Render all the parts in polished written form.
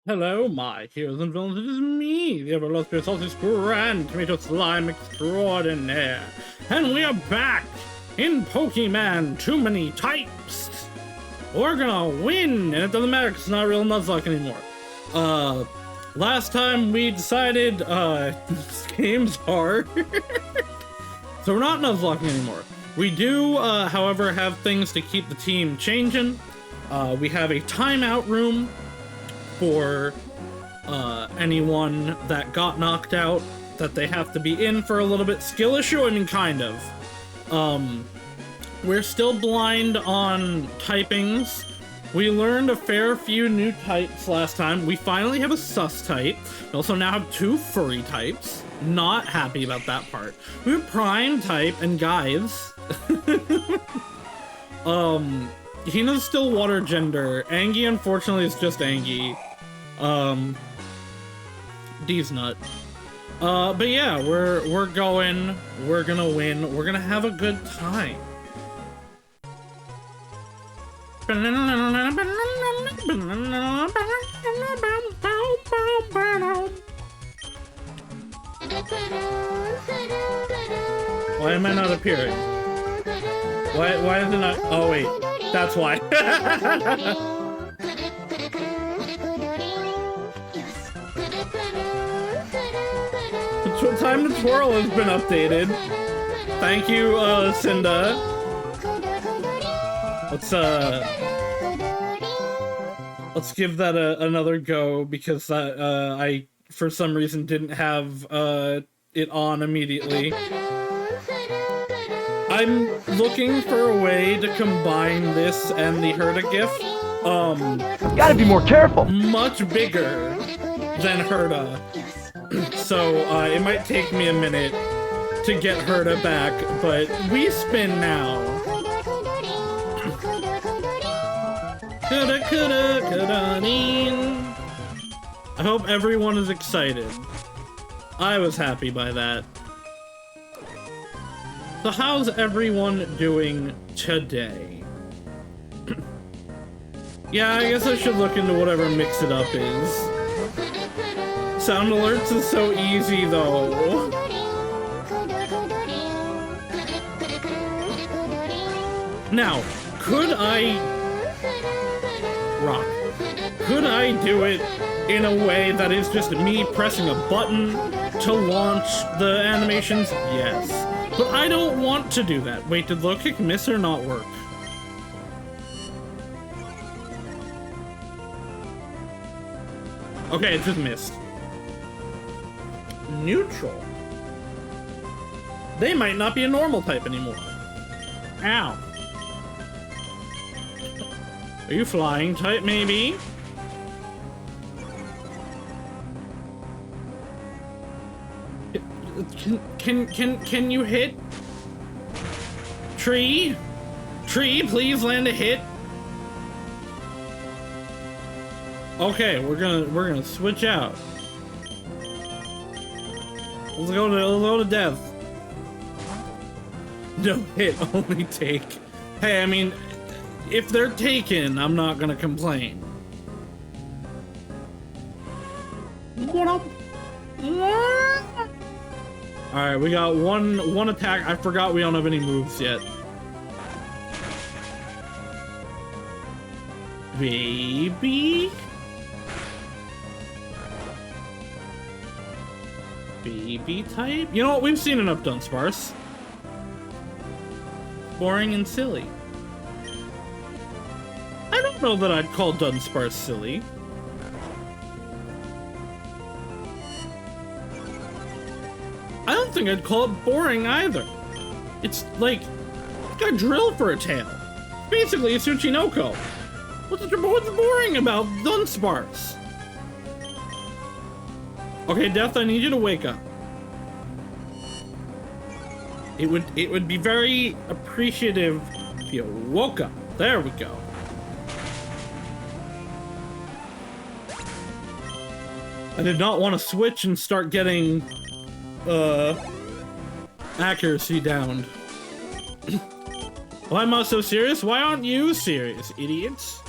Hello, my heroes and villains. It is me, the everlasting salty grand tomato slime extraordinaire. And we are back in Pokemon Too Many Types. We're gonna win, and it doesn't matter because it's not real Nuzlocke anymore. Last time we decided, this game's hard. So we're not Nuzlocke anymore. We do, however, have things to keep the team changing. We have a timeout room for anyone that got knocked out, that they have to be in for a little bit. Skill issue, I mean, kind of. We're still blind on typings. We learned a fair few new types last time. We finally have a sus type. We also now have 2 furry types. Not happy about that part. We have prime type and guides. Hina's still water gender. Angie, unfortunately, is just Angie. D's nut. But yeah, we're gonna win. We're gonna have a good time. Why am I not appearing? Why is it not? Oh wait, that's why. Time to twirl has been updated. Thank you, Cinda. Let's give that another go, because I for some reason didn't have it on immediately. I'm looking for a way to combine this and the Herta GIF. You gotta be more careful. Much bigger than Herta. So it might take me a minute to get Herta back, but we spin now. I hope everyone is excited. I was happy by that. So how's everyone doing today? Yeah, I guess I should look into whatever Mix It Up is. Sound alerts is so easy though. Now, could I do it in a way that is just me pressing a button to launch the animations? Yes. But I don't want to do that. Wait, did low kick miss or not work? Okay, it just missed. Neutral. They might not be a normal type anymore. Ow. Are you flying type, maybe? Can you hit? Tree? Tree, please land a hit. Okay, we're gonna switch out. Let's go to death. No hit, only take. Hey, I mean, if they're taken, I'm not gonna complain. What up? Alright, we got one attack. I forgot we don't have any moves yet. Baby? Baby type? You know what? We've seen enough Dunsparce. Boring and silly. I don't know that I'd call Dunsparce silly. I don't think I'd call it boring either. It's like, it's got a drill for a tail. Basically, a Tsuchinoko. What's boring about Dunsparce? Okay, Death, I need you to wake up. It would be very appreciative if you woke up. There we go. I did not want to switch and start getting accuracy down. Why am I so serious? Why aren't you serious, idiots?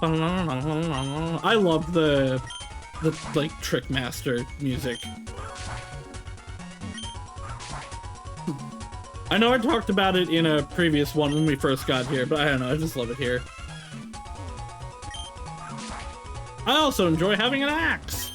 I love the like Trickmaster music. I know I talked about it in a previous one when we first got here, but I don't know, I just love it here. I also enjoy having an axe.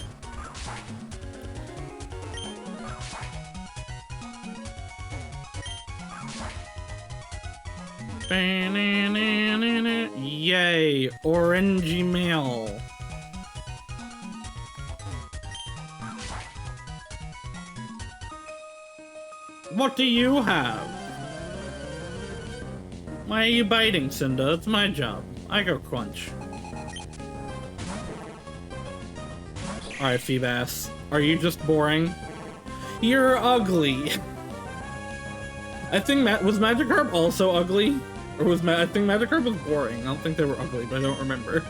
Yay, orangey mail. What do you have? Why are you biting, Cinda? It's my job. I go crunch. Alright, Feebass. Are you just boring? You're ugly. I think was Magikarp also ugly? Or was I think Magikarp was boring. I don't think they were ugly, but I don't remember.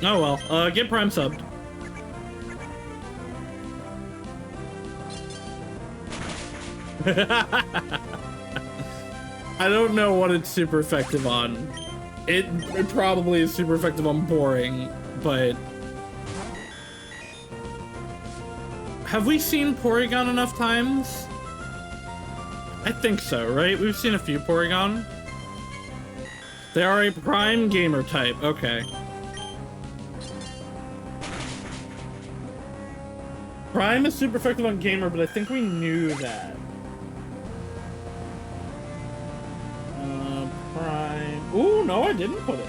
Oh well, get Prime subbed. I don't know what it's super effective on. It probably is super effective on boring, but... Have we seen Porygon enough times? I think so, right? We've seen a few Porygon. They are a prime gamer type, okay. Prime is super effective on gamer, but I think we knew that. Prime... Ooh, no, I didn't put it.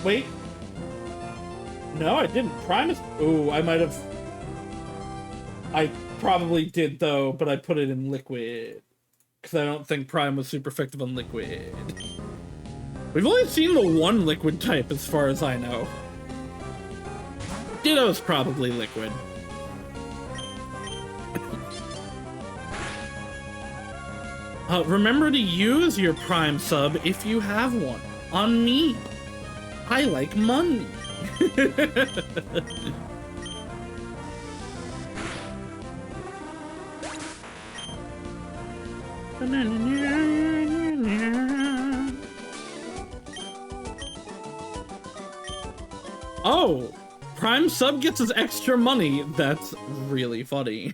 Wait. No, I didn't. Prime is... Ooh, I might have... I probably did, though, but I put it in liquid. Because I don't think Prime was super effective on liquid. We've only seen the one liquid type, as far as I know. Ditto's probably liquid. Remember to use your Prime sub if you have one. On me. I like money. Oh, Prime sub gets us extra money. That's really funny.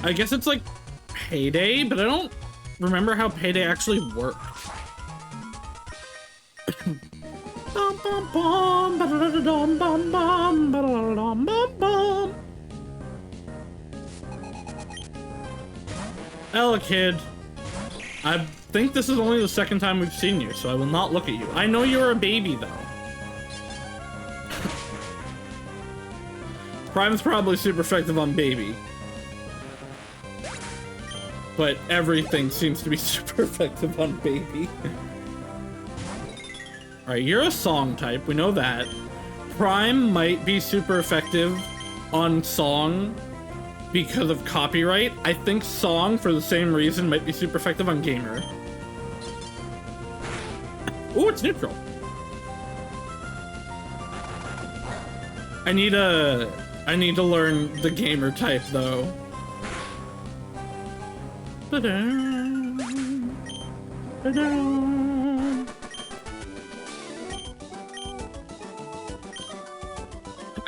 I guess it's like Payday, but I don't remember how Payday actually worked. Ella, kid. I think this is only the second time we've seen you, so I will not look at you. I know you're a baby, though. Prime's probably super effective on baby. But everything seems to be super effective on baby. Alright, you're a song type, we know that. Prime might be super effective on song because of copyright. I think song, for the same reason, might be super effective on gamer. Ooh, it's neutral. I need to learn the gamer type, though. Ba-da, ba-da.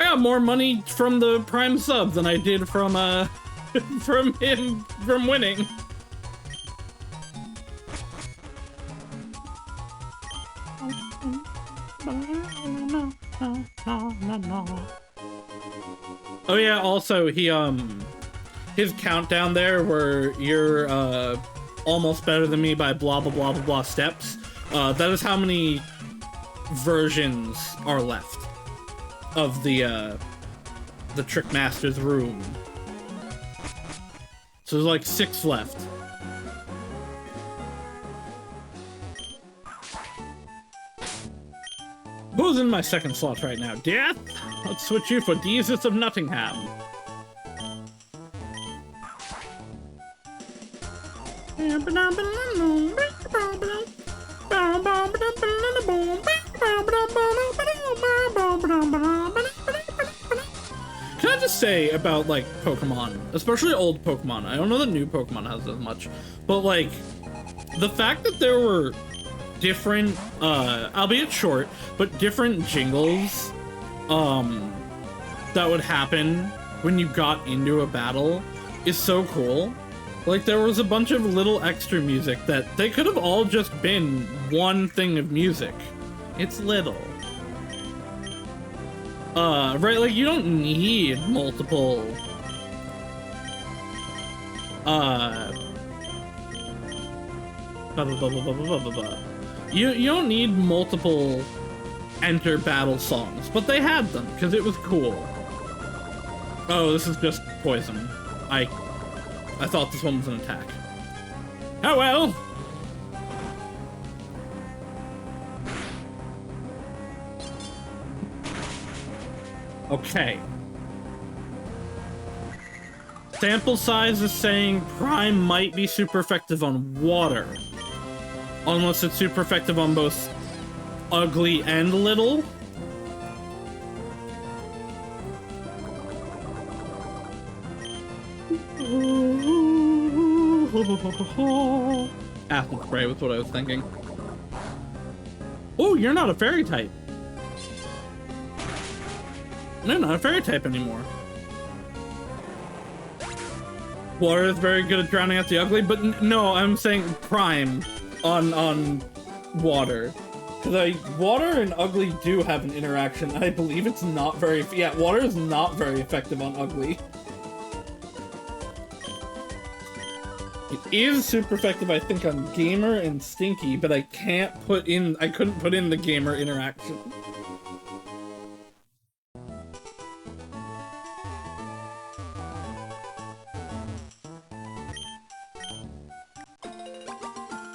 I got more money from the Prime sub than I did from from him from winning. Oh yeah, also he his countdown there where you're almost better than me by blah blah blah blah blah steps. That is how many versions are left of the Trickmaster's room. So there's like 6 left. Who's in my second slot right now? Death? Let's switch you for Jesus of Nottingham. Can I just say about, like, Pokemon, especially old Pokemon. I don't know that new Pokemon has as much, but, like, the fact that there were different, albeit short, but different jingles, that would happen when you got into a battle is so cool. Like, there was a bunch of little extra music that they could have all just been one thing of music. It's little. Right, like, you don't need multiple, you don't need multiple enter battle songs, but they had them, because it was cool. Oh, this is just poison. I thought this one was an attack. Oh well! Okay. Sample size is saying Prime might be super effective on water. Unless it's super effective on both ugly and little. Acid spray was what I was thinking. Oh, you're not a fairy type. No, not a fairy type anymore. Water is very good at drowning out the ugly, but no, I'm saying Prime on water. Because water and ugly do have an interaction. I believe it's not very... Yeah, water is not very effective on ugly. It is super effective, I think, on Gamer and Stinky, but I couldn't put in the Gamer interaction.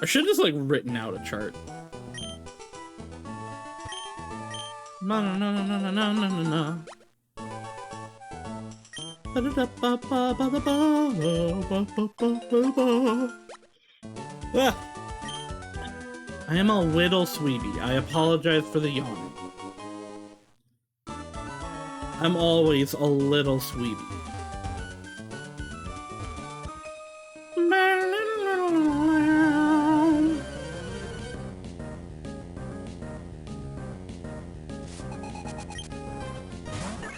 I should have just, like, written out a chart. No, no, no, no, no, no, no, no, no. Ah. I am a little sweetie. I apologize for the yawning. I'm always a little sweetie.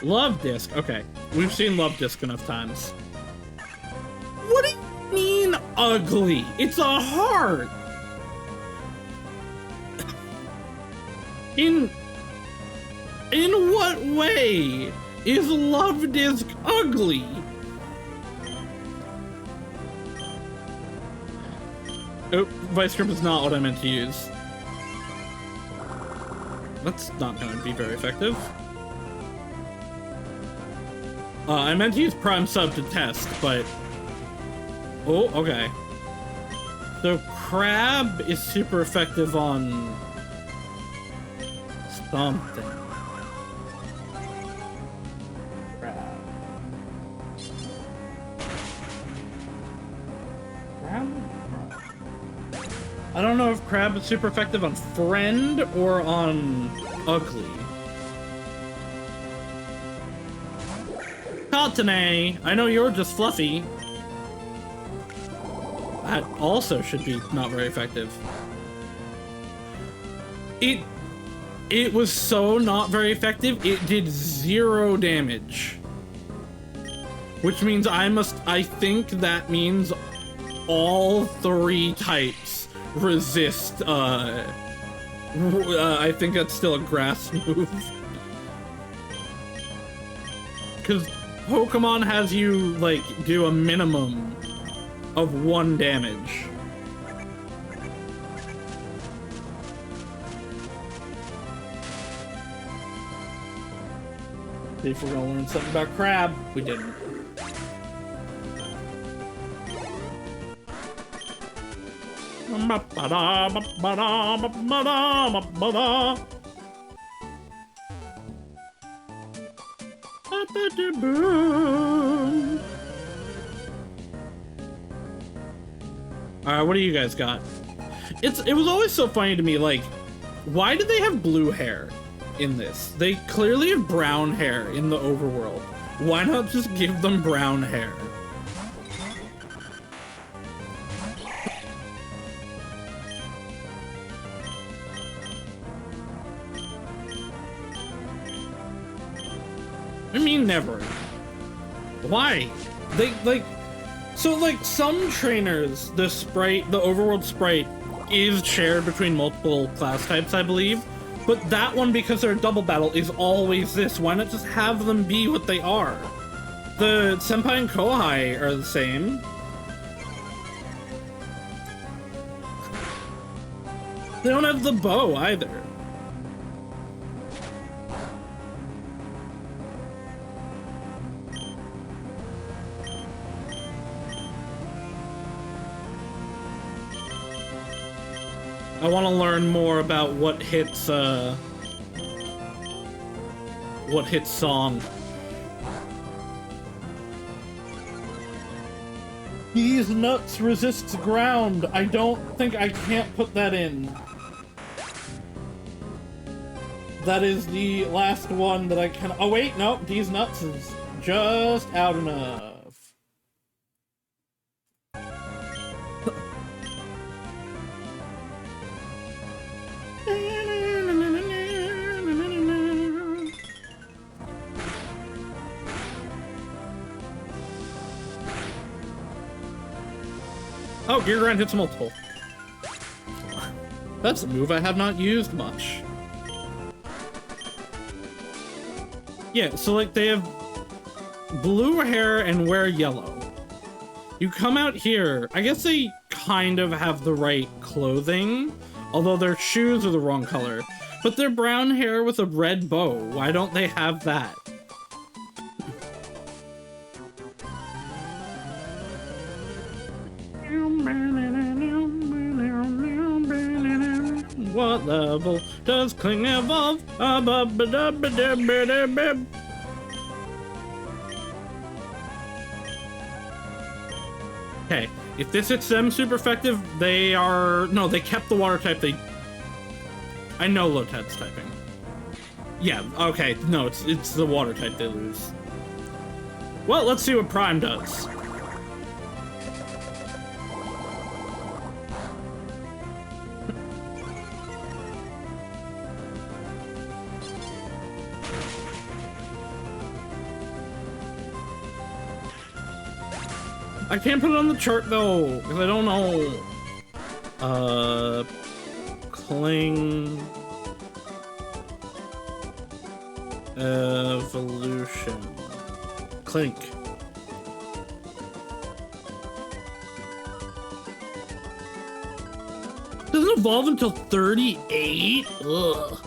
Love Disc. Okay, we've seen Love Disc enough times. What do you mean ugly? It's a heart. In what way is Love Disc ugly? Oh, Vice Grip is not what I meant to use. That's not gonna be very effective. I meant to use Prime Sub to test, but... Oh, okay. So Crab is super effective on... something. Crab. I don't know if Crab is super effective on Friend or on Ugly. Katane, I know you're just fluffy. That also should be not very effective. It was so not very effective, it did 0 damage. Which means I think that means all 3 types resist, I think that's still a grass move. Because Pokemon has you, like, do a minimum of 1 damage. See if we're gonna learn something about Crab. We didn't. Alright, what do you guys got? It was always so funny to me, like, why did they have blue hair in this? They clearly have brown hair in the overworld. Why not just give them brown hair? I mean, never. Why? They, like... So, like, some trainers, the sprite, the overworld sprite, is shared between multiple class types, I believe. But that one, because they're a double battle, is always this. Why not just have them be what they are? The Senpai and Kohai are the same. They don't have the bow, either. I want to learn more about what hits song. These nuts resists ground. I don't think I can't put that in. That is the last one that I can. Oh wait, no, these nuts is just out enough. Oh, Gear Grind hits multiple. That's a move I have not used much. Yeah, so like they have blue hair and wear yellow. You come out here, I guess they kind of have the right clothing, although their shoes are the wrong color. But they're brown hair with a red bow. Why don't they have that? What level does Kling evolve? Okay, if this hits them super effective, they are... No, they kept the water type. I know Lotad's typing. Yeah, okay, no, it's the water type they lose. Well, let's see what Prime does. I can't put it on the chart though, because I don't know. Kling evolution. Clink. Doesn't evolve until 38? Ugh.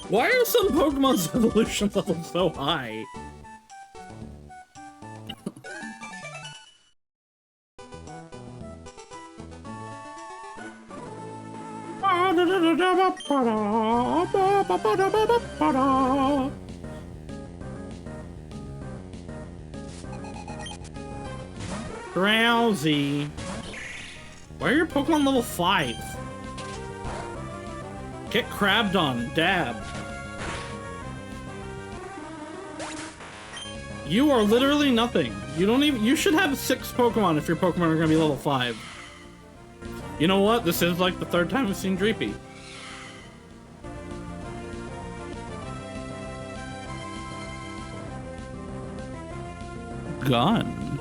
Why are some Pokemon's evolution levels so high? Drowsy. Why are your Pokemon level 5? Get crabbed on, dab. You are literally nothing. You should have 6 Pokemon if your Pokemon are gonna be level 5. You know what? This is like the 3rd time we've seen Dreepy. Gun.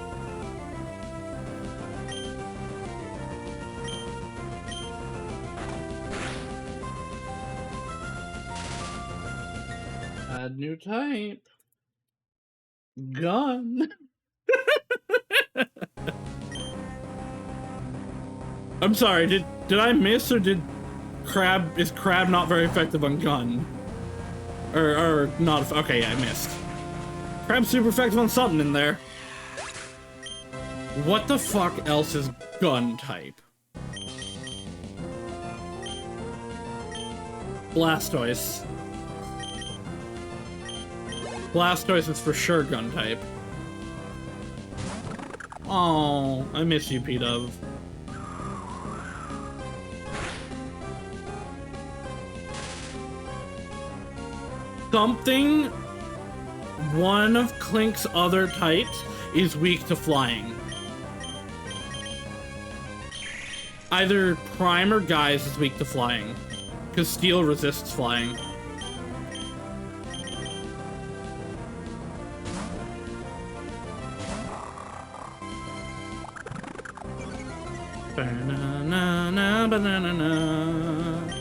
Add new type. Gun. I'm sorry, did I miss, or is Crab not very effective on gun? Or not, okay, yeah, I missed. Crab's super effective on something in there. What the fuck else is gun type? Blastoise. Blastoise is for sure gun type. Oh, I miss you, P-Dove. Something one of Clink's other types is weak to flying. Either Prime or Guise is weak to flying, because Steel resists flying. Banana, banana, banana.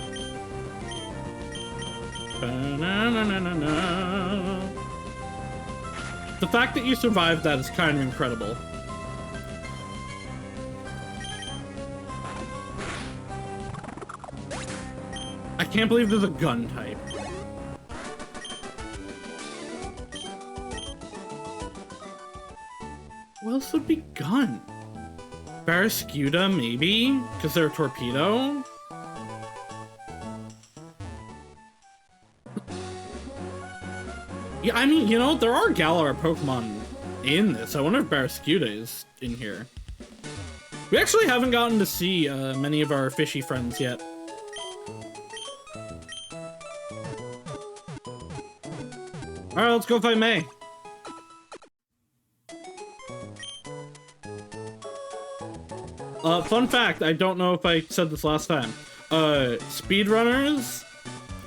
The fact that you survived that is kind of incredible. I can't believe there's a gun type. What else would be gun? Barracuda, maybe? Because they're a torpedo? Yeah, I mean, you know, there are Galar Pokemon in this. I wonder if Barracuda is in here. We actually haven't gotten to see many of our fishy friends yet. Alright, let's go fight May. Fun fact, I don't know if I said this last time. Speedrunners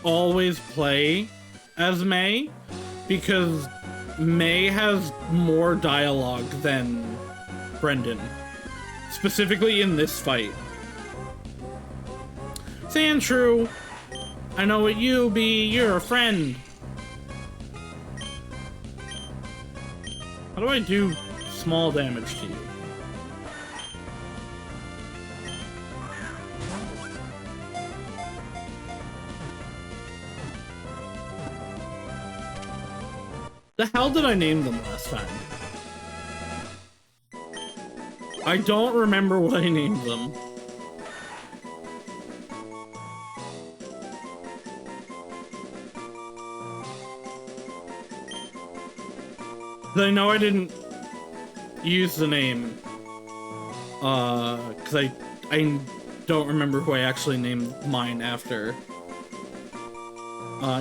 always play as May because May has more dialogue than Brendan. Specifically in this fight. Sandshrew, I know what you be, you're a friend. How do I do small damage to you? The hell did I name them last time? I don't remember what I named them. I know I didn't use the name, cause I don't remember who I actually named mine after.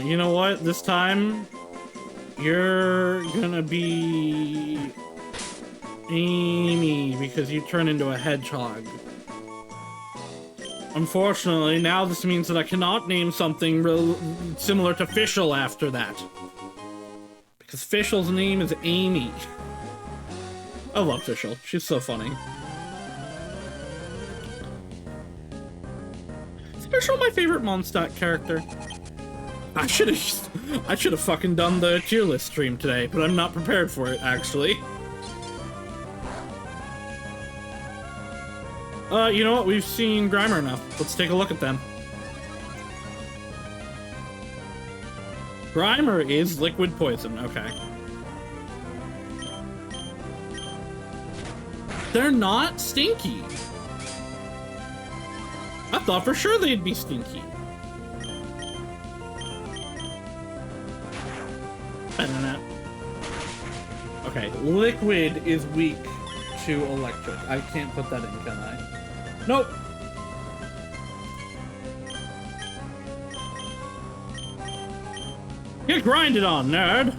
You know what? This time, you're gonna be Amy, because you turn into a hedgehog. Unfortunately, now this means that I cannot name something similar to Fischl after that. Because Fischl's name is Amy. I love Fischl. She's so funny. Is Fischl my favorite Mondstadt character? I should have fucking done the tier list stream today, but I'm not prepared for it, actually. You know what? We've seen Grimer enough. Let's take a look at them. Grimer is liquid poison, okay. They're not stinky. I thought for sure they'd be stinky. Okay, liquid is weak to electric. I can't put that in, can I? Nope. Get grinded on, nerd!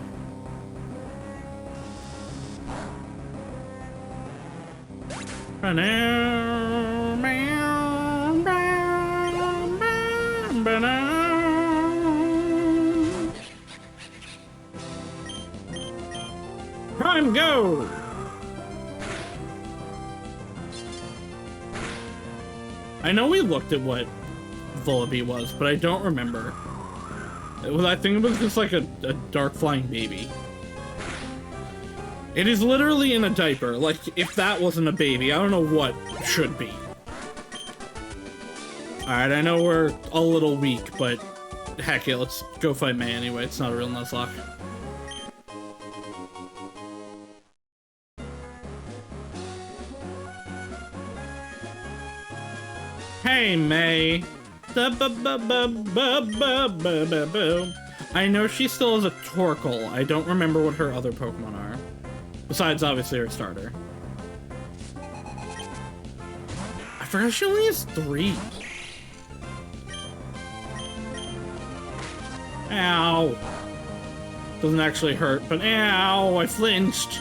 Prime, go! I know we looked at what Vullaby was, but I don't remember. I think it was just like a dark flying baby. It is literally in a diaper. Like, if that wasn't a baby, I don't know what should be. Alright, I know we're a little weak, but heck it, let's go fight May anyway. It's not a real Nuzlocke. Hey, May. I know she still has a Torkoal. I don't remember what her other Pokemon are. Besides, obviously, her starter. I forgot she only has 3. Ow. Doesn't actually hurt, but ow, I flinched.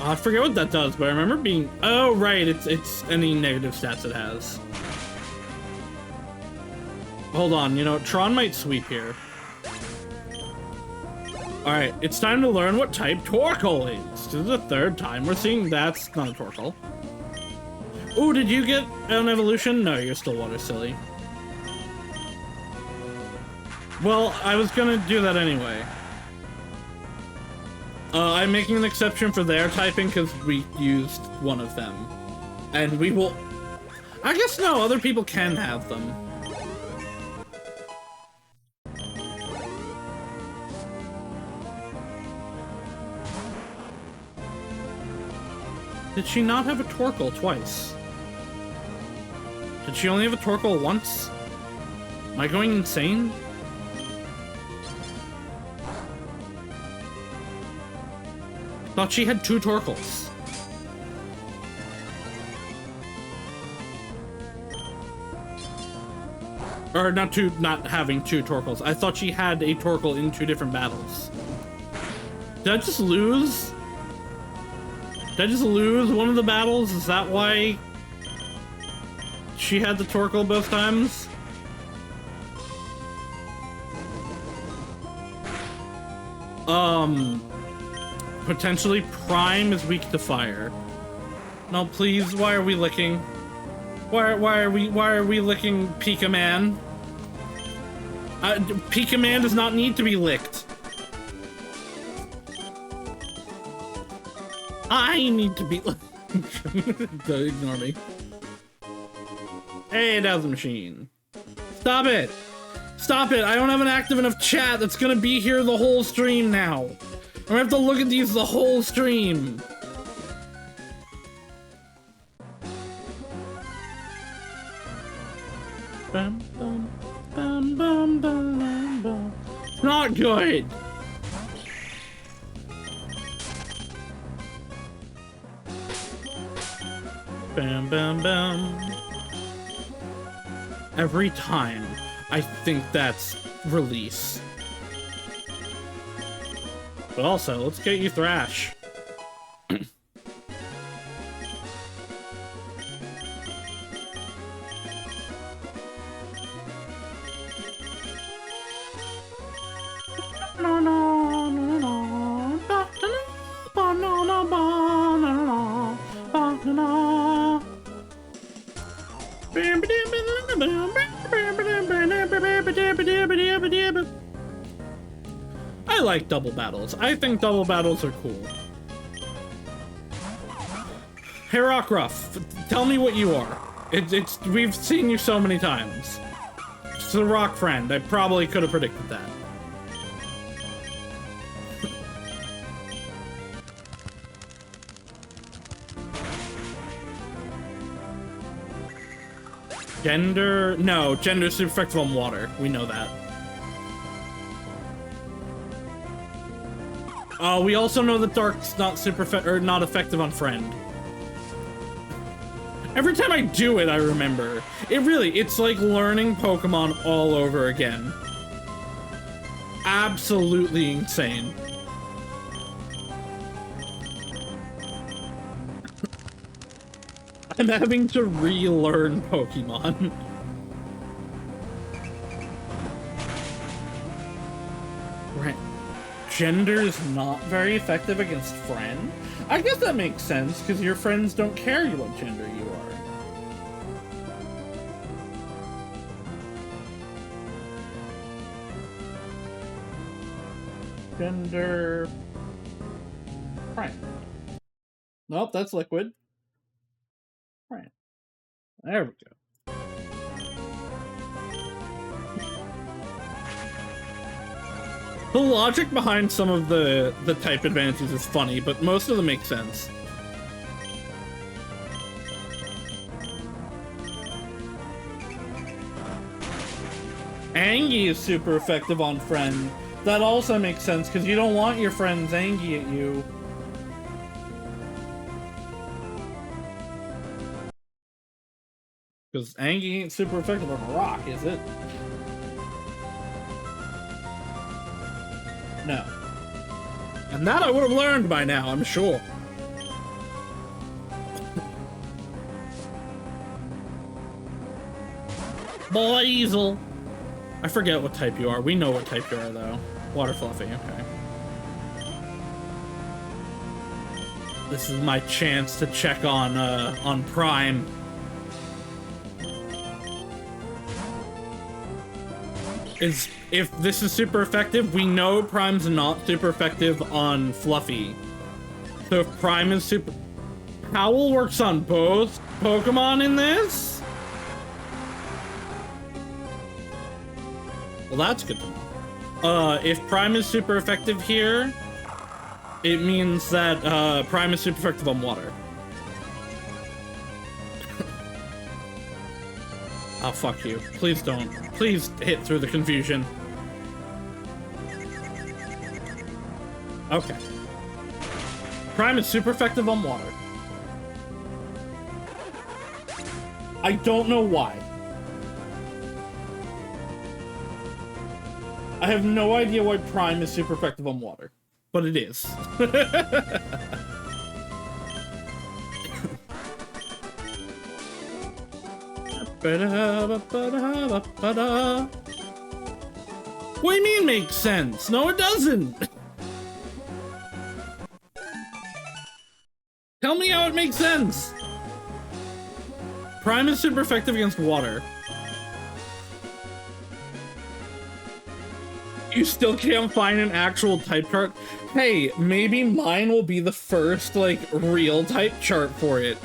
I forget what that does, but I remember being... Oh, right, it's any negative stats it has. Hold on, you know, Tron might sweep here. Alright, it's time to learn what type Torkoal is. This is the third time we're seeing that's not a Torkoal. Ooh, did you get an evolution? No, you're still water silly. Well, I was gonna do that anyway. I'm making an exception for their typing because we used one of them. And we will... I guess no, other people can have them. Did she not have a Torkoal twice? Did she only have a Torkoal once? Am I going insane? I thought she had 2 Torkoals. Or not having 2 Torkoals. I thought she had a Torkoal in 2 different battles. Did I just lose? Did I just lose one of the battles? Is that why she had the Torkoal both times? Potentially Prime is weak to fire. No, please, why are we licking? Why are we licking Pika Man? Pika Man does not need to be licked. I need to be Don't ignore me. Hey, that was the machine. Stop it! Stop it! I don't have an active enough chat that's gonna be here the whole stream now. I'm gonna have to look at these the whole stream. Bum, bum, bum, bum, bum, bum. Not good! Bam, bam, bam. Every time, I think that's release. But also, let's get you Thrash. I like double battles. I think double battles are cool. Hey Rockruff, tell me what you are. We've seen you so many times. It's the rock friend. I probably could have predicted that. Gender? No, gender's super effective on water. We know that. We also know that Dark's not not effective on Friend. Every time I do it, I remember. It's like learning Pokemon all over again. Absolutely insane. I'm having to relearn Pokemon. Right. Gender is not very effective against Friend? I guess that makes sense, because your friends don't care what gender you are. Gender... Friend. Nope, that's liquid. Right. There we go. The logic behind some of the type advantages is funny, but most of them make sense. Angie is super effective on Friend. That also makes sense, because you don't want your friends Angie at you. Because Angie ain't super effective on a rock, is it? No. And that I would have learned by now, I'm sure. Blazel. I forget what type you are. We know what type you are, though. Water Fluffy, okay. This is my chance to check on Prime. If this is super effective, we know Prime's not super effective on Fluffy. So if Prime is super... Howl works on both Pokemon in this? Well, that's good to know. If Prime is super effective here, it means that Prime is super effective on water. Oh, fuck you. Please don't. Please hit through the confusion. Okay. Prime is super effective on water. I don't know why. I have no idea why Prime is super effective on water, but it is. What do you mean makes sense? No, it doesn't. Tell me how it makes sense. Prime is super effective against water. You still can't find an actual type chart? Hey, maybe mine will be the first, like, real type chart for it.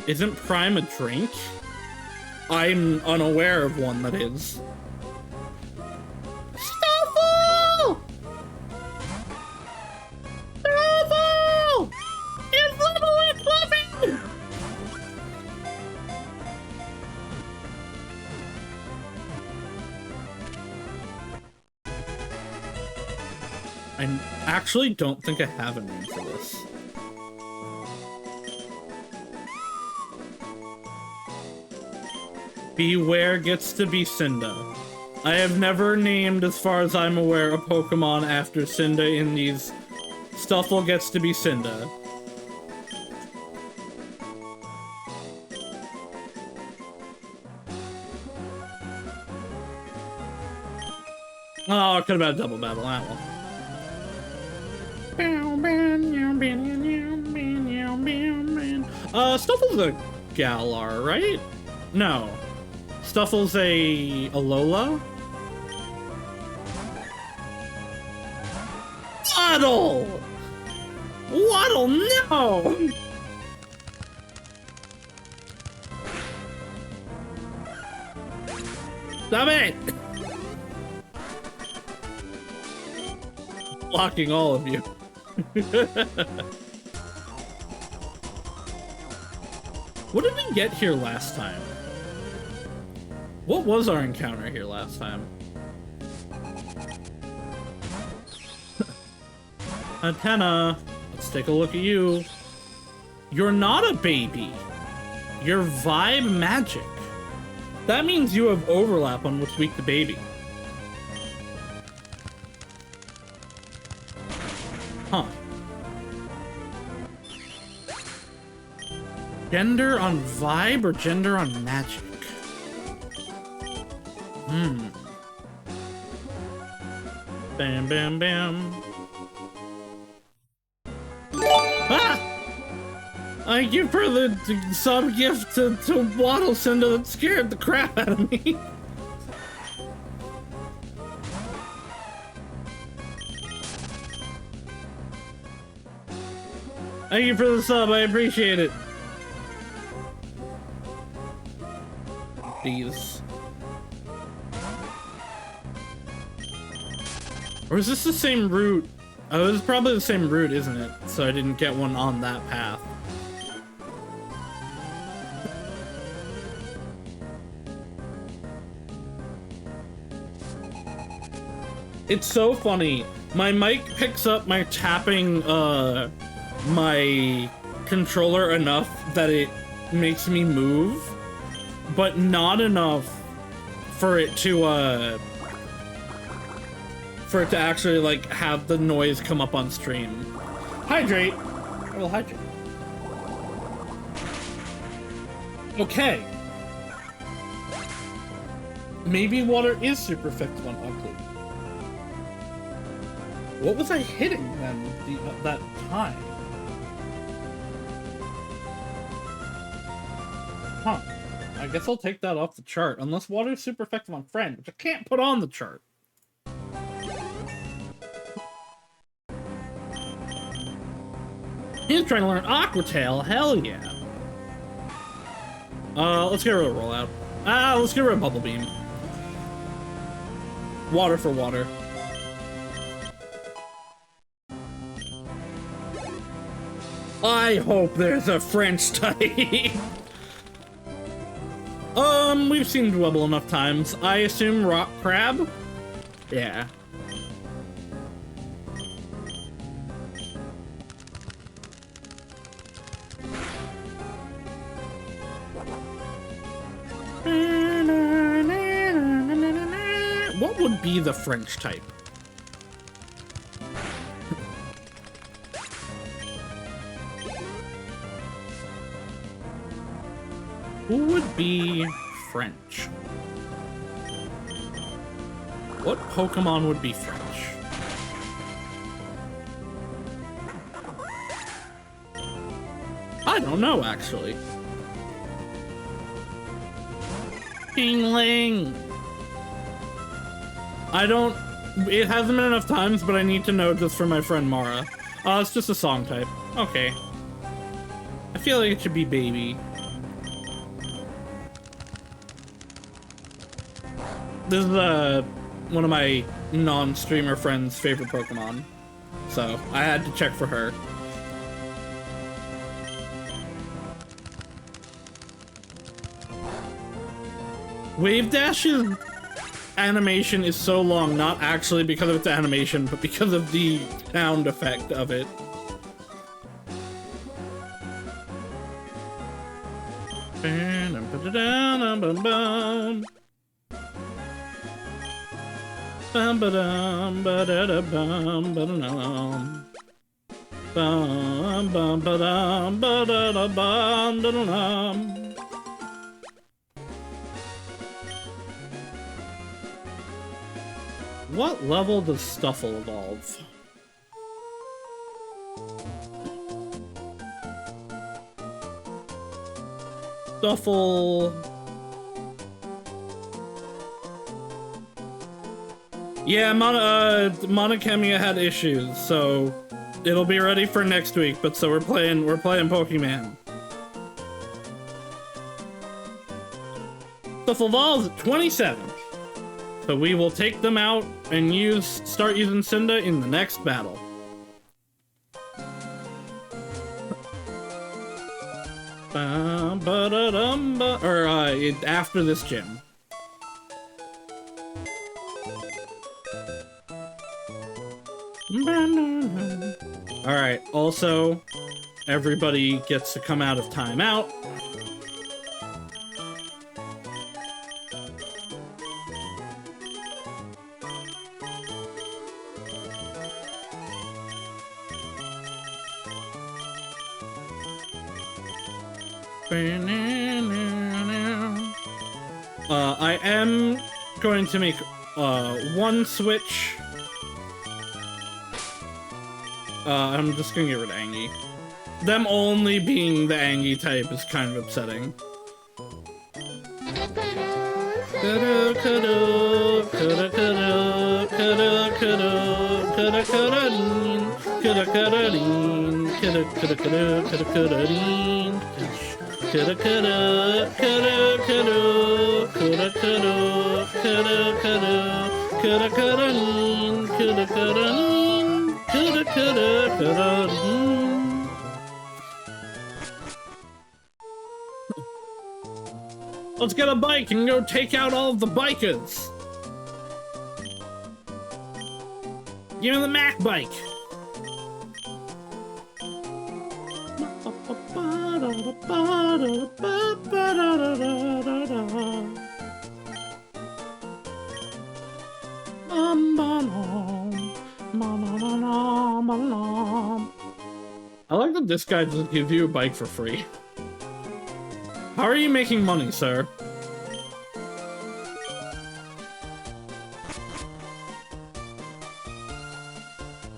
Isn't Prime a drink? I'm unaware of one that is. Stuffle! Stuffle! It's Little and Fluffy! I actually don't think I have a name for this. Beware gets to be Cinda. I have never named, as far as I'm aware, a Pokemon after Cinda in these. Stuffle gets to be Cinda. Oh, it could have been a double battle, that one. Stuffle's a Galar, right? No. Stuffle's a Alola? Waddle! Waddle, no! Stop it! Blocking all of you. What did we get here last time? What was our encounter here last time? Antenna, let's take a look at you. You're not a baby. You're Vibe Magic. That means you have overlap on which week the baby. Huh. Gender on Vibe or gender on Magic? Bam, bam, bam. Ah! I give her the sub gift to Waddle Cinder that scared the crap out of me. Thank you for the sub, I appreciate it. These. Or is this the same route? Oh, this is probably the same route, isn't it? So I didn't get one on that path. It's so funny. My mic picks up my tapping, my controller enough that it makes me move, but not enough for it to actually like have the noise come up on stream. Hydrate. I will hydrate. Okay. Maybe water is super effective on ugly. What was I hitting then that time? Huh. I guess I'll take that off the chart. Unless water is super effective on friend, which I can't put on the chart. He's trying to learn Aqua Tail. Hell yeah. Let's get rid of Rollout. Let's get rid of Bubble Beam. Water for water. I hope there's a French type. We've seen Dwebble enough times. I assume Rock Crab? Yeah. What would be the French type? Who would be French? What Pokemon would be French? I don't know, actually. Kingling! It hasn't been enough times, but I need to know just for my friend Mara. It's just a song type. Okay. I feel like it should be baby. This is one of my non-streamer friends' favorite Pokemon. So, I had to check for her. Wave Dash's animation is so long, not actually because of its animation, but because of the sound effect of it. What level does Stuffle evolve? Stuffle... Yeah, Monokemia had issues, so it'll be ready for next week, but so we're playing Pokemon. Stuffle evolves at 27. So we will take them out and start using Cinda in the next battle. Or after this gym. Alright, also, everybody gets to come out of timeout. I am going to make one switch. I'm just gonna get rid of Angie. Them only being the Angie type is kind of upsetting. Let's get a bike and go take out all of the bikers. Give me the Mac bike. would this guy just give you a bike for free? How are you making money, sir?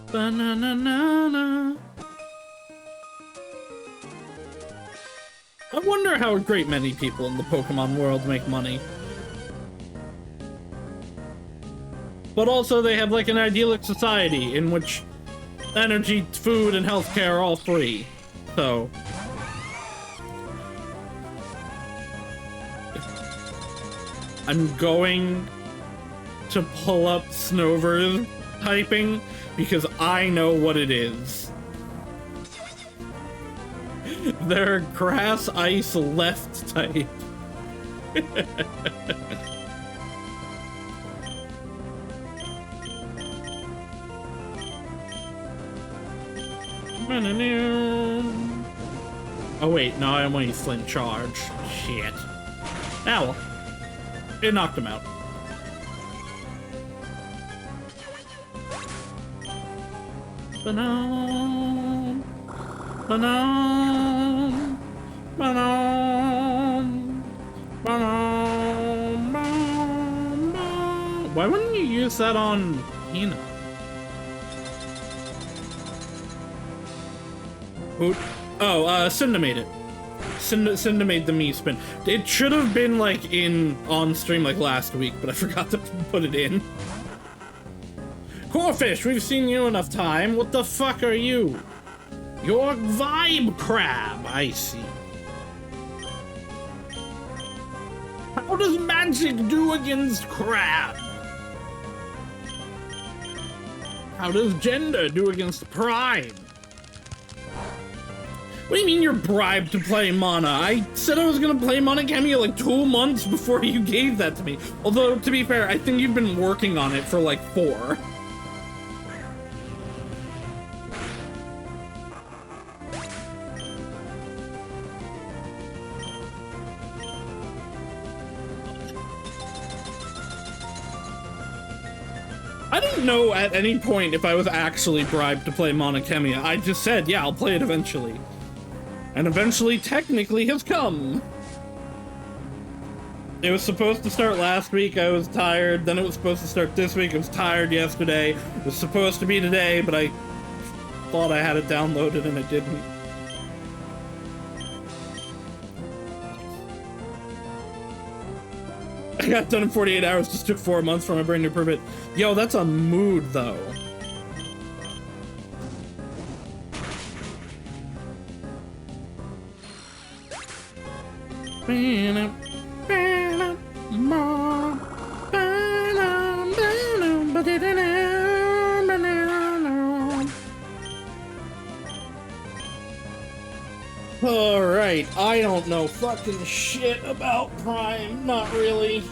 Ba-na-na-na-na. I wonder how a great many people in the Pokemon world make money. But also they have like an idyllic society in which energy, food, and healthcare are all free. So I'm going to pull up Snover's typing because I know what it is. They're grass, ice, left type. Oh wait, no, I'm only Flint charge. Shit. Ah well. It knocked him out. Banan. Banan. Banan. Banan. Banan. Why wouldn't you use that on Hina? Oh, Cinda made it. Cinda made the me spin. It should have been like on stream like last week, but I forgot to put it in. Corfish, we've seen you enough time. What the fuck are you? You're Vibe Crab, I see. How does magic do against crab? How does gender do against pride? What do you mean you're bribed to play Mana? I said I was gonna play Mana Cameo like 2 months before you gave that to me. Although, to be fair, I think you've been working on it for like 4. I didn't know at any point if I was actually bribed to play Mana Cameo. I just said, yeah, I'll play it eventually. And eventually, technically, has come. It was supposed to start last week, I was tired. Then it was supposed to start this week, I was tired yesterday. It was supposed to be today, but I thought I had it downloaded and it didn't. I got done in 48 hours, just took 4 months for my brain to prove it. Yo, that's a mood, though. Alright, I don't know fucking shit about Prime, not really.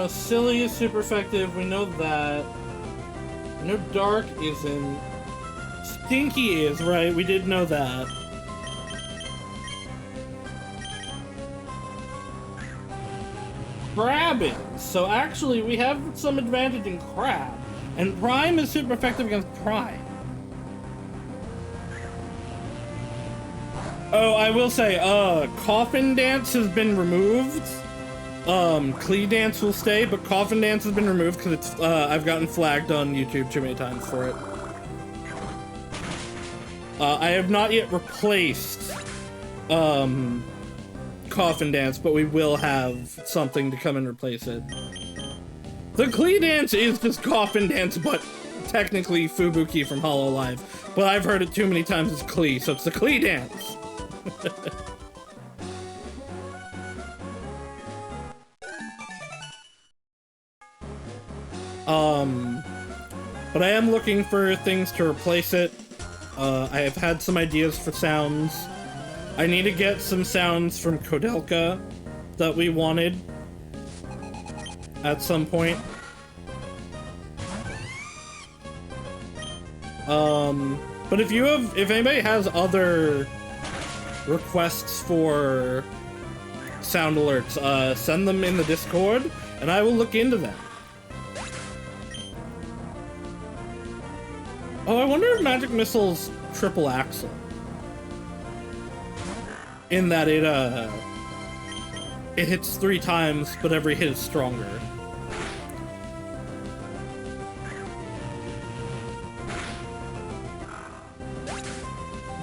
Silly is super effective, we know that. I know Dark isn't. Stinky is, right? We did know that. Crab is. So actually, we have some advantage in Crab. And Prime is super effective against Prime. Oh, I will say, Coffin Dance has been removed. Clee Dance will stay, but Coffin Dance has been removed because it's, I've gotten flagged on YouTube too many times for it. I have not yet replaced, Coffin Dance, but we will have something to come and replace it. The Clee Dance is just Coffin Dance, but technically Fubuki from Hololive. But I've heard it too many times as Clee, so it's the Clee Dance. But I am looking for things to replace it. I have had some ideas for sounds. I need to get some sounds from Kodelka that we wanted at some point. But if anybody has other requests for sound alerts, send them in the Discord, and I will look into them. Oh, I wonder if Magic Missile's triple axle. In that it hits 3 times, but every hit is stronger.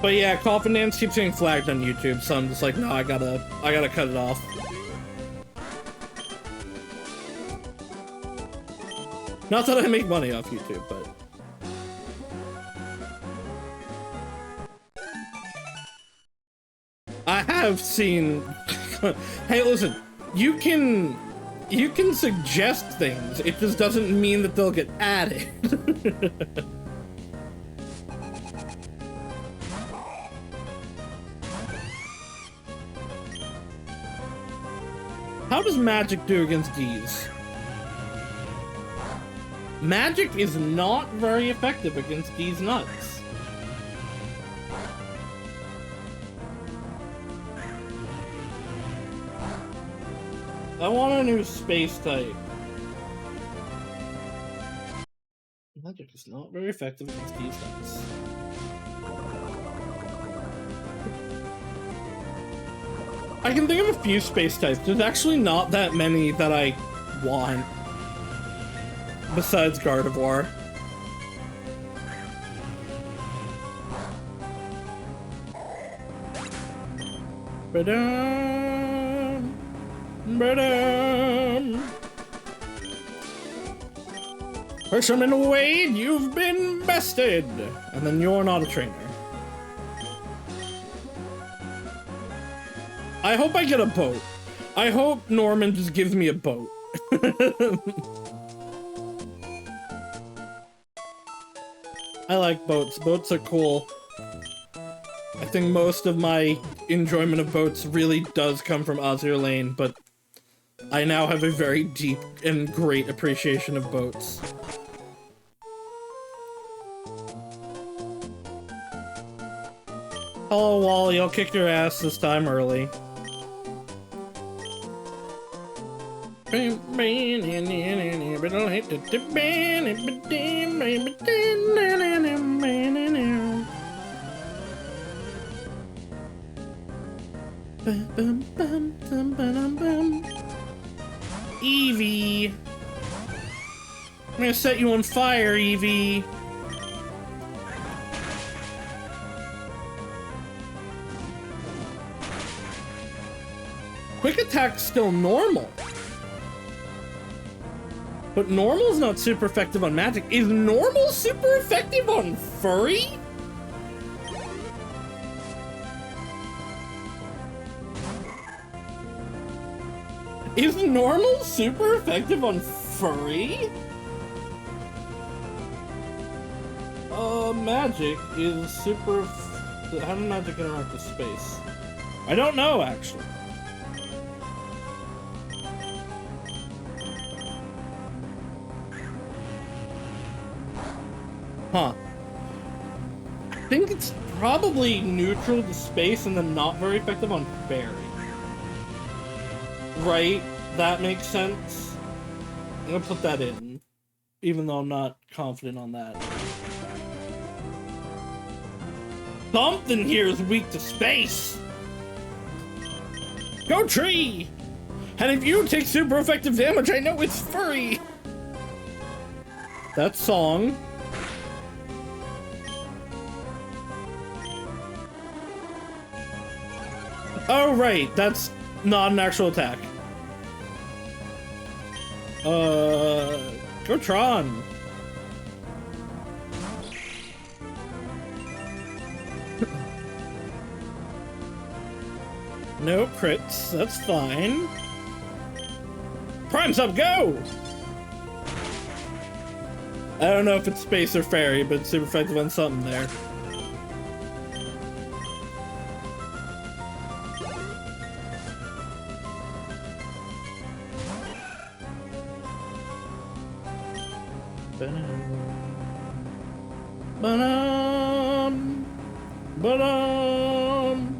But yeah, Coffin Dance keeps getting flagged on YouTube, so I'm just like, no, I gotta cut it off. Not that I make money off YouTube, but... I have seen... Hey, listen, you can suggest things, it just doesn't mean that they'll get added. How does Magic do against D's? Magic is not very effective against D's nuts. I want a new space type. Magic is not very effective against D's nuts. I can think of a few space types. There's actually not that many that I want. Besides Gardevoir. Ba-dum, ba-dum. Fisherman Wade, you've been bested! And then you're not a trainer. I hope I get a boat. I hope Norman just gives me a boat. I like boats. Boats are cool. I think most of my enjoyment of boats really does come from Azure Lane, but I now have a very deep and great appreciation of boats. Hello, Wally. I'll kick your ass this time early. Eevee! I'm gonna set you on fire, Eevee! Quick attack's still normal. But normal's not super effective on magic. Is normal super effective on furry? Is normal super effective on furry? Magic is super... How does magic interact with space? I don't know, actually. Huh. I think it's probably neutral to space and then not very effective on fairy. Right? That makes sense. I'm gonna put that in, even though I'm not confident on that. Something here is weak to space! Go tree! And if you take super effective damage, I know it's furry! That song. Oh, right, that's not an actual attack. Go Tron. No crits, that's fine. Prime's up, go! I don't know if it's space or fairy, but it's super effective on something there. Ba-dum, ba-dum.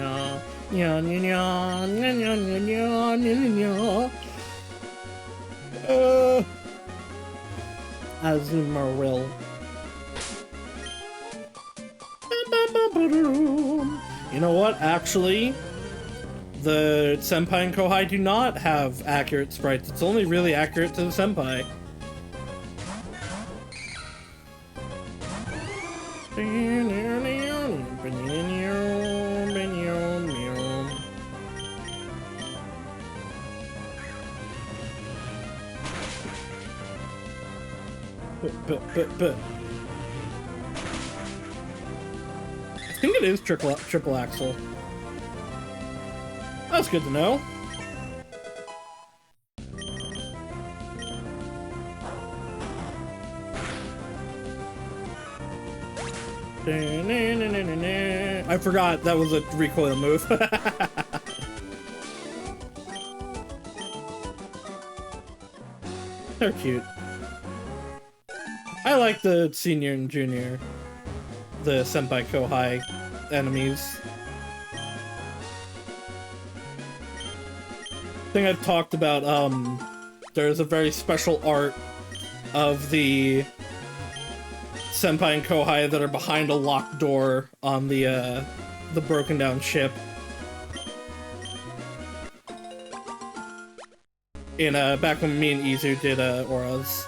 Azumarill. You know what? Actually, the Senpai and Kohai do not have accurate sprites. It's only really accurate to the Senpai. I think it is triple axle. That's good to know. I forgot that was a recoil move. They're cute. I like the senior and junior, the Senpai Kohai enemies. I think I've talked about, there's a very special art of the Senpai and Kohai that are behind a locked door on the broken down ship. In, back when me and Izu did, Auras.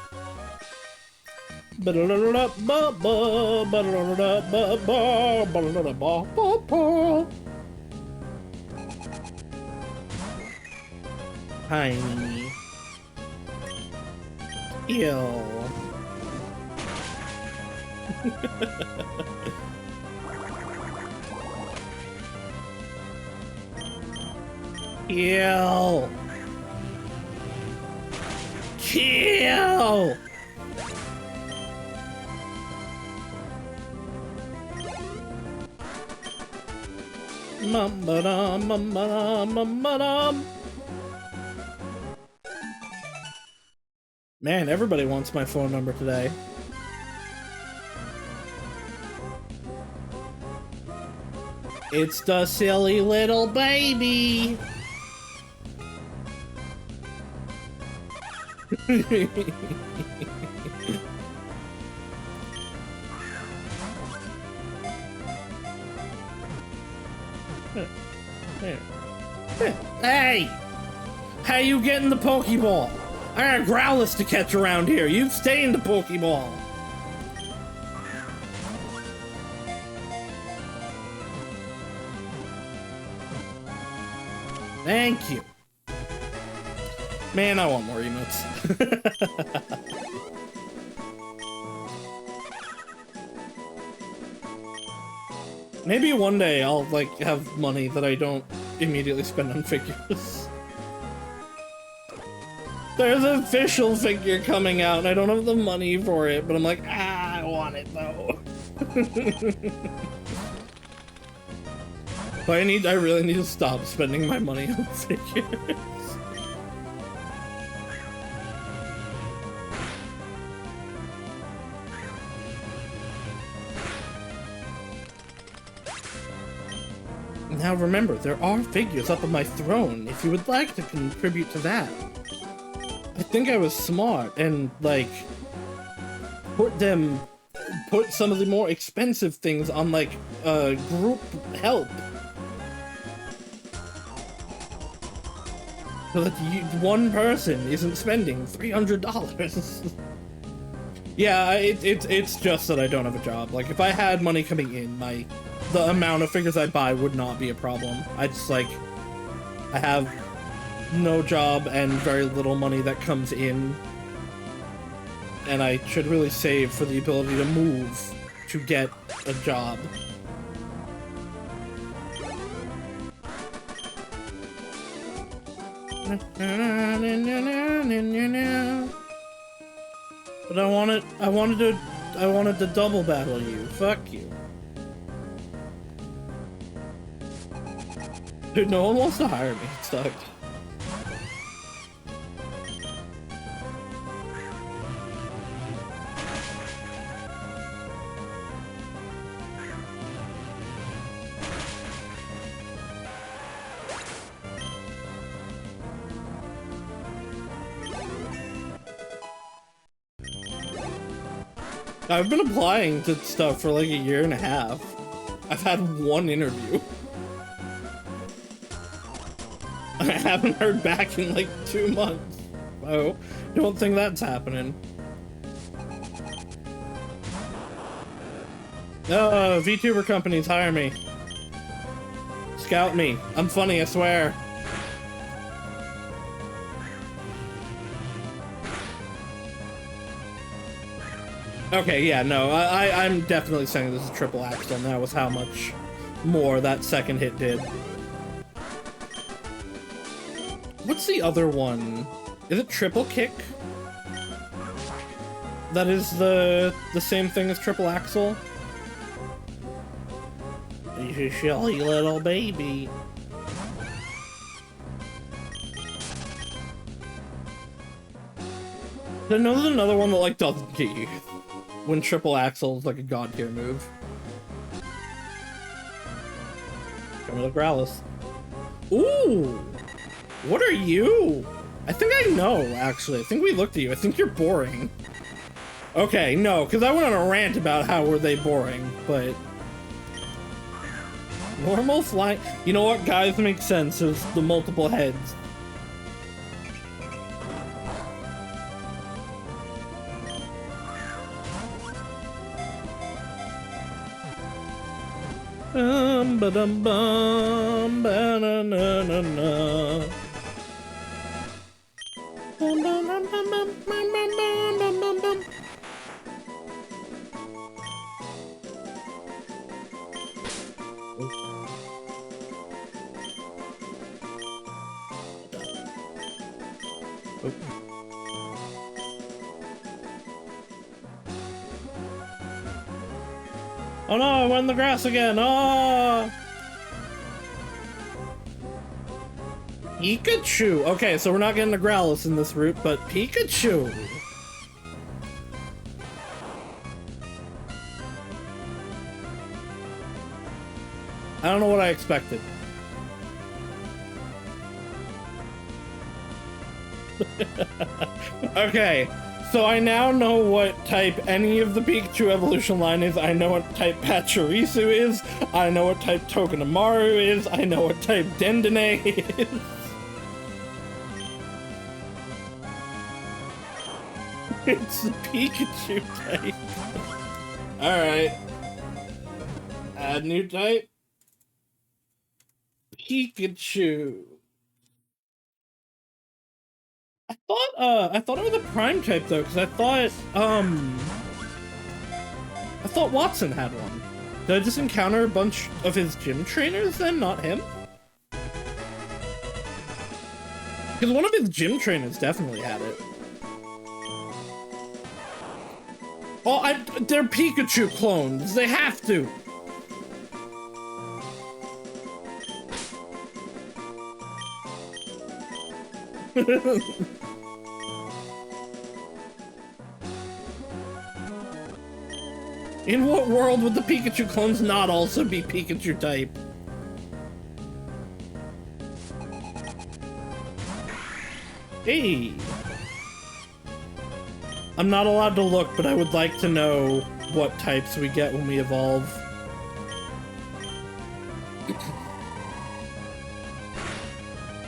Tiny. Ew. Kill! Kill! Mum-ba-dum, mum-ba-dum, mum-ba-dum. Man, everybody wants my phone number today. It's the silly little baby. Hey! How you getting the Pokeball? I got Growlithe to catch around here. You stay in the Pokeball. Thank you. Man, I want more emotes. Maybe one day I'll, like, have money that I don't immediately spend on figures. There's an official figure coming out, and I don't have the money for it, but I'm like, I want it, though. But I really need to stop spending my money on figures. Now remember, there are figures up on my throne if you would like to contribute to that. I think I was smart and, like, put some of the more expensive things on, like, group help. So that one person isn't spending $300. Yeah, it's just that I don't have a job. Like, if I had money coming in, the amount of figures I buy would not be a problem. I just, like, I have no job and very little money that comes in. And I should really save for the ability to move to get a job. But I wanted to double battle you. Fuck you. Dude, no one wants to hire me. It sucked. I've been applying to stuff for like a year and a half. I've had one interview. I haven't heard back in like 2 months. Oh, don't think that's happening. VTuber companies hire me. Scout me. I'm funny, I swear. Okay, yeah, no, I'm definitely saying this is triple axle now with how much more that second hit did. What's the other one? Is it triple kick? That is the same thing as triple axle? You silly little baby. There's another one that like doesn't get you when triple axle is like a god tier move. Come with a Growlithe. Ooh! What are you? I think I know, actually. I think we looked at you. I think you're boring. Okay, no, because I went on a rant about how were they boring, but... Normal flying... You know what, guys? Makes sense. There's the multiple heads. Ba-dum-bum, ba-na-na-na-na. Bum-bum-bum-bum-bum-bum-bum-bum. Oh no, I went in the grass again. Oh! Pikachu. Okay, so we're not getting a Growlithe in this route, but Pikachu. I don't know what I expected. Okay, so I now know what type any of the Pikachu evolution line is. I know what type Pachirisu is. I know what type Togedemaru is. I know what type Dendene is. It's the Pikachu type. Alright. Add new type. Pikachu. I thought it was a prime type though, because I thought Watson had one. Did I just encounter a bunch of his gym trainers then, not him? Because one of his gym trainers definitely had it. Oh, they're Pikachu clones. They have to. In what world would the Pikachu clones not also be Pikachu type? Hey! I'm not allowed to look, but I would like to know what types we get when we evolve.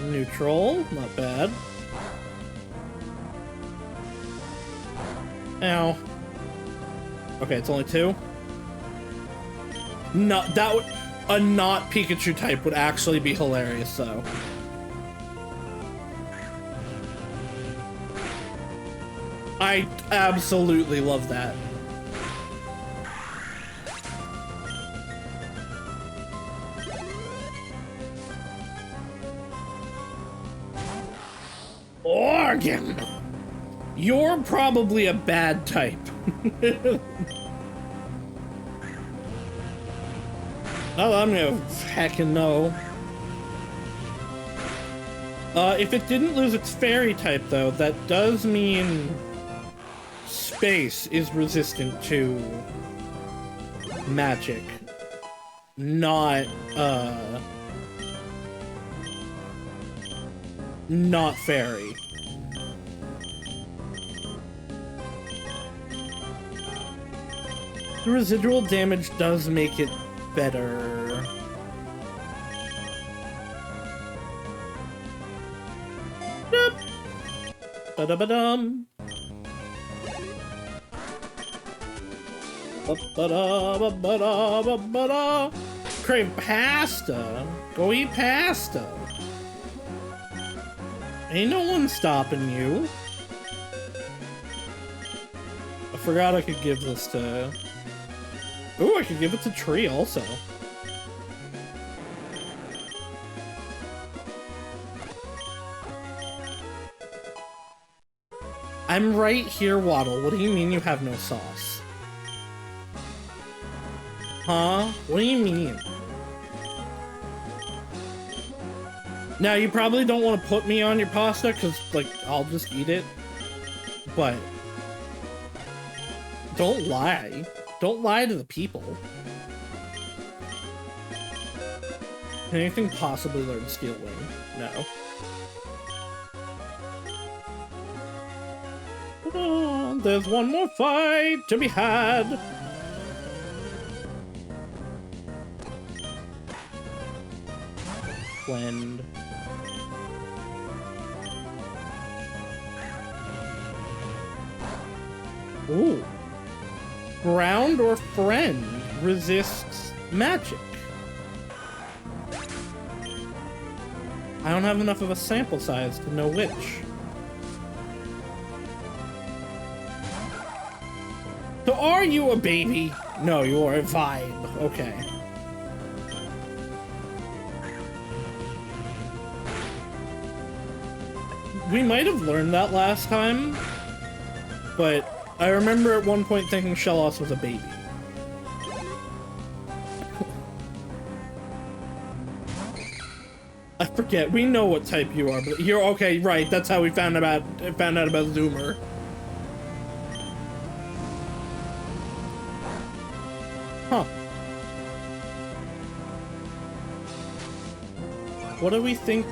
Neutral, not bad. Ow. Okay, it's only 2. No, that would... A not Pikachu type would actually be hilarious, though. I absolutely love that. Organ! You're probably a bad type. Oh, I'm gonna heckin' know. If it didn't lose its fairy type, though, that does mean space is resistant to magic. Not fairy. The residual damage does make it better. Ba-da-ba-dum. Ba-da-ba-da-ba-da-ba-da. Crave pasta. Go eat pasta. Ain't no one stopping you. I forgot I could give this to... Ooh, I could give it to Tree also. I'm right here, Waddle. What do you mean you have no sauce? Huh? What do you mean? Now, you probably don't want to put me on your pasta, because, like, I'll just eat it. But... don't lie. Don't lie to the people. Can anything possibly learn Steel Wing? No. Oh, there's one more fight to be had. Blend. Ooh. Ground or friend resists magic. I don't have enough of a sample size to know which. So are you a baby? No, you are a vibe. Okay. We might have learned that last time, but I remember at one point thinking Shellos was a baby. I forget. We know what type you are, but you're okay. Right, that's how we found out about Zoomer. Huh. What do we think?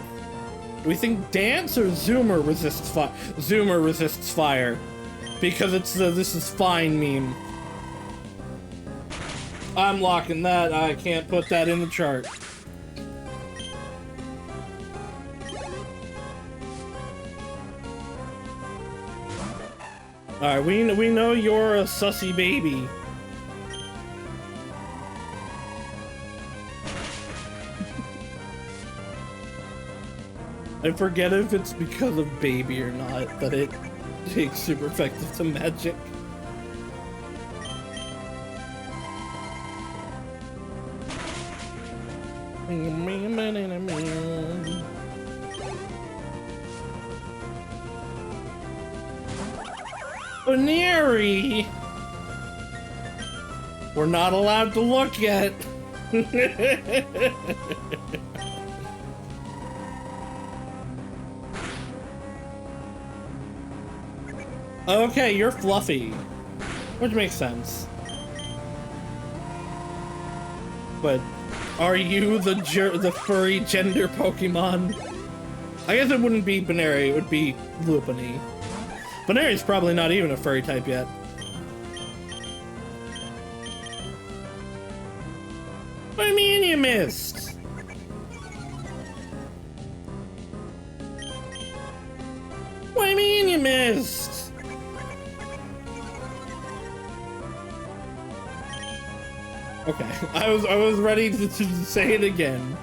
Do we think dance or Zoomer resists fire? Zoomer resists fire. Because it's the "this is fine" meme. I'm locking that. I can't put that in the chart. Alright, we know you're a sussy baby. I forget if it's because of baby or not, that it takes super effective to magic. Baneri! We're not allowed to look yet. Okay, you're fluffy, which makes sense. But are you the furry gender Pokemon? I guess it wouldn't be Baneri, it would be Lopunny. Baneri's probably not even a furry type yet. What do you mean you missed? What do you mean you missed? Okay, I was ready to say it again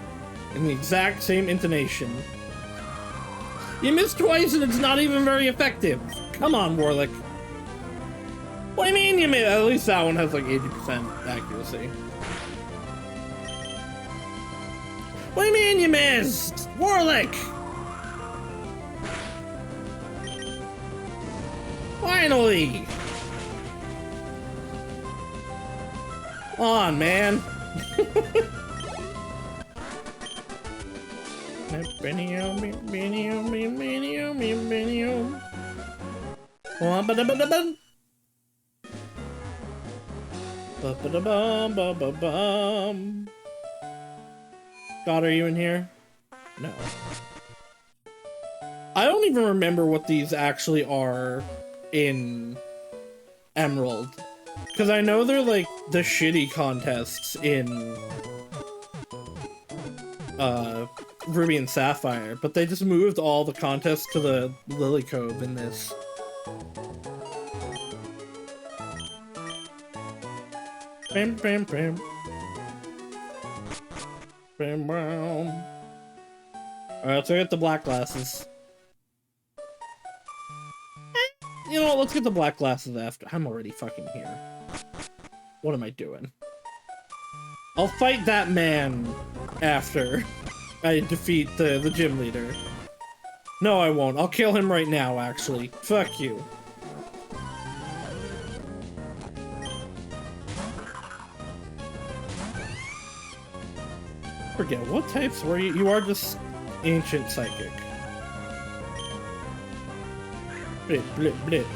in the exact same intonation. You missed twice and it's not even very effective. Come on, Warlick. What do you mean you missed? At least that one has like 80% accuracy. What do you mean you missed? Warlick! Finally! Come on, man. God, are you in here? No. I don't even remember what these actually are in Emerald. Because I know they're like the shitty contests in Ruby and Sapphire, but they just moved all the contests to the Lily Cove in this. Bam, bam, bam. Bam, bam. Alright, so I get the black glasses. You know what, let's get the black glasses after. I'm already fucking here. What am I doing? I'll fight that man after I defeat the gym leader. No, I won't. I'll kill him right now, actually. Fuck you. Forget, what types were you? You are just ancient psychic. Blip, blip, blip.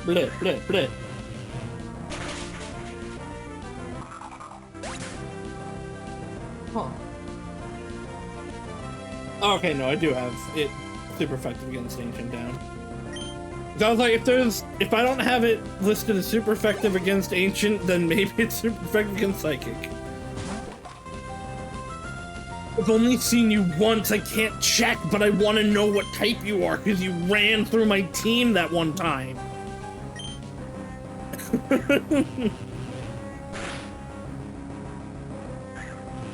Blip, blip, blip. Huh. Okay, no, I do have it super effective against Ancient down. So I was like, if I don't have it listed as super effective against Ancient, then maybe it's super effective against Psychic. I've only seen you once, I can't check, but I want to know what type you are, because you ran through my team that one time.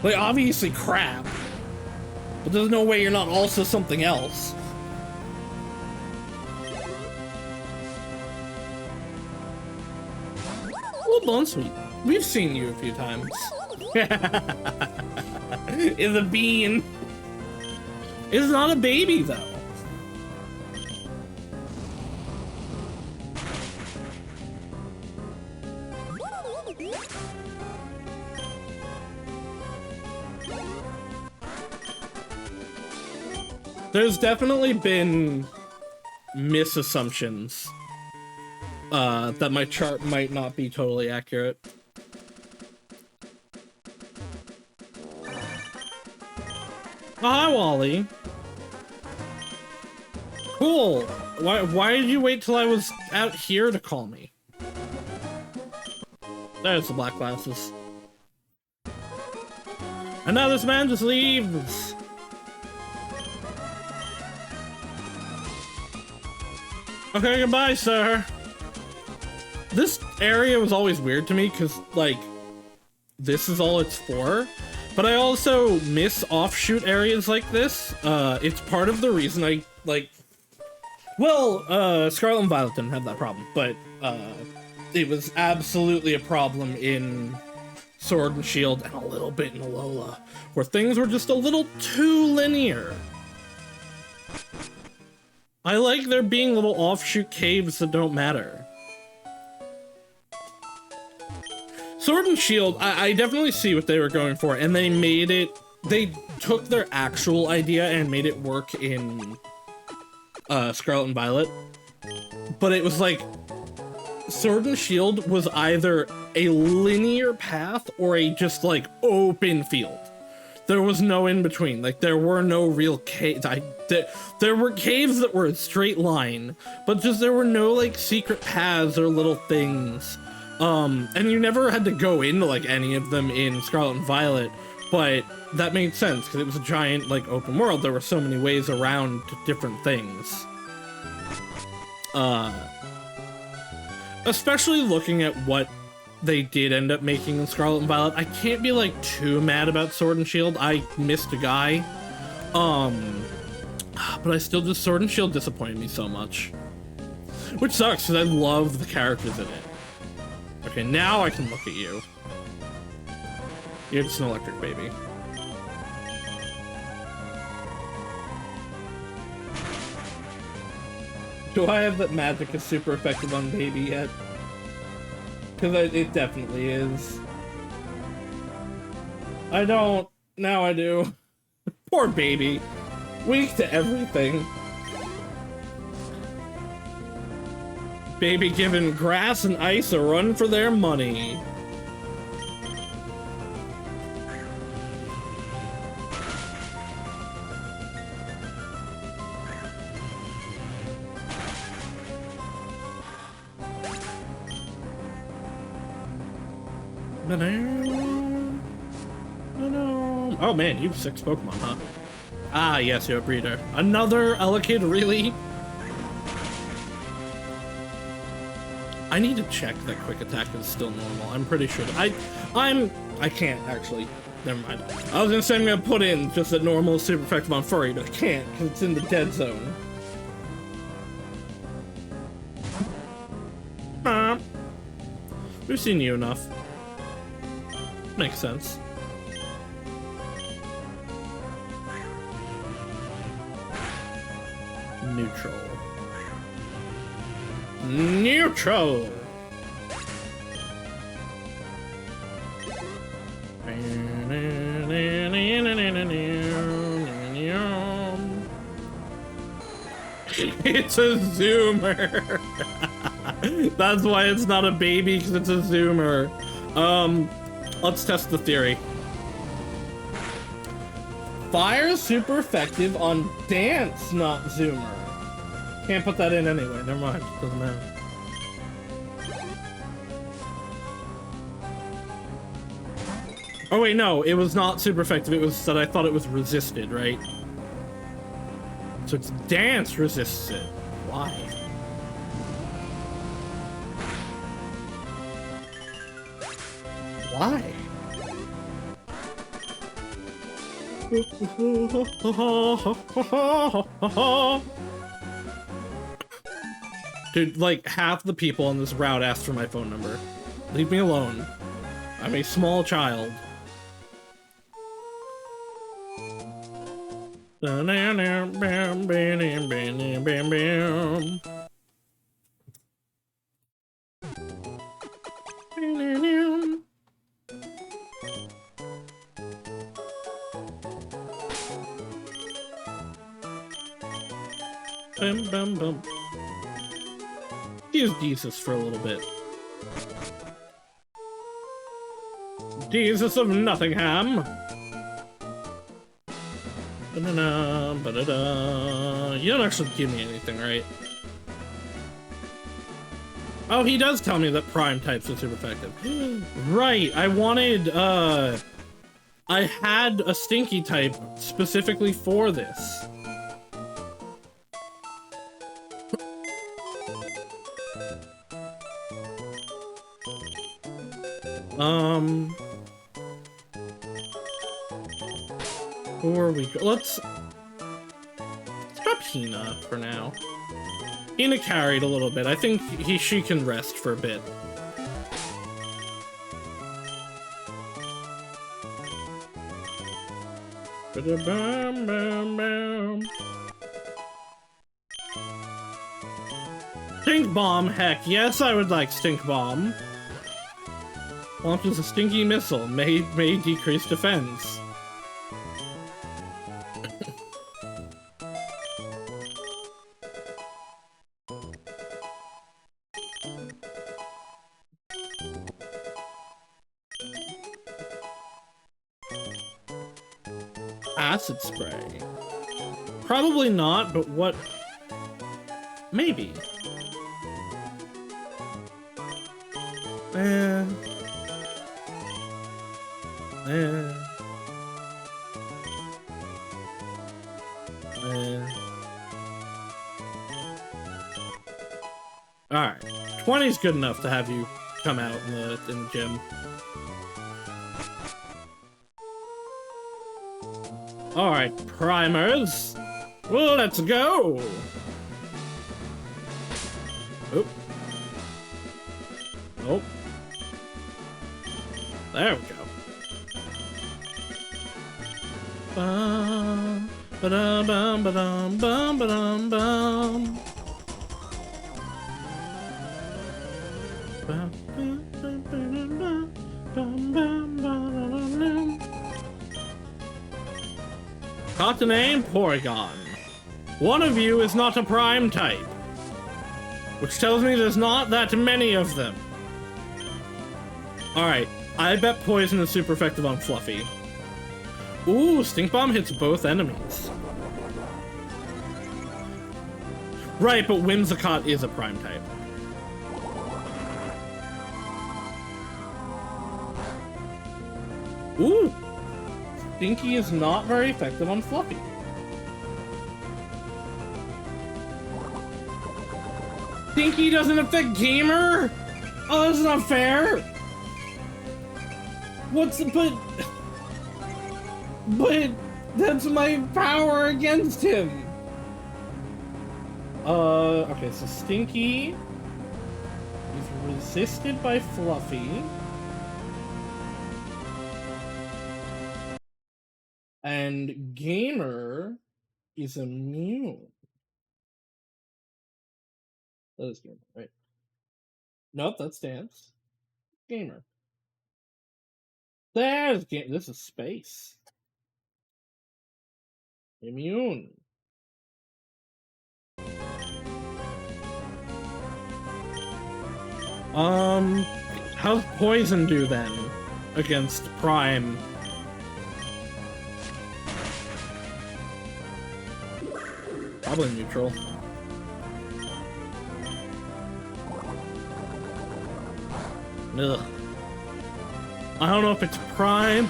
Like, obviously crap. But there's no way you're not also something else. Well, Blunsweet, we've seen you a few times. Is a bean. It's not a baby, though. There's definitely been misassumptions that my chart might not be totally accurate. Oh, hi, Wally. Cool. Why did you wait till I was out here to call me? There's the black glasses. And now this man just leaves. Okay, goodbye, sir. This area was always weird to me because, like, this is all it's for. But I also miss offshoot areas like this. It's part of the reason I, like... Well, Scarlet and Violet didn't have that problem, but, it was absolutely a problem in Sword and Shield and a little bit in Alola, where things were just a little too linear. I like there being little offshoot caves that don't matter. Sword and Shield, I definitely see what they were going for, and they made it... They took their actual idea and made it work in Scarlet and Violet. But it was like... Sword and Shield was either a linear path or a just, like, open field. There was no in-between. Like, there were no real caves. There were caves that were a straight line, but just there were no, like, secret paths or little things. And you never had to go into, like, any of them in Scarlet and Violet, but that made sense, because it was a giant, like, open world. There were so many ways around different things. Especially looking at what they did end up making in Scarlet and Violet, I can't be, like, too mad about Sword and Shield. I missed a guy. But I still just... Sword and Shield disappointed me so much. Which sucks, because I love the characters in it. Okay, now I can look at you. You're just an electric baby. Do I have that magic is super effective on baby yet? Because it definitely is. I don't. Now I do. Poor baby. Weak to everything. Baby giving grass and ice a run for their money. Oh man, you have 6 Pokemon, huh? Ah, yes, you're a breeder. Another Elekid, really? I need to check that quick attack is still normal. I'm pretty sure. I can't actually. Never mind. I was gonna say I'm gonna put in just that normal is super effective on Furry, but I can't because it's in the dead zone. We've seen you enough. Makes sense. Neutral. Neutral! It's a zoomer! That's why it's not a baby, because it's a zoomer. Let's test the theory. Fire is super effective on dance, not zoomer. Can't put that in anyway, never mind, doesn't matter. Oh wait, no, it was not super effective, it was that I thought it was resisted, right? So it's dance resists it. Why? Why? Dude, like, half the people on this route asked for my phone number. Leave me alone. I'm a small child. Bum, bum, bum. Use Jesus for a little bit. Jesus of Nottingham. Ba-da-da, ba-da-da. You don't actually give me anything, right? Oh, he does tell me that prime types are super effective. Right, I wanted, I had a stinky type specifically for this. Who are we? Let's drop Hina for now. Hina carried a little bit. I think she can rest for a bit. Ba-da-bam, bam, bam. Stink Bomb, heck yes, I would like Stink Bomb. Launches a stinky missile, may decrease defense. Acid spray. Probably not, but what? Maybe. Alright. 20's good enough to have you come out in the gym. Alright, primers. Well, let's go! Oh. Oh. There we go. Bum, ba-dum, bum, ba-dum, bum, ba-dum, bum. Bum, bum, bum, bum, bum, bum, bum. Caught name Porygon. One of you is not a prime type, which tells me there's not that many of them. Alright, I bet Poison is super effective on Fluffy. Ooh, Stink Bomb hits both enemies. Right, but Whimsicott is a prime type. Ooh! Stinky is not very effective on Fluffy. Stinky doesn't affect Gamer? Oh, that's not fair! But that's my power against him! Okay, so Stinky is resisted by Fluffy. And Gamer is immune. That is Gamer, right? Nope, that's Dance. Gamer. There's Gamer. This is Space. Immune. How's Poison do then against Prime? Probably neutral. Ugh. I don't know if it's Prime.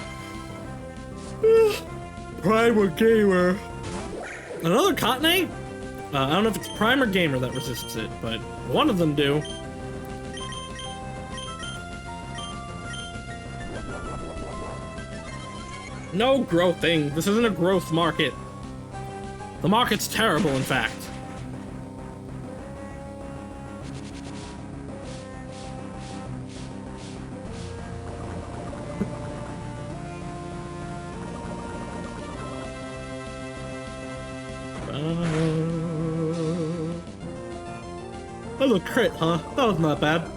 Prime or Gamer. Another Cottonade? I don't know if it's Prime or Gamer that resists it, but one of them do. No growthing. This isn't a growth market. The market's terrible, in fact. That was a crit, huh? That was not bad.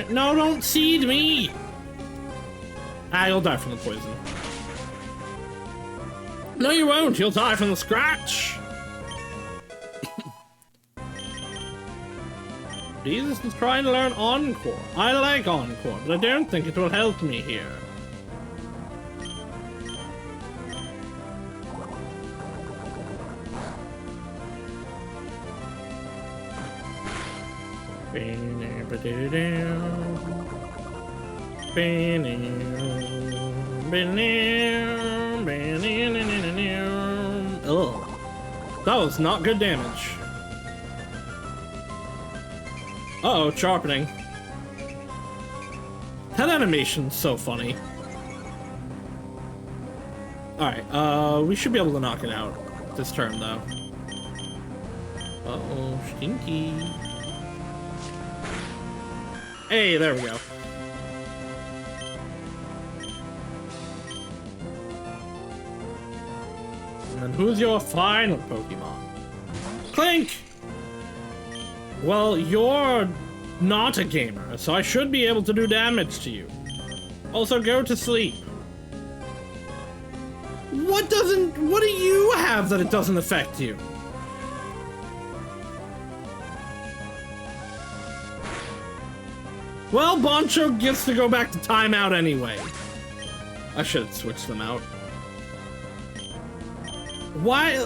No, don't seed me! Ah, you'll die from the poison. No, you won't. You'll die from the scratch. Jesus is trying to learn Encore. I like Encore, but I don't think it will help me here. Ugh. That was not good damage. Uh-oh, sharpening. That animation's so funny. Alright, we should be able to knock it out this turn, though. Uh-oh, stinky. Hey, there we go. And then who's your final Pokemon? Clink! Well, you're not a gamer, so I should be able to do damage to you. Also, go to sleep. What do you have that it doesn't affect you? Well, Boncho gets to go back to timeout anyway. I should have switched them out. Why?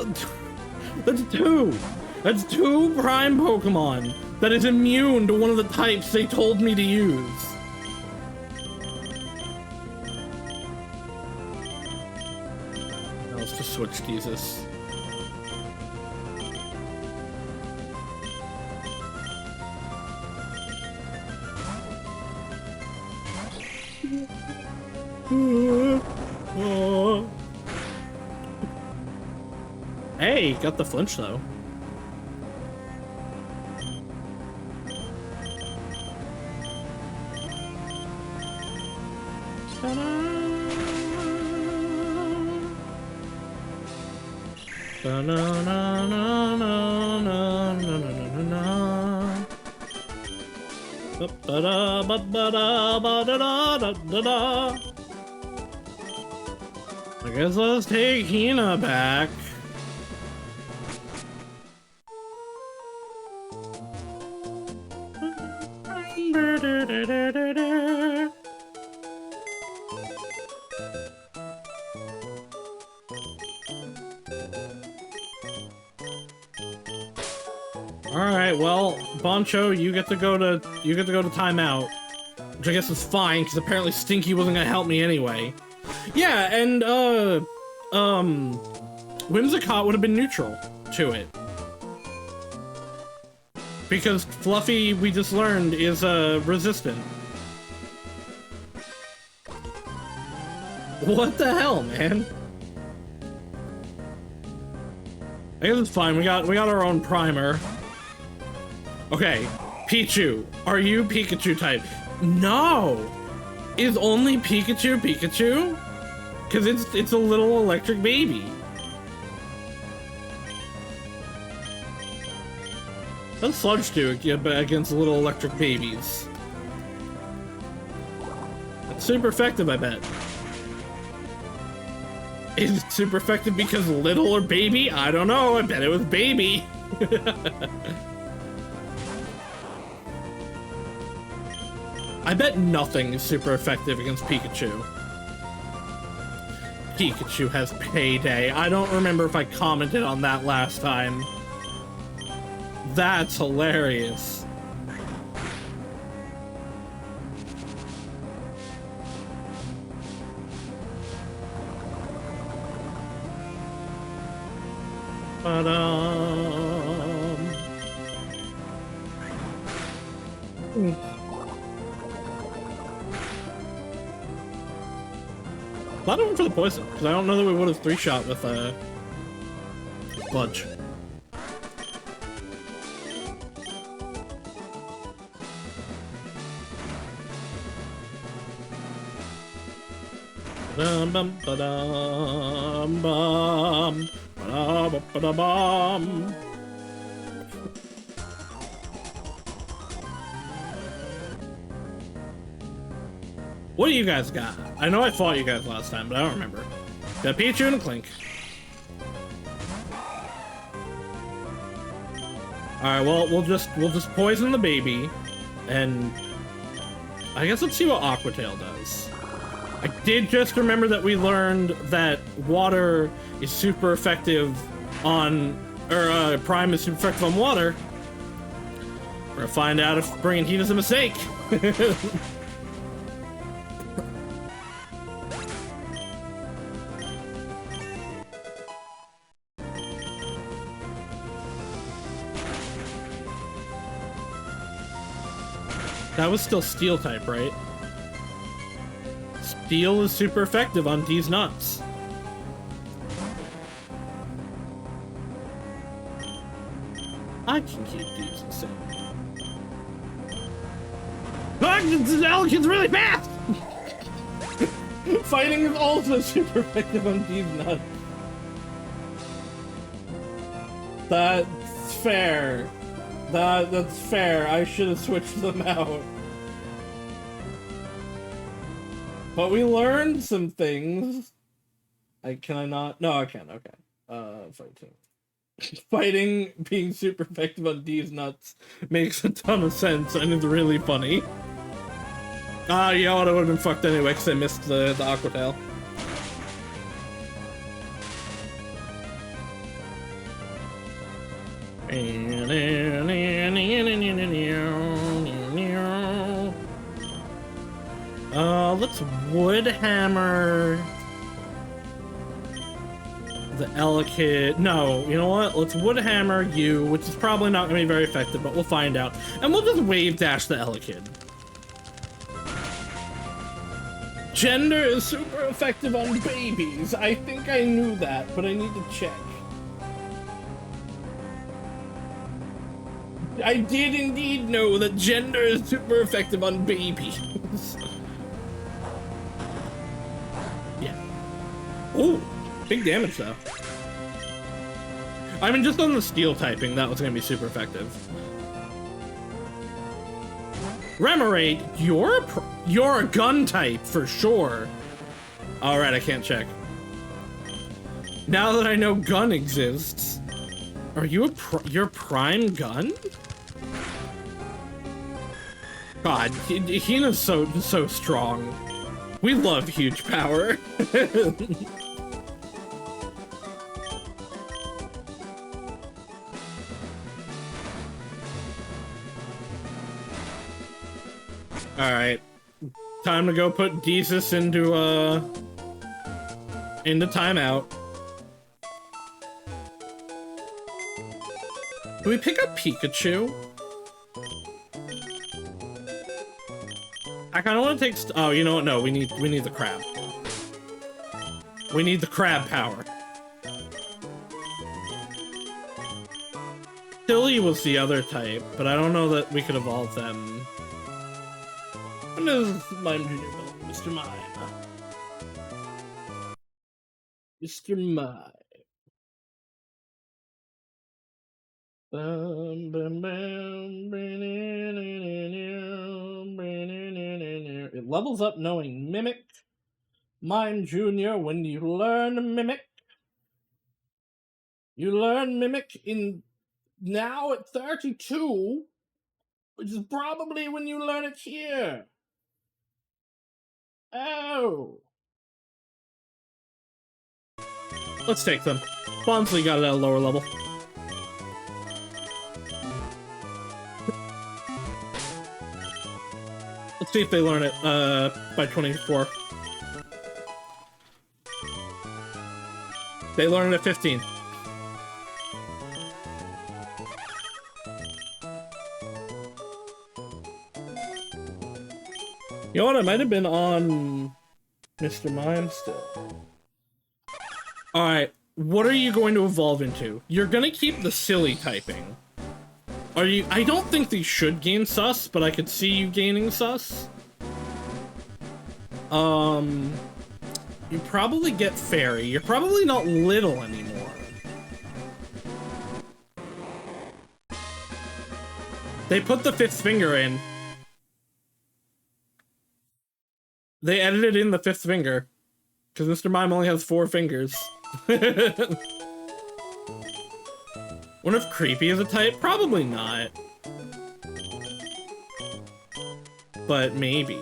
That's two. That's two prime Pokemon that is immune to one of the types they told me to use. Now let's just switch Jesus. Hey, got the flinch though. I guess let's take Hina back. Alright, well, Boncho, you get to go to timeout. Which I guess is fine, because apparently Stinky wasn't gonna help me anyway. Yeah, and Whimsicott would have been neutral to it. Because Fluffy, we just learned, is resistant. What the hell, man? I guess it's fine. We got our own primer. Okay, Pichu, are you Pikachu type? No! Is only Pikachu Pikachu? Cause it's a little electric baby. What's Sludge do against little electric babies? It's super effective, I bet. Is it super effective because little or baby? I don't know, I bet it was baby. I bet nothing is super effective against Pikachu. Pikachu has payday. I don't remember if I commented on that last time. That's hilarious. A lot of them for the poison, because I don't know that we would have three-shot with Sludge. What do you guys got? I know I fought you guys last time, but I don't remember. Got Pichu and a Clink. Alright, well, we'll just poison the baby, and I guess let's see what Aquatail does. I did just remember that we learned that water is super effective on, or Prime is super effective on water. We're gonna find out if bringing heat is a mistake. That was still Steel type, right? Steel is super effective on D's nuts. I can keep D's the same. Look, this Elekid's really fast! Fighting is also super effective on D's nuts. That's fair. That's fair. I should have switched them out. But we learned some things. Can I not? No, I can. Okay. Fighting. Fighting being super effective on D's nuts makes a ton of sense and is really funny. Yeah, I would have been fucked anyway because I missed the Aquatail. Let's wood hammer the Elekid. No, you know what? Let's wood hammer you, which is probably not gonna be very effective, but we'll find out. And we'll just wave dash the Elekid. Gender is super effective on babies. I think I knew that, but I need to check. I did indeed know that gender is super effective on babies. Yeah. Ooh, big damage though. I mean, just on the steel typing, that was gonna be super effective. Remoraid, you're a gun type for sure. All right, I can't check. Now that I know gun exists, are you your prime gun? God, Hina's so strong. We love huge power. All right, time to go put Jesus into timeout. Do we pick up Pikachu? I kind of want to take. Oh, you know what? No, we need the crab. We need the crab power. Silly was the other type, but I don't know that we could evolve them. When is Mime Junior build? Mr. Mime. Mr. Mime. It levels up knowing Mimic. Mime Junior, when you learn Mimic, you learn Mimic in now at 32, which is probably when you learn it here. Oh. Let's take them. Bonsley got it at a lower level. Let's see if they learn it by 24. They learn it at 15. You know what? I might have been on Mr. Mime still. Alright, what are you going to evolve into? You're gonna keep the silly typing. Are you? I don't think they should gain sus, but I could see you gaining sus. You probably get fairy. You're probably not little anymore. They put the fifth finger in. They edited in the fifth finger. Because Mr. Mime only has 4 fingers. What if creepy is a type? Probably not. But maybe.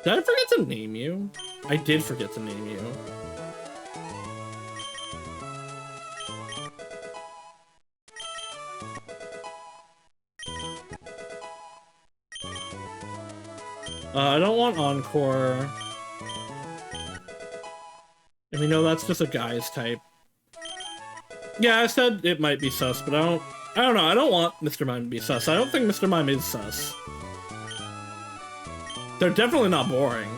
Did I forget to name you? I did forget to name you. I don't want Encore. And we know that's just a guy's type. Yeah, I said it might be sus, but I don't know. I don't want Mr. Mime to be sus. I don't think Mr. Mime is sus. They're definitely not boring.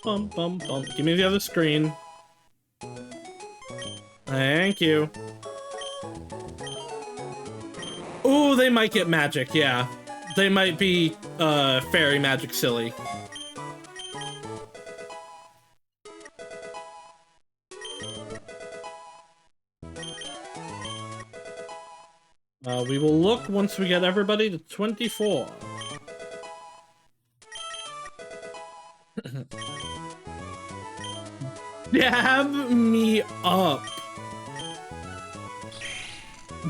Bum, bum, bum. Give me the other screen. Thank you. Ooh, they might get magic, yeah. They might be, fairy magic silly. We will look once we get everybody to 24. Dab me up.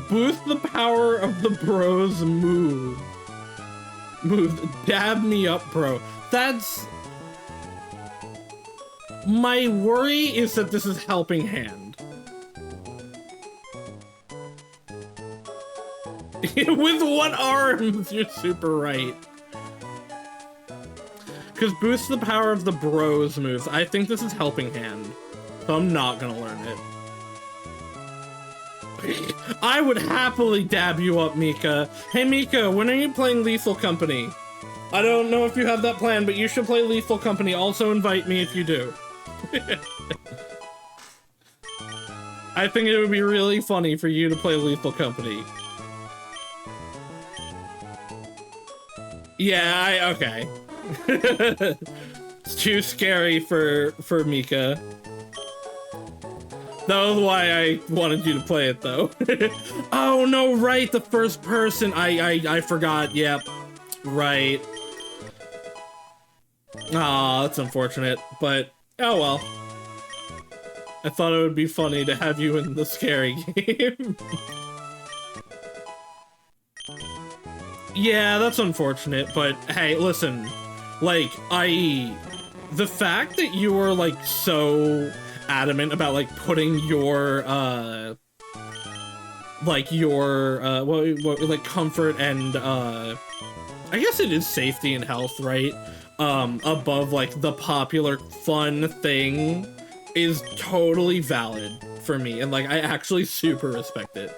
Boost the power of the bros move. Dab me up, bro. That's... My worry is that this is helping hand. With one arm, you're super right. Because boost the power of the bros moves. I think this is helping hand. So I'm not gonna learn it. I would happily dab you up, Mika. Hey, Mika, when are you playing Lethal Company? I don't know if you have that plan, but you should play Lethal Company. Also invite me if you do. I think it would be really funny for you to play Lethal Company. Yeah, okay. It's too scary for Mika. That was why I wanted you to play it, though. Oh, no, right, the first person. I forgot, yep. Right. Aw, that's unfortunate, but oh well. I thought it would be funny to have you in the scary game. Yeah, that's unfortunate, but hey, listen, like, the fact that you were, like, so adamant about, like, putting your, like, comfort and, I guess it is safety and health, right? Above, like, the popular fun thing is totally valid for me, and, like, I actually super respect it.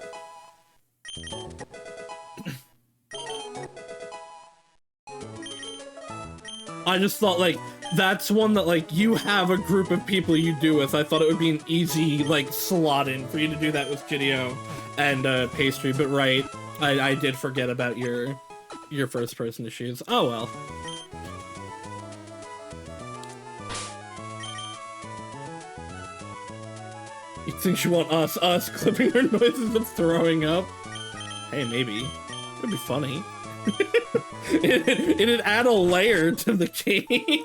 I just thought, like, that's one that, like, you have a group of people you do with. I thought it would be an easy, like, slot in for you to do that with Gidio and, Pastry, but right, I did forget about your first-person issues. Oh, well. You think you want us clipping her noises of throwing up? Hey, maybe. It'd be funny. It'd add a layer to the game.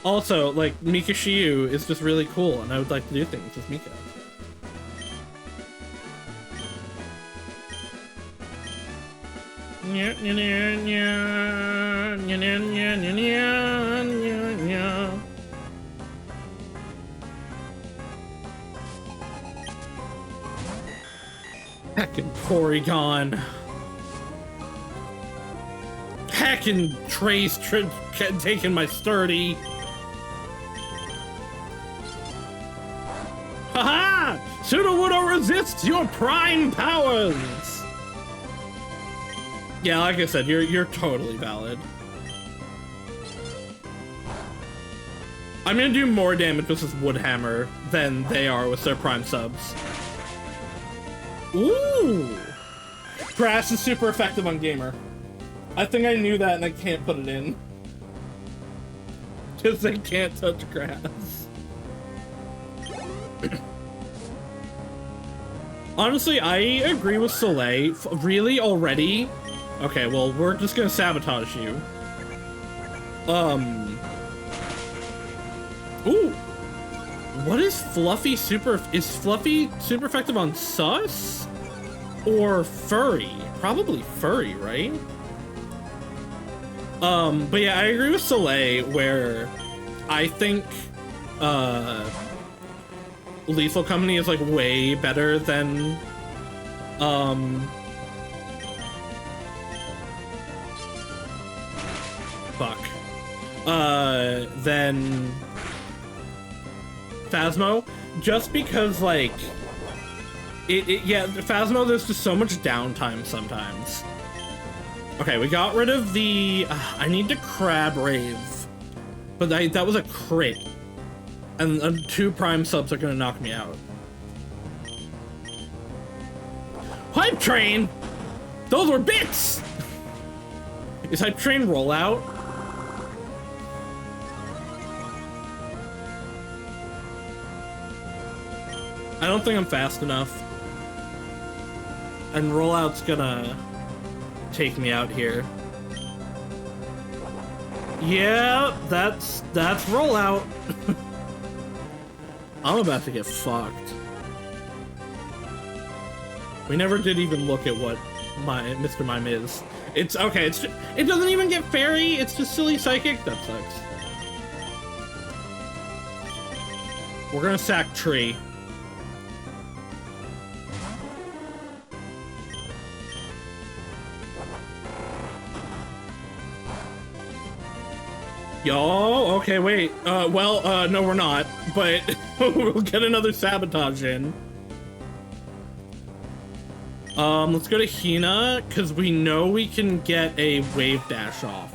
Also, like, Mika Shiyu is just really cool, and I would like to do things with Mika. Heckin' Porygon. Heckin' Trace taking my sturdy. Haha! Sudowoodo resists your prime powers! Yeah, like I said, you're totally valid. I'm gonna do more damage with this Woodhammer than they are with their prime subs. Ooh! Grass is super effective on Gamer. I think I knew that and I can't put it in. Because they can't touch grass. Honestly, I agree with Soleil. Really, already? Okay, well, we're just gonna sabotage you. Ooh! What is Fluffy super... Is Fluffy super effective on Sus? Or Furry? Probably Furry, right? But yeah, I agree with Soleil, where I think, Lethal Company is, like, way better than, than Phasmo, just because, like, yeah, Phasmo, there's just so much downtime sometimes. Okay, we got rid of the, I need to Crab Rave, but that was a crit, and 2 prime subs are gonna knock me out. Hype Train! Those were bits! Is Hype Train rollout? I don't think I'm fast enough. And rollout's gonna take me out here. Yeah, that's rollout. I'm about to get fucked. We never did even look at what my Mr. Mime is. It's okay, it doesn't even get fairy, it's just silly psychic. That sucks. We're gonna sack tree. Yo, okay, wait. No, we're not, but we'll get another sabotage in. Let's go to Hina, because we know we can get a wave dash off.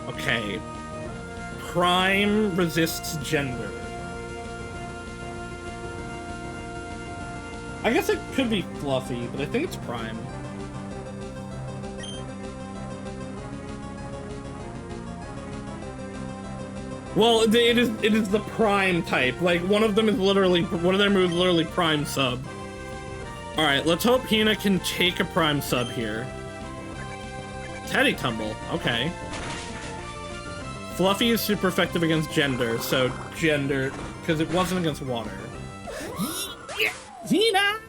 Okay. Prime resists gender. I guess it could be Fluffy, but I think it's Prime. Well, it is the Prime type. Like, one of their moves is literally Prime sub. Alright, let's hope Hina can take a Prime sub here. Teddy Tumble, okay. Fluffy is super effective against gender, so gender, because it wasn't against water. Hina!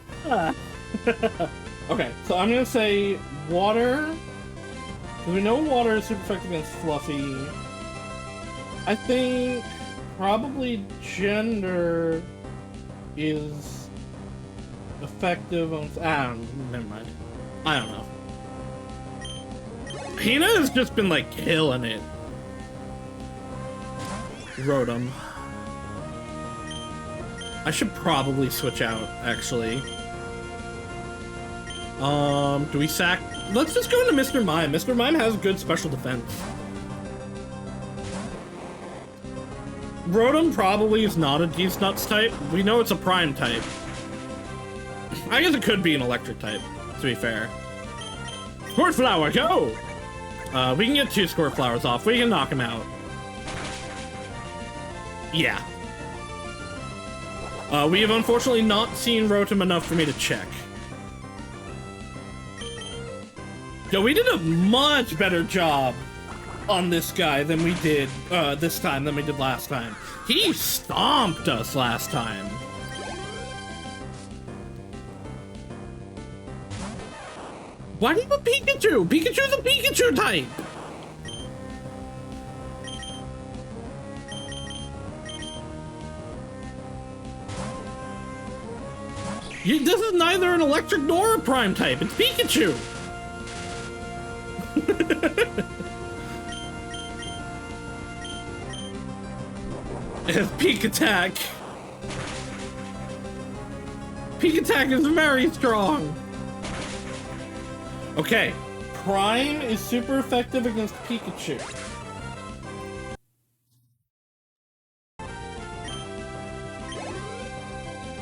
Okay, so I'm gonna say water. Because we know water is super effective against Fluffy. I think probably gender is effective on... never mind. I don't know. Hina has just been, like, killing it. Rotom. I should probably switch out, actually. Do we sack? Let's just go into Mr. Mime. Mr. Mime has good special defense. Rotom probably is not a D's Nuts type. We know it's a Prime type. I guess it could be an electric type, to be fair. Squirt Flower, go! We can get 2 Squirt Flowers off. We can knock him out. Yeah. We have unfortunately not seen Rotom enough for me to check. Yo, we did a much better job on this guy than we did this time than we did last time. He stomped us last time. Why do you have a Pikachu? Pikachu's a Pikachu type! This is neither an electric nor a Prime type. It's Pikachu! It has Peak Attack. Peak Attack is very strong. Okay, Prime is super effective against Pikachu.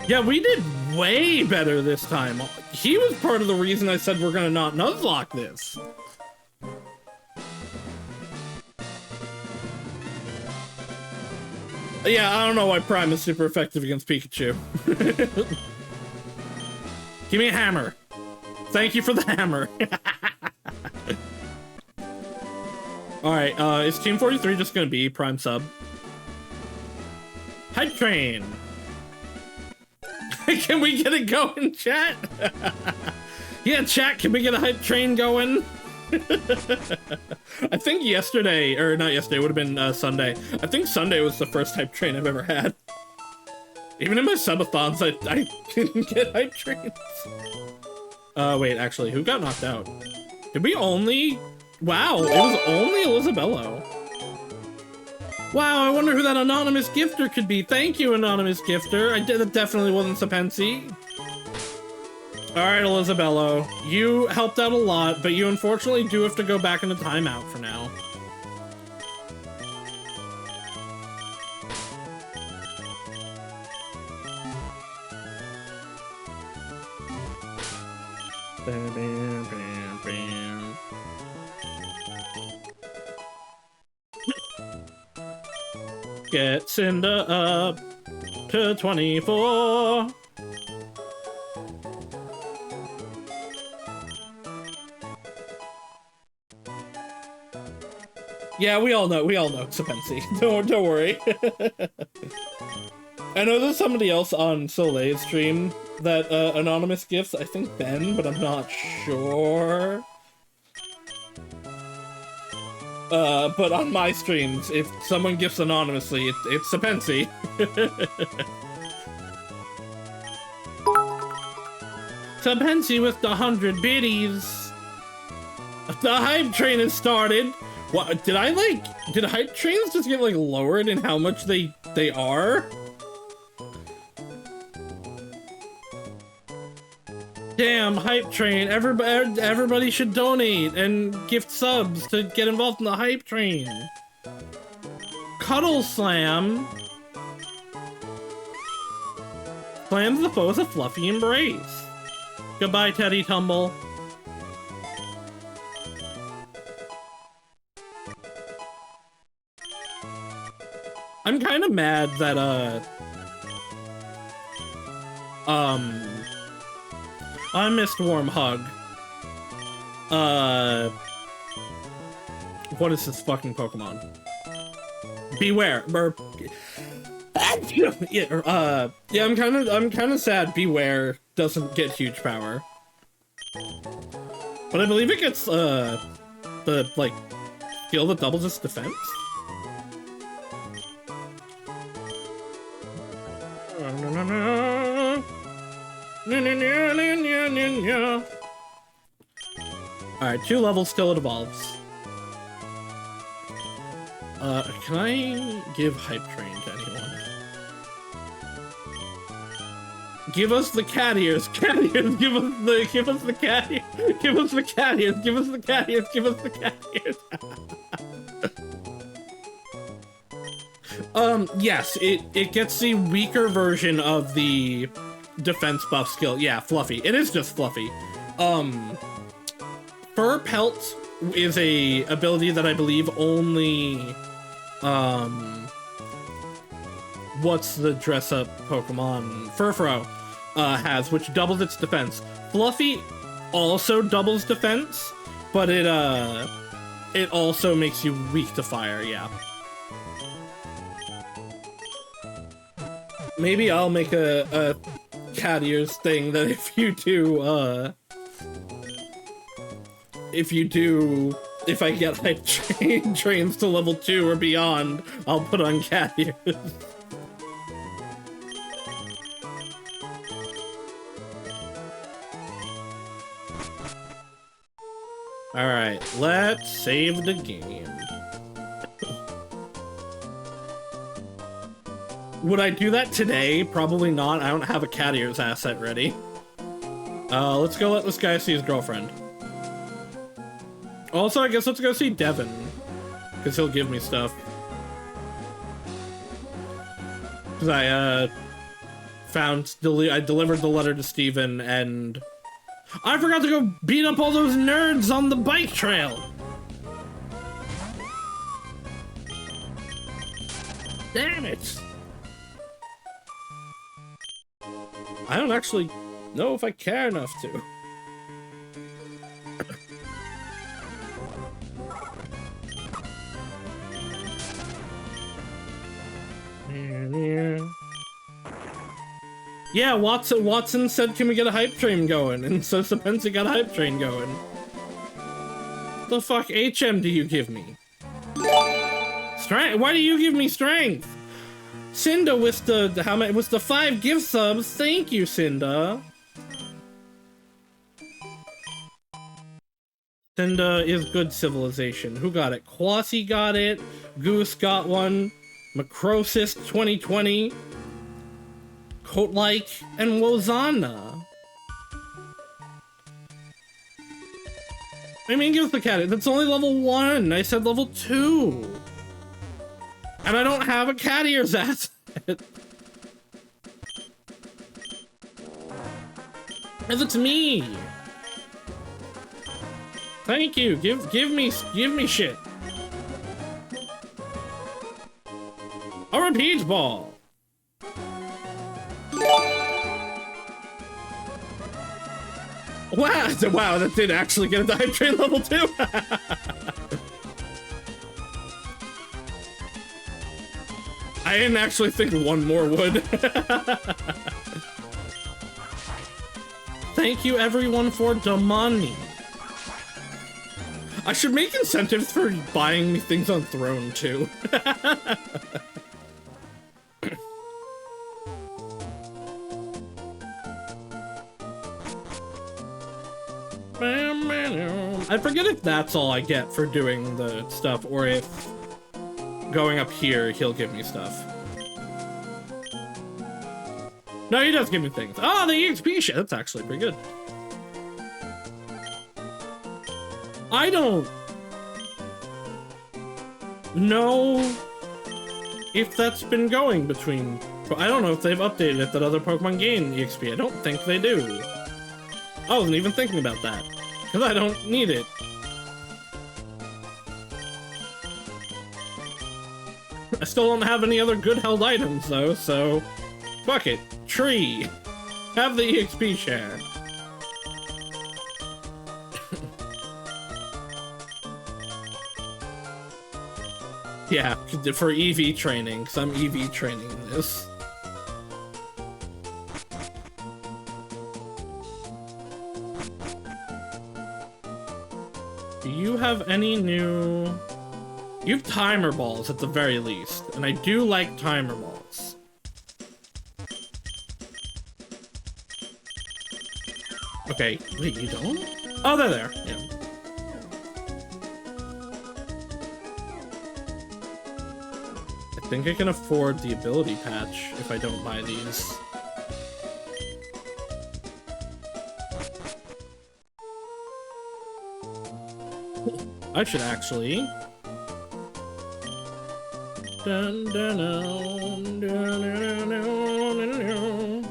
Yeah, we did way better this time. He was part of the reason I said we're gonna not Nuzlocke this. Yeah, I don't know why Prime is super effective against Pikachu. Give me a hammer. Thank you for the hammer. Alright, is Team 43 just gonna be Prime sub? Hype Train! Can we get it going, chat? Yeah, chat, can we get a Hype Train going? I think yesterday, or not yesterday, it would have been Sunday. I think Sunday was the first Hype Train I've ever had. Even in my subathons, I didn't get Hype Trains. Wait, actually, who got knocked out? Did we only... Wow, it was only Elisabello. Wow, I wonder who that anonymous gifter could be. Thank you, anonymous gifter. It definitely wasn't Sapensi. Alright, Elisabello. You helped out a lot, but you unfortunately do have to go back into timeout for now. Bam, bam, bam, bam. Get Cinder up to 24. Yeah, we all know Sapensi. Don't worry. I know there's somebody else on Soleil's stream that anonymous gifts. I think Ben, but I'm not sure. But on my streams, if someone gifts anonymously, it's Sapensi. Sapensi with the 100 biddies. The hype train has started. What, did hype trains just get, like, lowered in how much they are? Damn, hype train. Everybody should donate and gift subs to get involved in the hype train. Cuddle Slam. Slams the foe with a fluffy embrace. Goodbye, Teddy Tumble. I'm kind of mad that, I missed Warm Hug. What is this fucking Pokemon? Beware. Yeah, I'm kind of sad Beware doesn't get huge power. But I believe it gets, the, like, skill that doubles its defense? Alright, 2 levels till it evolves. Can I give Hype Train to anyone? Give us the cat ears, cat ears, give us the cat ears, give us the cat ears, give us the cat ears, give us the cat ears. Yes, it gets the weaker version of the defense buff skill. Yeah, Fluffy. It is just Fluffy. Fur Pelt is a ability that I believe only, what's the dress-up Pokemon? Furfrou, has, which doubles its defense. Fluffy also doubles defense, but it also makes you weak to fire, yeah. Maybe I'll make a cat ears thing that if I get hype trains to level 2 or beyond, I'll put on cat ears. Alright, let's save the game. Would I do that today? Probably not. I don't have a cat ears asset ready. Let's go let this guy see his girlfriend. Also, I guess let's go see Devin, because he'll give me stuff. Because I delivered the letter to Steven, and I forgot to go beat up all those nerds on the bike trail! Damn it! I don't actually know if I care enough to. Yeah, Watson said, can we get a hype train going? And so Sapensi got a hype train going. The fuck HM do you give me? Strength? Why do you give me strength? Cinda with the, how many, was the 5 gift subs? Thank you, Cinda. Cinda is good civilization. Who got it? Quasi got it. Goose got one. Macrosis 2020. Coat-like, and Wozana. I mean, give us the cat. That's only level 1. I said level 2. And I don't have a cat ears asset. It's me. Thank you. Give me shit. A repeat ball. Wow, that did actually get a dive train level 2. I didn't actually think one more would. Thank you everyone for the money. I should make incentives for buying me things on Throne too. I forget if that's all I get for doing the stuff, or if going up here, he'll give me stuff. No, he does give me things. Oh, the EXP shit. That's actually pretty good. I don't know if that's been going between... I don't know if they've updated it that other Pokemon gain EXP. I don't think they do. I wasn't even thinking about that, because I don't need it. I still don't have any other good held items, though, so... Fuck it. Tree. Have the EXP share. Yeah, for EV training, because I'm EV training this. Do you have any new... You have timer balls at the very least, and I do like timer balls. Okay, wait, you don't? Oh, they're there, yeah. I think I can afford the ability patch if I don't buy these. I should actually. Dun, dun, dun, dun, dun, dun, dun.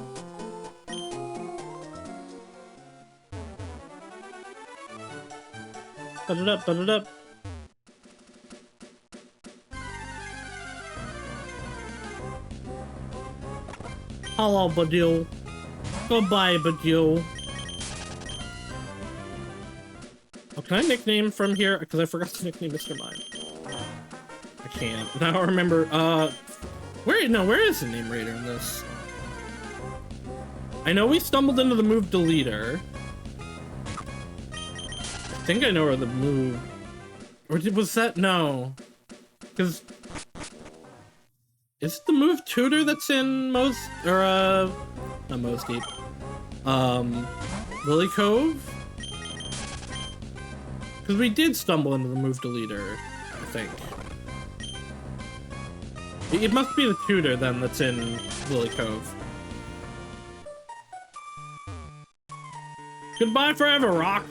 Put it up, put it up. Hello, Badil. Goodbye, Badil. Oh, can I nickname from here? Because I forgot to nickname Mr. Mime. I can't. Now I remember, where is the name Raider in this? I know we stumbled into the move deleter. I think I know where the move... Or was that... No. Because... Is it the move tutor that's in most... Or, not Most Deep. Lily Cove? Because we did stumble into the move deleter, I think. It must be the tutor, then, that's in Lily Cove. Goodbye forever, Rock!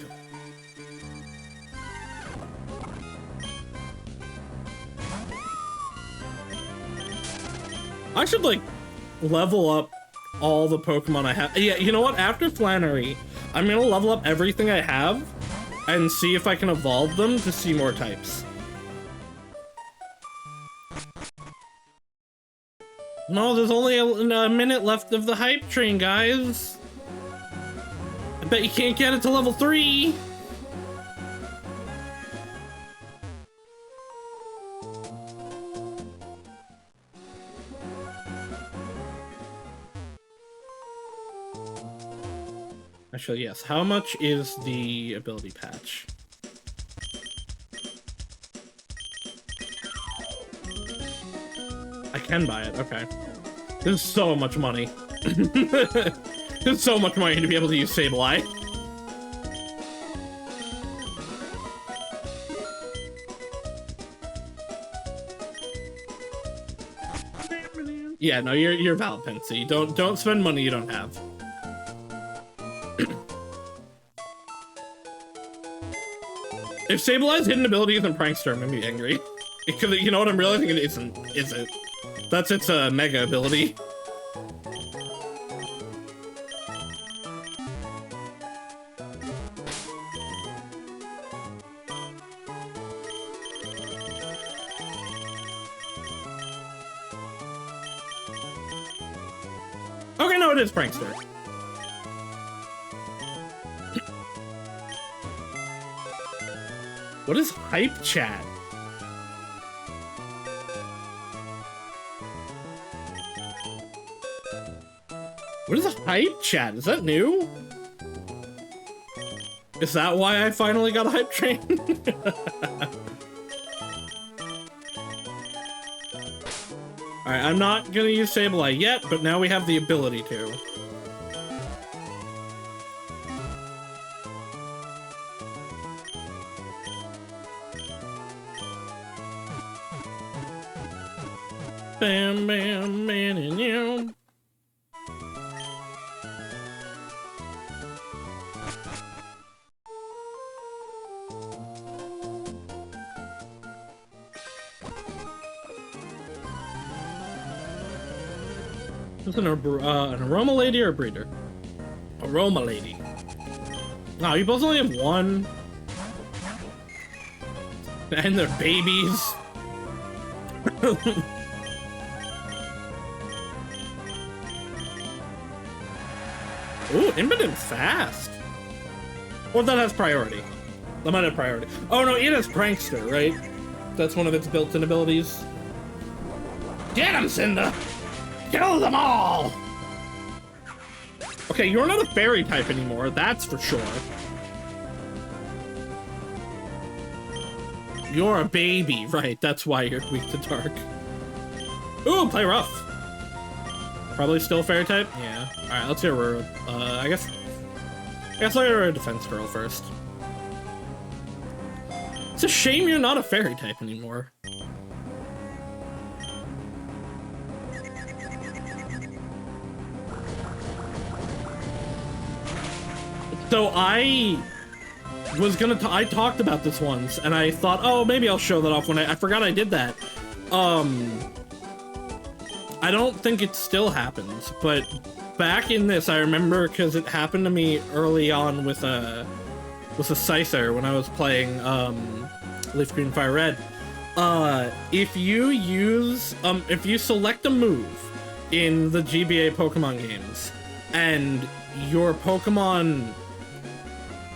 I should, like, level up all the Pokemon I have. Yeah, you know what? After Flannery, I'm gonna level up everything I have and see if I can evolve them to see more types. No, there's only a minute left of the hype train, guys. I bet you can't get it to level 3. Actually, yes. How much is the ability patch? I can buy it, okay. There's so much money. There's so much money to be able to use Sableye. Yeah, no, you're valid, Pensy. Don't spend money you don't have. If Sableye's hidden ability isn't Prankster, I'm gonna be angry. Because you know what I'm realizing? It isn't, is it? That's its mega ability. Okay, no, it is Prankster. What is hype chat? What is hype chat? Is that new? Is that why I finally got a hype train? Alright, I'm not gonna use Sableye yet, but now we have the ability to. Bam, bam, man, and you. Is it an aroma lady or a breeder? Aroma lady. No, you both only have one. And they're babies. Ooh, impotent fast. Well, that has priority. That might have priority. Oh no, it has Prankster, right? That's one of its built-in abilities. Get him, Cinda! Kill them all! Okay, you're not a fairy type anymore, that's for sure. You're a baby, right, that's why you're weak to dark. Ooh, play rough. Probably still fairy type? Yeah. Alright, let's hear her. I guess I'll hear a defense girl first. It's a shame you're not a fairy type anymore. So I talked about this once, and I thought, oh, maybe I'll show that off when I forgot I did that. I don't think it still happens, but back in this, I remember because it happened to me early on with a Scyther when I was playing Leaf Green Fire Red. If you select a move in the GBA Pokemon games, and your Pokemon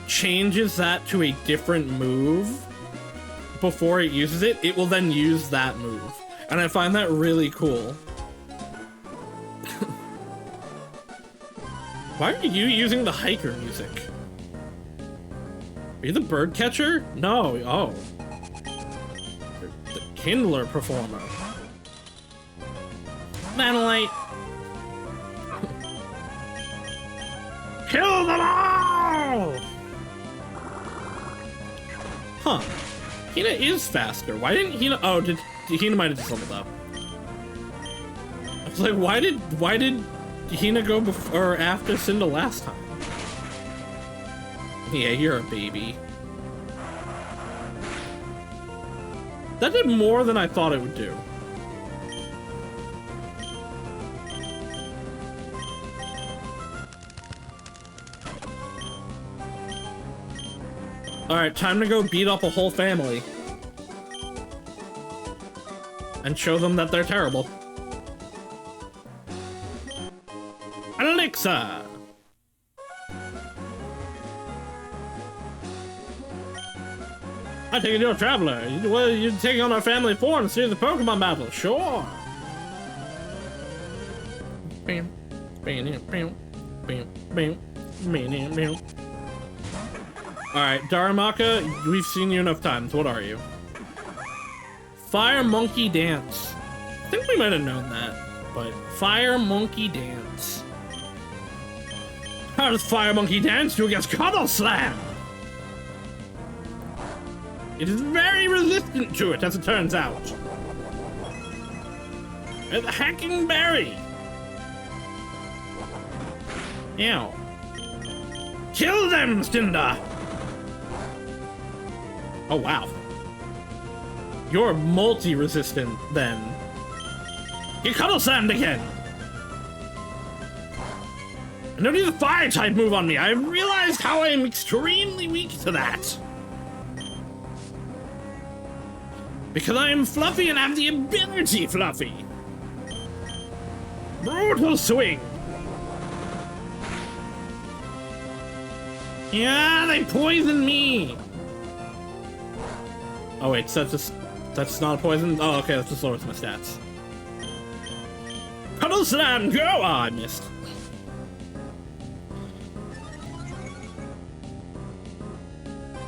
changes that to a different move before it uses it, it will then use that move. And I find that really cool. Why are you using the hiker music? Are you the bird catcher? No, oh. The Kindler performer. Manolite. Kill them all! Huh. Hina is faster. Why didn't Hina... Oh, Hina might have just leveled up. I was like, why did Hina go before or after Cinda last time? Yeah, you're a baby. That did more than I thought it would do. Alright, time to go beat up a whole family. And show them that they're terrible. sir. I take it you're a traveler. You're taking on our family form to see the Pokemon battle. Sure. Bam, bam, bam, bam, bam, bam, bam. Alright, Darumaka, we've seen you enough times. What are you? Fire Monkey Dance. I think we might have known that, but Fire Monkey Dance. How does Fire Monkey Dance do against Cuddle Slam? It is very resistant to it, as it turns out. And the Hacking Berry. Ew. Kill them, Cinder! Oh, wow. You're multi-resistant, then. You Cuddle Slammed again! I don't need a Fire-type move on me. I realized how I am extremely weak to that. Because I am Fluffy and have the ability Fluffy. Brutal Swing. Yeah, they poisoned me. Oh wait, so that's not a poison? Oh, okay, that's just lowers my stats. Cuddle Slam, go! Oh, I missed.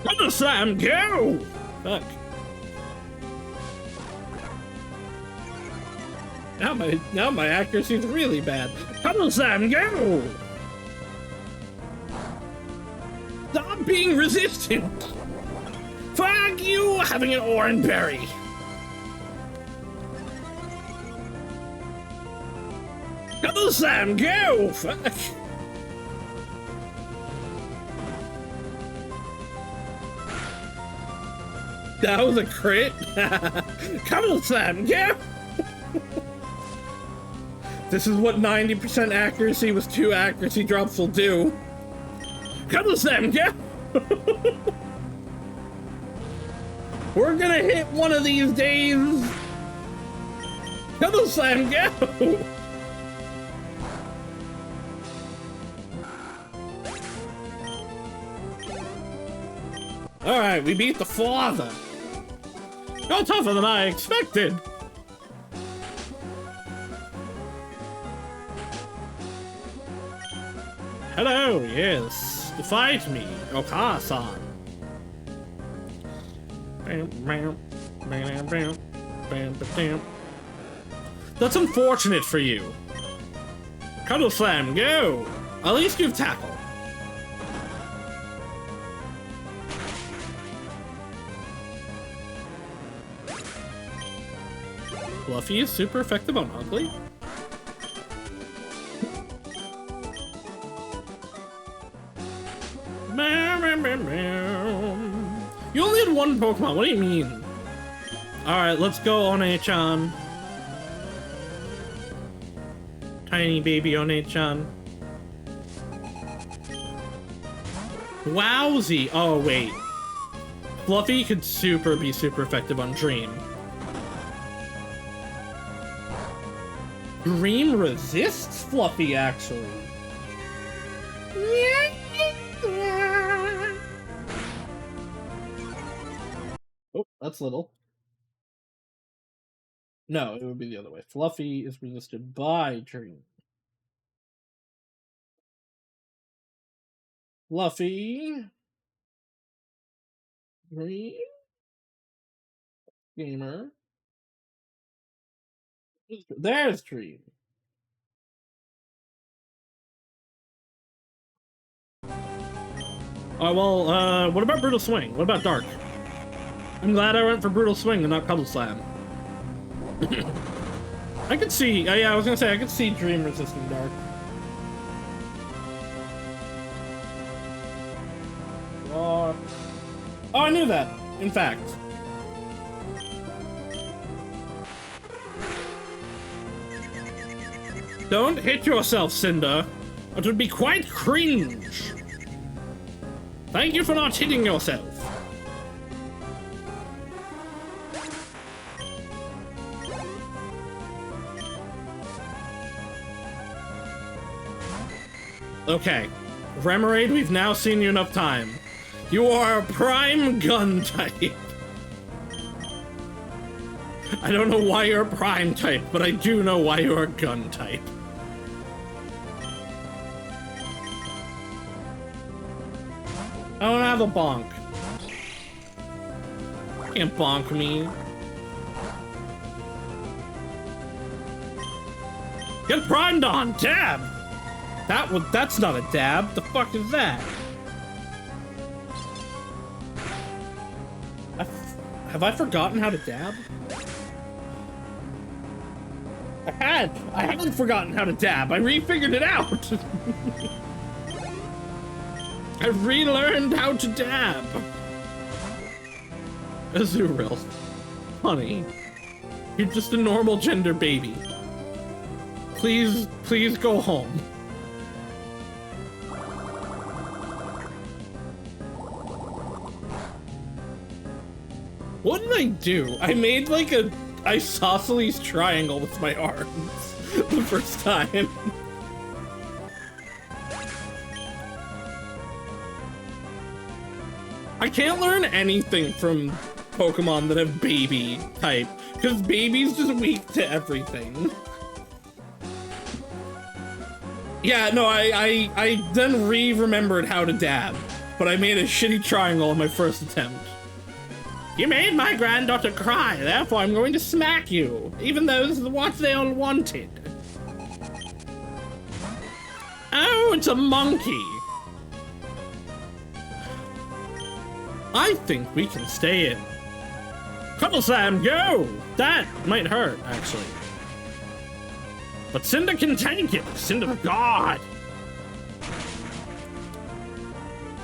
Cuddle Slam, go! Fuck. Now my accuracy is really bad. Cuddle Slam, go! Stop being resistant! Fuck you, having an orange berry! Cuddle Slam, go! Fuck! That was a crit? Cuddle Slam, go! This is what 90% accuracy with 2 accuracy drops will do. Cuddle Slam, go! We're gonna hit one of these days. Cuddle Slam, go! Alright, we beat the father. You're tougher than I expected. Hello, yes. Fight me, Okasa-san. That's unfortunate for you. Cuddle Slam, go! At least you've tackled. Fluffy is super effective on Ugly. You only had one Pokemon, what do you mean? Alright, let's go One-chan. Tiny baby One-chan. Wowzy! Oh, wait. Fluffy could be super effective on Dream. Dream resists Fluffy, actually. Oh, that's little. No, it would be the other way. Fluffy is resisted by Dream. Fluffy. Dream. Gamer. There's Dream. Oh, well, what about Brutal Swing? What about Dark? I'm glad I went for Brutal Swing and not Cuddle Slam. I could see, yeah, I was gonna say, I could see Dream resisting Dark. Oh, I knew that, in fact. Don't hit yourself, Cinder. It would be quite cringe. Thank you for not hitting yourself. Okay. Remoraid, we've now seen you enough time. You are a prime gun type. I don't know why you're a prime type, but I do know why you're a gun type. I don't have a bonk. Can't bonk me. Get primed on, dab! That's not a dab. The fuck is that? Have I forgotten how to dab? I haven't forgotten how to dab. I refigured it out. I relearned how to dab. Azuril. Honey. You're just a normal gender baby. Please go home. What did I do? I made like a isosceles triangle with my arms the first time. I can't learn anything from Pokemon that have baby type, because baby's just weak to everything. Yeah, no, I then remembered how to dab, but I made a shitty triangle on my first attempt. You made my granddaughter cry, therefore I'm going to smack you, even though this is what they all wanted. Oh, it's a monkey. I think we can stay in. Couple Slam, go! That might hurt, actually. But Cinder can tank it. Cinder, God!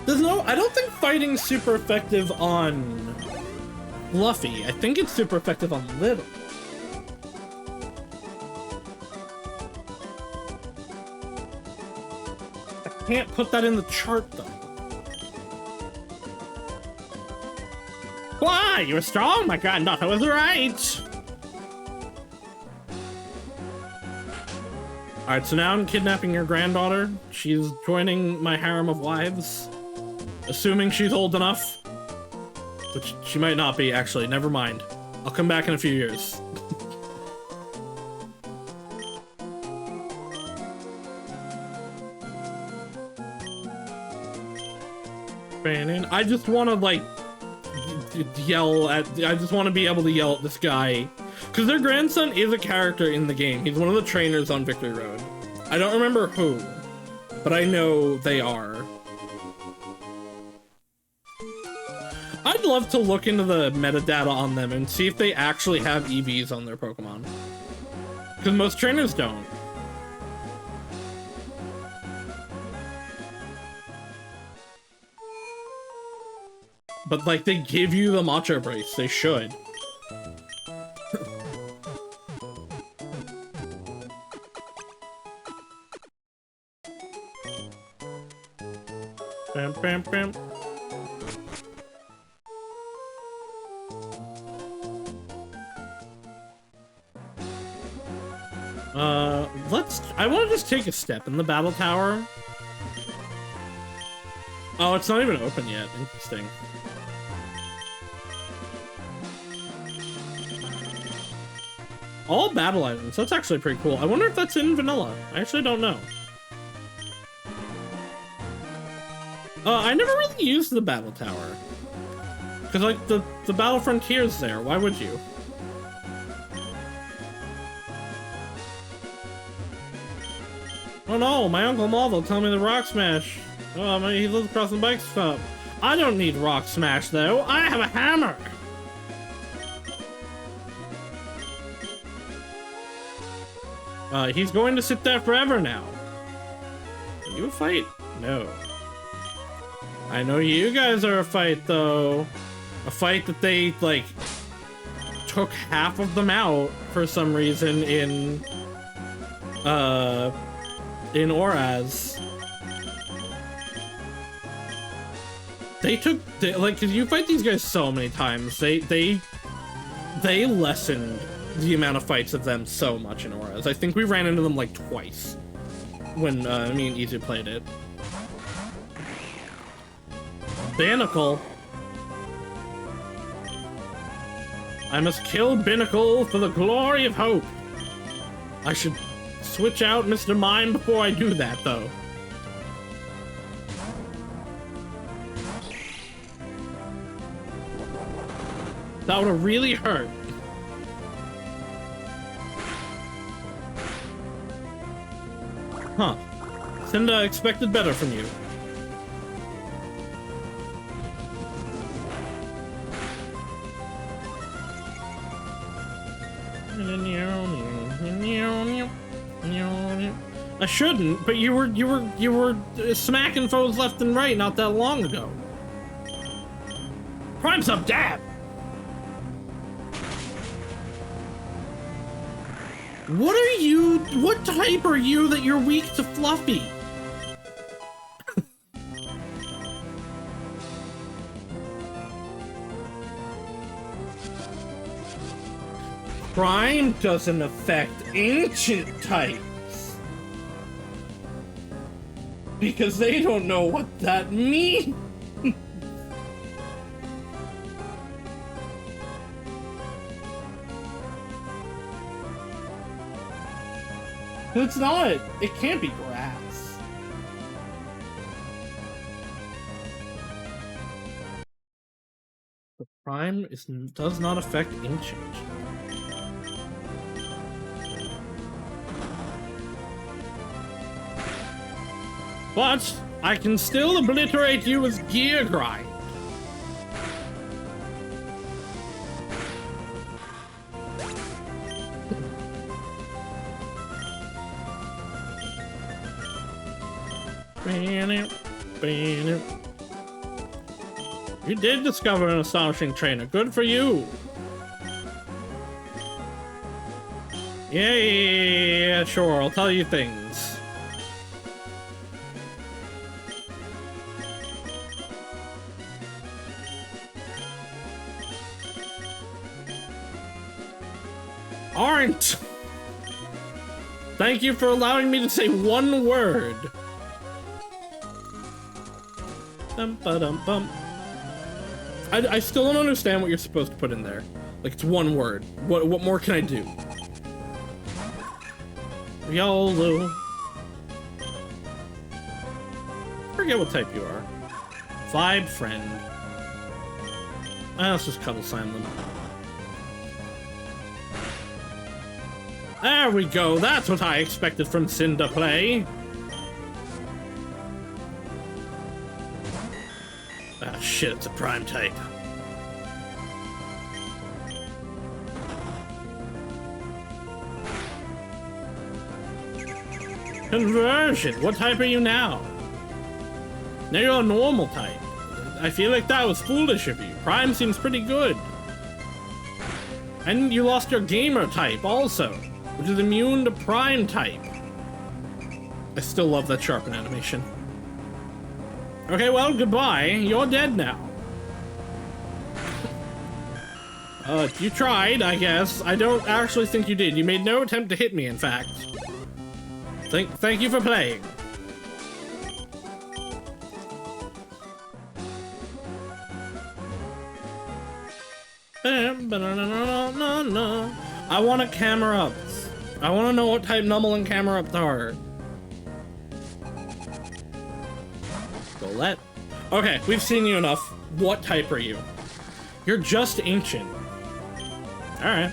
I don't think fighting's super effective on Fluffy. I think it's super effective on Little. I can't put that in the chart, though. Why? You were strong, my granddaughter was right. Alright, so now I'm kidnapping your granddaughter. She's joining my harem of wives. Assuming she's old enough. Which she might not be, actually. Never mind. I'll come back in a few years. I just want to, like, yell at... I just want to be able to yell at this guy. Because their grandson is a character in the game. He's one of the trainers on Victory Road. I don't remember who, but I know they are. I'd love to look into the metadata on them and see if they actually have EVs on their Pokemon. Because most trainers don't. But, like, they give you the Macho Brace. They should. Bam, bam, bam. I want to just take a step in the battle tower. Oh, it's not even open yet. Interesting. All battle items. That's actually pretty cool. I wonder if that's in vanilla. I actually don't know. I never really used the battle tower. Because, like, the Battle Frontier's there. Why would you? Oh no, my Uncle Marvel told me the Rock Smash. Oh, he lives across the bike stop. I don't need Rock Smash, though. I have a hammer. He's going to sit there forever now. Are you a fight? No. I know you guys are a fight, though. A fight that they, like, took half of them out for some reason in Oraz. Like, cause you fight these guys so many times, they lessened the amount of fights of them so much in Oraz. I think we ran into them like twice. when me and Easy played it. Binnacle. I must kill Binnacle for the glory of hope. I should switch out Mr. Mime before I do that, though. That would have really hurt. Huh. Cinda expected better from you. I shouldn't, but you were smacking foes left and right not that long ago. Prime's up, dab. What type are you that you're weak to Fluffy? Prime doesn't affect ancient types. Because they don't know what that means. It's not. It can't be grass. The prime does not affect ancient. But I can still obliterate you as gear grind. You did discover an astonishing trainer. Good for you. Yeah, sure. I'll tell you things. Aren't. Thank you for allowing me to say one word. Bum. I still don't understand what you're supposed to put in there. Like, it's one word. What more can I do? YOLO. Forget what type you are. Vibe friend. Let's just cuddle silent. There we go. That's what I expected from Cinda play. Ah, shit, it's a prime type. Conversion! What type are you now? Now you're a normal type. I feel like that was foolish of you. Prime seems pretty good. And you lost your gamer type also, which is immune to prime type. I still love that sharpen animation. Okay, well, goodbye. You're dead now. You tried, I guess. I don't actually think you did. You made no attempt to hit me, in fact. Thank you for playing. I want a camera up. I want to know what type Numble and camera ups are. Golette. Okay, we've seen you enough. What type are you? You're just ancient. Alright.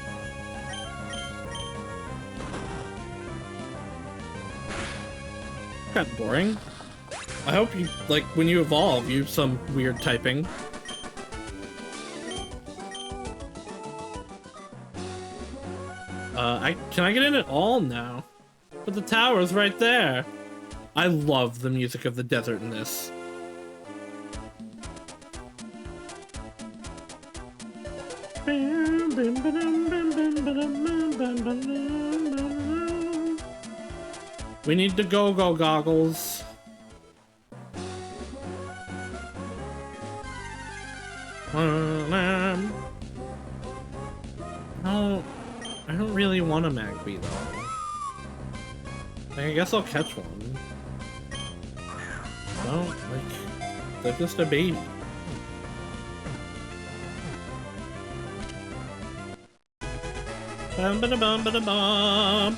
Kind of boring. I hope you, like, when you evolve, you have some weird typing. Can I get in at all now? But the tower's right there. I love the music of the desert in this. We need the go-go goggles. I don't really want a Magby though. I guess I'll catch one. know, like, they're just a baby. Bum ba da bum ba da bum.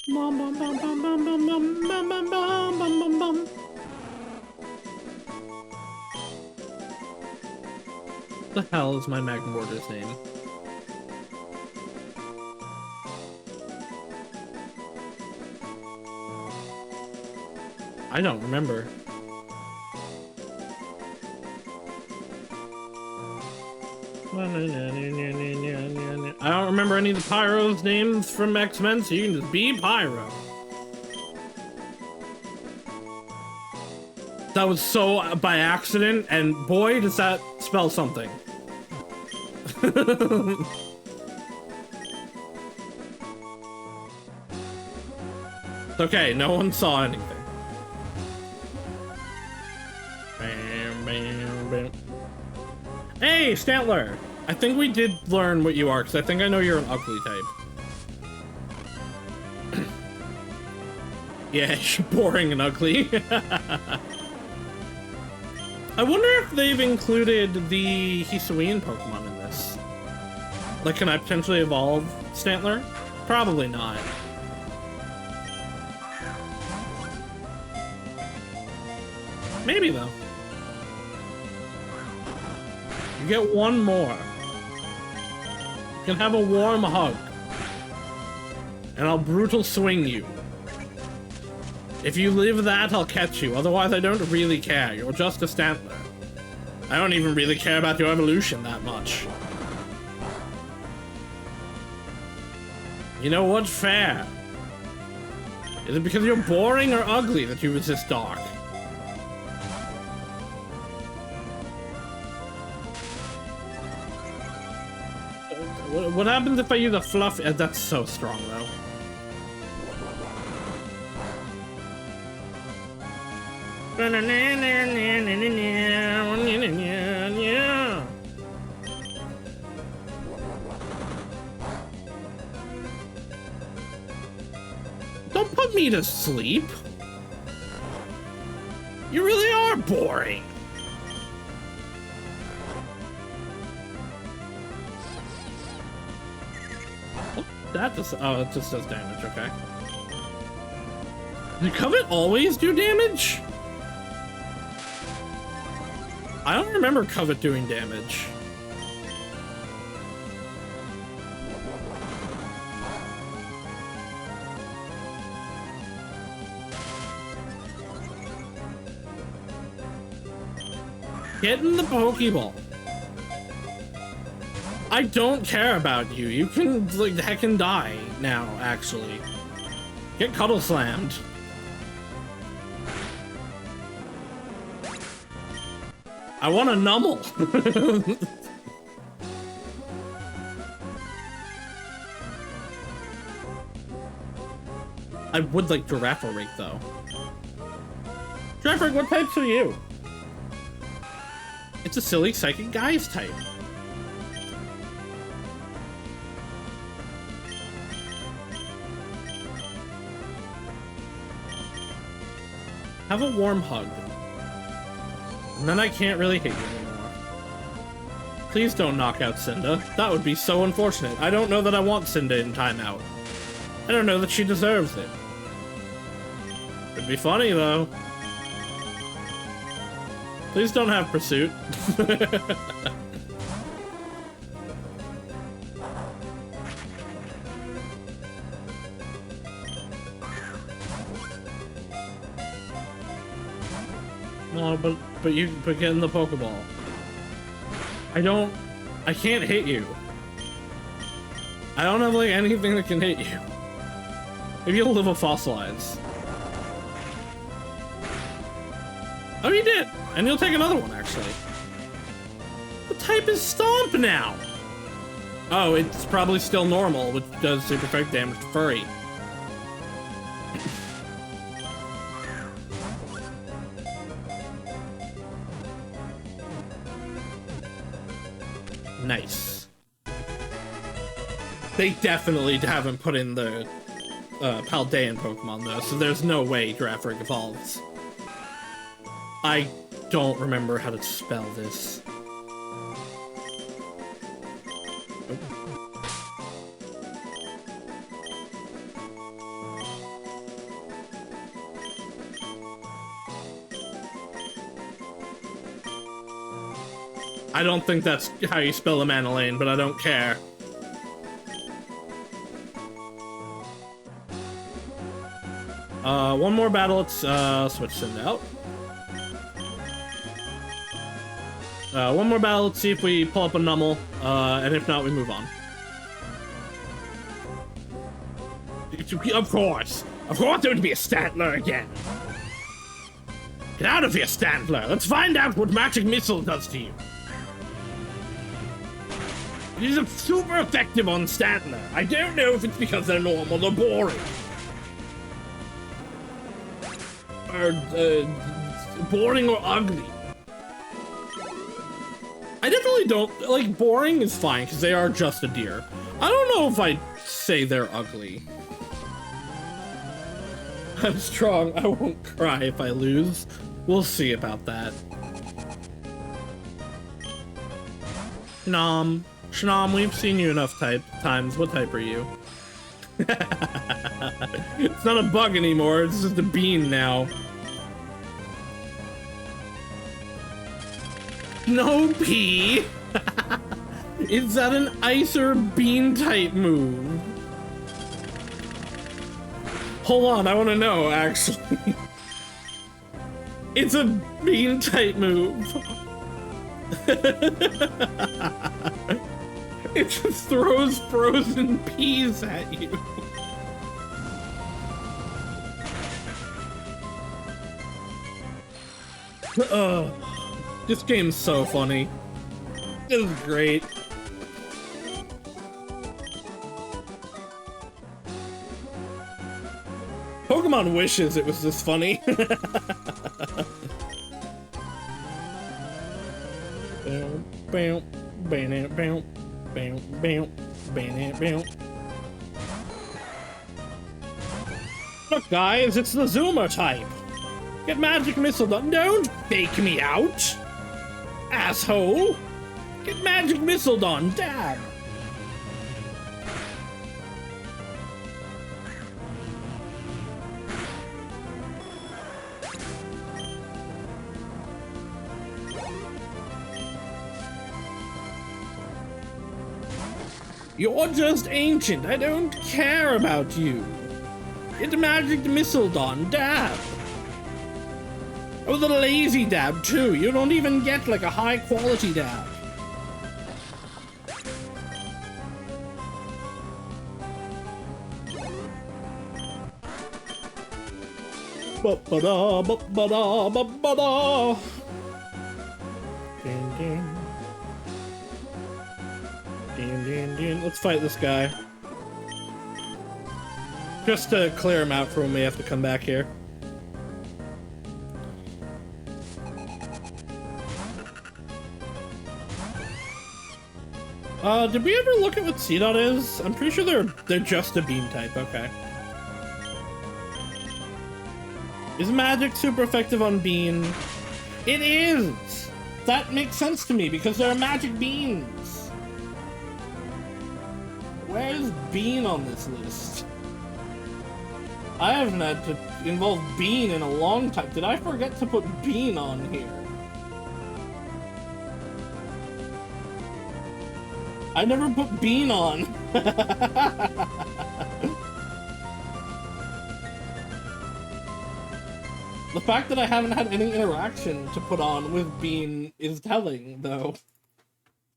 Bum bum bum bum bum bum bum bum bum bum bum bum. What the hell is my Magmortar's name? I don't remember. I don't remember any of the Pyro's names from X-Men, so you can just be Pyro. That was so by accident, and boy, does that spell something. It's okay, no one saw anything. Bam, bam, bam. Hey, Stantler! I think we did learn what you are, because I think I know you're an ugly type. Yeah, you're boring and ugly. I wonder if they've included the Hisuian Pokemon in this. Like, can I potentially evolve Stantler? Probably not. Maybe, though. You get one more. You can have a warm hug. And I'll brutal swing you. If you live that, I'll catch you. Otherwise, I don't really care. You're just a Stantler. I don't even really care about your evolution that much. You know what's fair? Is it because you're boring or ugly that you resist dark? What happens if I use a fluff? That's so strong, though. Don't put me to sleep. You really are boring. That just, oh, it just does damage, okay. Did Covet always do damage? I don't remember Covet doing damage. Get in the Pokeball. I don't care about you. You can, like, heckin' die now, actually. Get Cuddle Slammed. I want a Nummel. I would like Girafarig, though. Girafarig, what types are you? It's a silly Psychic Guise type. Have a warm hug. And then I can't really hate you anymore. Please don't knock out Cinda. That would be so unfortunate. I don't know that I want Cinda in timeout. I don't know that she deserves it. It'd be funny, though. Please don't have Pursuit. No, but get in the Pokeball. I can't hit you. I don't have, like, anything that can hit you. Maybe you'll live a Fossilize. Oh, you did! And you'll take another one, actually. What type is Stomp now? Oh, it's probably still normal, which does super effect damage to Furry. Nice. They definitely haven't put in the Paldean Pokemon, though, so there's no way Girafarig evolves. I don't remember how to spell this. I don't think that's how you spell a Manolane, but I don't care. One more battle, let's switch Send out. One more battle, let's see if we pull up a Nummel, and if not, we move on. Of course there would be a Stantler again. Get out of here, Stantler. Let's find out what Magic Missile does to you. It is super effective on Stantler. I don't know if it's because they're normal or boring. Or, boring or ugly. I definitely don't, like, boring is fine, because they are just a deer. I don't know if I'd say they're ugly. I'm strong, I won't cry if I lose. We'll see about that. Shnom, we've seen you enough times. What type are you? It's not a bug anymore, it's just a bean now. No P! Is that an ice or bean type move? Hold on, I want to know, actually. It's a bean type move. It just throws frozen peas at you. This game's so funny. This is great. Pokemon wishes it was this funny. Look, guys, it's the Zoomer type. Get Magic Missile done. Don't fake me out, asshole. Get Magic Missile done, dad. You're just ancient. I don't care about you. Get Magic Missile done, dab. Oh, the lazy dab, too. You don't even get, like, a high-quality dab. Ba-ba-da, ba-ba-da, ba-ba-da. Ding, ding. Ding, ding, ding. Let's fight this guy. Just to clear him out for when we have to come back here. Did we ever look at what C-Dot is? I'm pretty sure they're just a beam type, okay. Is magic super effective on bean? It is! That makes sense to me because they're magic beans. Where's bean on this list? I haven't had to involve bean in a long time. Did I forget to put bean on here? I never put bean on. The fact that I haven't had any interaction to put on with bean is telling, though.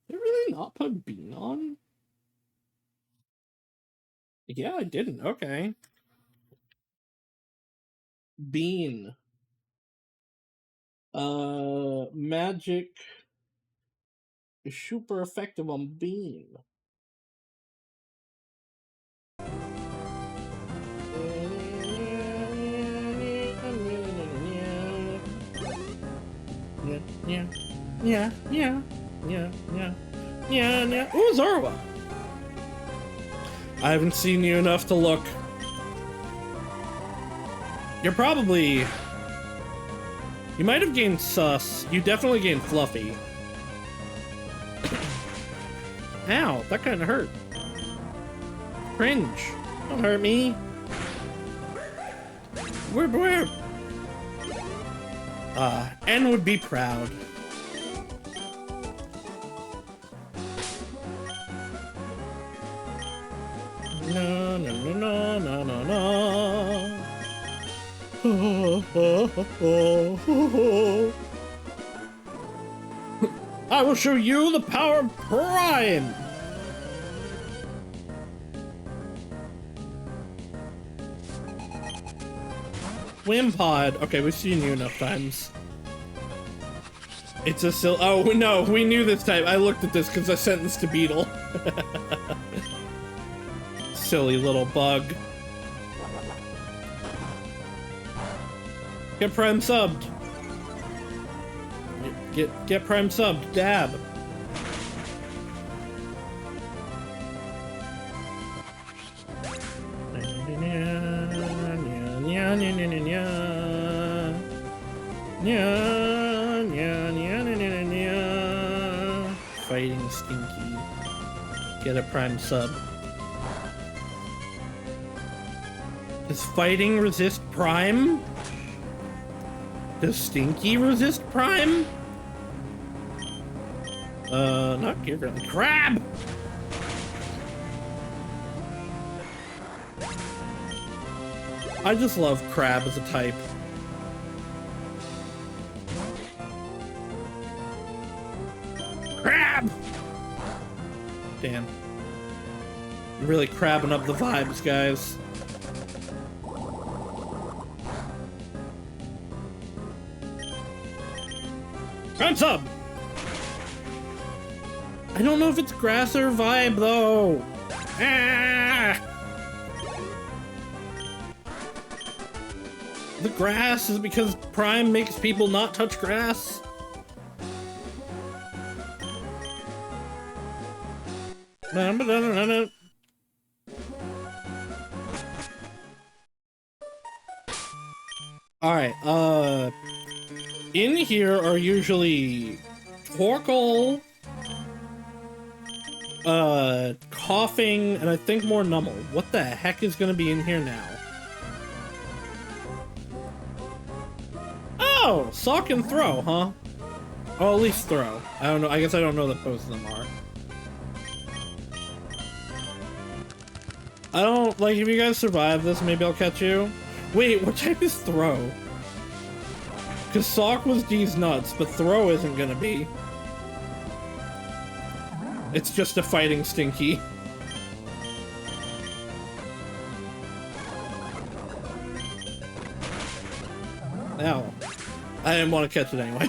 Did I really not put bean on? Yeah, I didn't. Okay. Bean. Magic is super effective on bean. Yeah. Ooh, Zorua! I haven't seen you enough to look. You're probably You might have gained Sus. You definitely gained Fluffy. Ow, that kind of hurt. Cringe. Don't hurt me. Where? N would be proud. No, no, no, no, no, no, no. I will show you the power of Prime! Wimpod. Okay, we've seen you enough times. It's a oh no, we knew this type. I looked at this because I sentenced to Beetle. Silly little bug. Get Prime subbed. Get Prime subbed. Dab. Fighting Stinky. Get a Prime sub. Does fighting resist Prime? Does Stinky resist Prime? Not Gear Gremlin. Crab! I just love Crab as a type. Crab! Damn. I'm really crabbing up the vibes, guys. Prime sub! I don't know if it's grass or vibe, though. Ah! The grass is because Prime makes people not touch grass. Alright, in here are usually Torkoal, Coughing, and I think more Numble. What the heck is gonna be in here now? Oh, Sock and Throw, huh? Oh, at least Throw. I don't know, I guess I don't know that both of them are. I don't, like, if you guys survive this, maybe I'll catch you. Wait, what type is Throw? Because Sock was D's nuts, but Throw isn't gonna be. It's just a fighting Stinky. Ow. I didn't want to catch it anyway.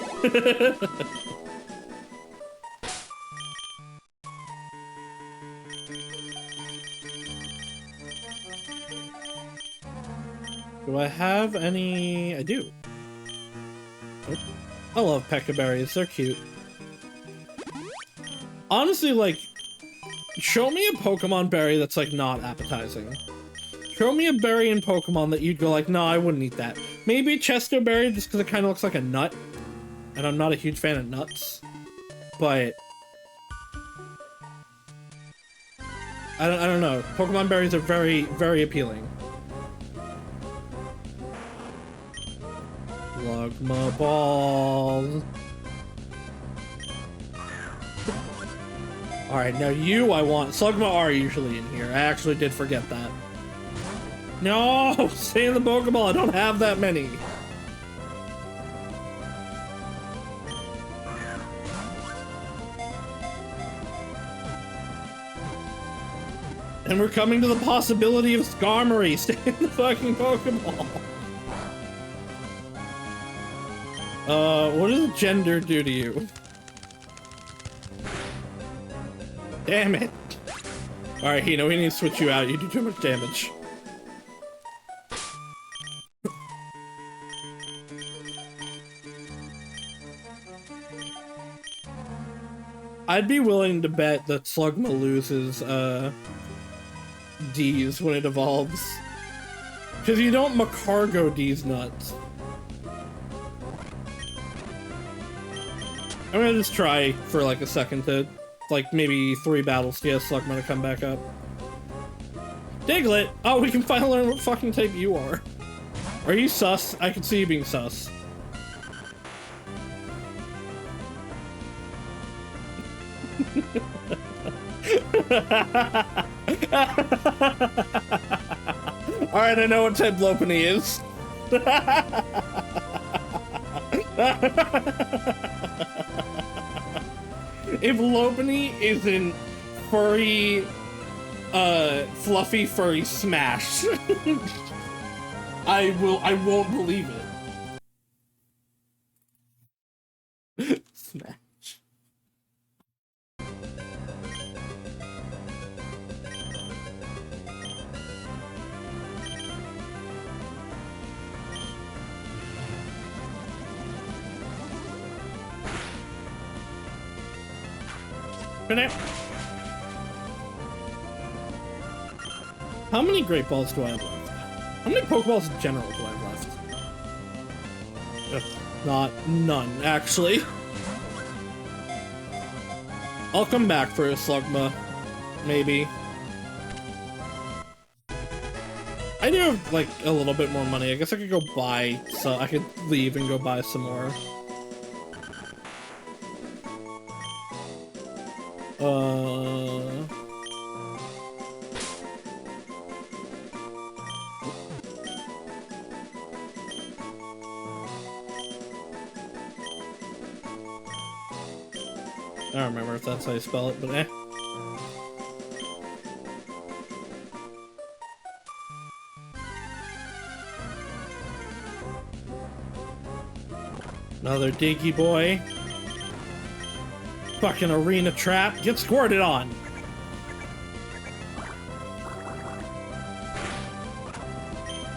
Do I have any? I do. Oh. I love Pekka berries, they're cute. Honestly, like, show me a Pokemon berry that's, like, not appetizing. Show me a berry in Pokemon that you'd go like, no, I wouldn't eat that. Maybe Chesto berry, just because it kind of looks like a nut. And I'm not a huge fan of nuts. But I don't know. Pokemon berries are very, very appealing. Lugma balls. Alright, now you I want. Slugma are usually in here. I actually did forget that. No! Stay in the Pokeball, I don't have that many. And we're coming to the possibility of Skarmory. Stay in the fucking Pokeball. What does gender do to you? Damn it. Alright, Hino, we need to switch you out. You do too much damage. I'd be willing to bet that Slugma loses, D's when it evolves. Because you don't Macargo D's nuts. I'm gonna just try for like a second to, like, maybe 3 battles to get Slugma to come back up. Diglett! Oh, we can finally learn what fucking type you are. Are you sus? I can see you being sus. Alright, I know what type Lopunny is. If Lopunny isn't furry, fluffy furry smash, I won't believe it. Smash. How many Great Balls do I have left? How many Pokeballs in general do I have left? None, actually. I'll come back for a Slugma, maybe. I do have, like, a little bit more money. I guess I could go buy, so I could leave and go buy some more. I don't remember if that's how you spell it, but eh. Another Diggy boy. Fucking arena trap. Get squirted on.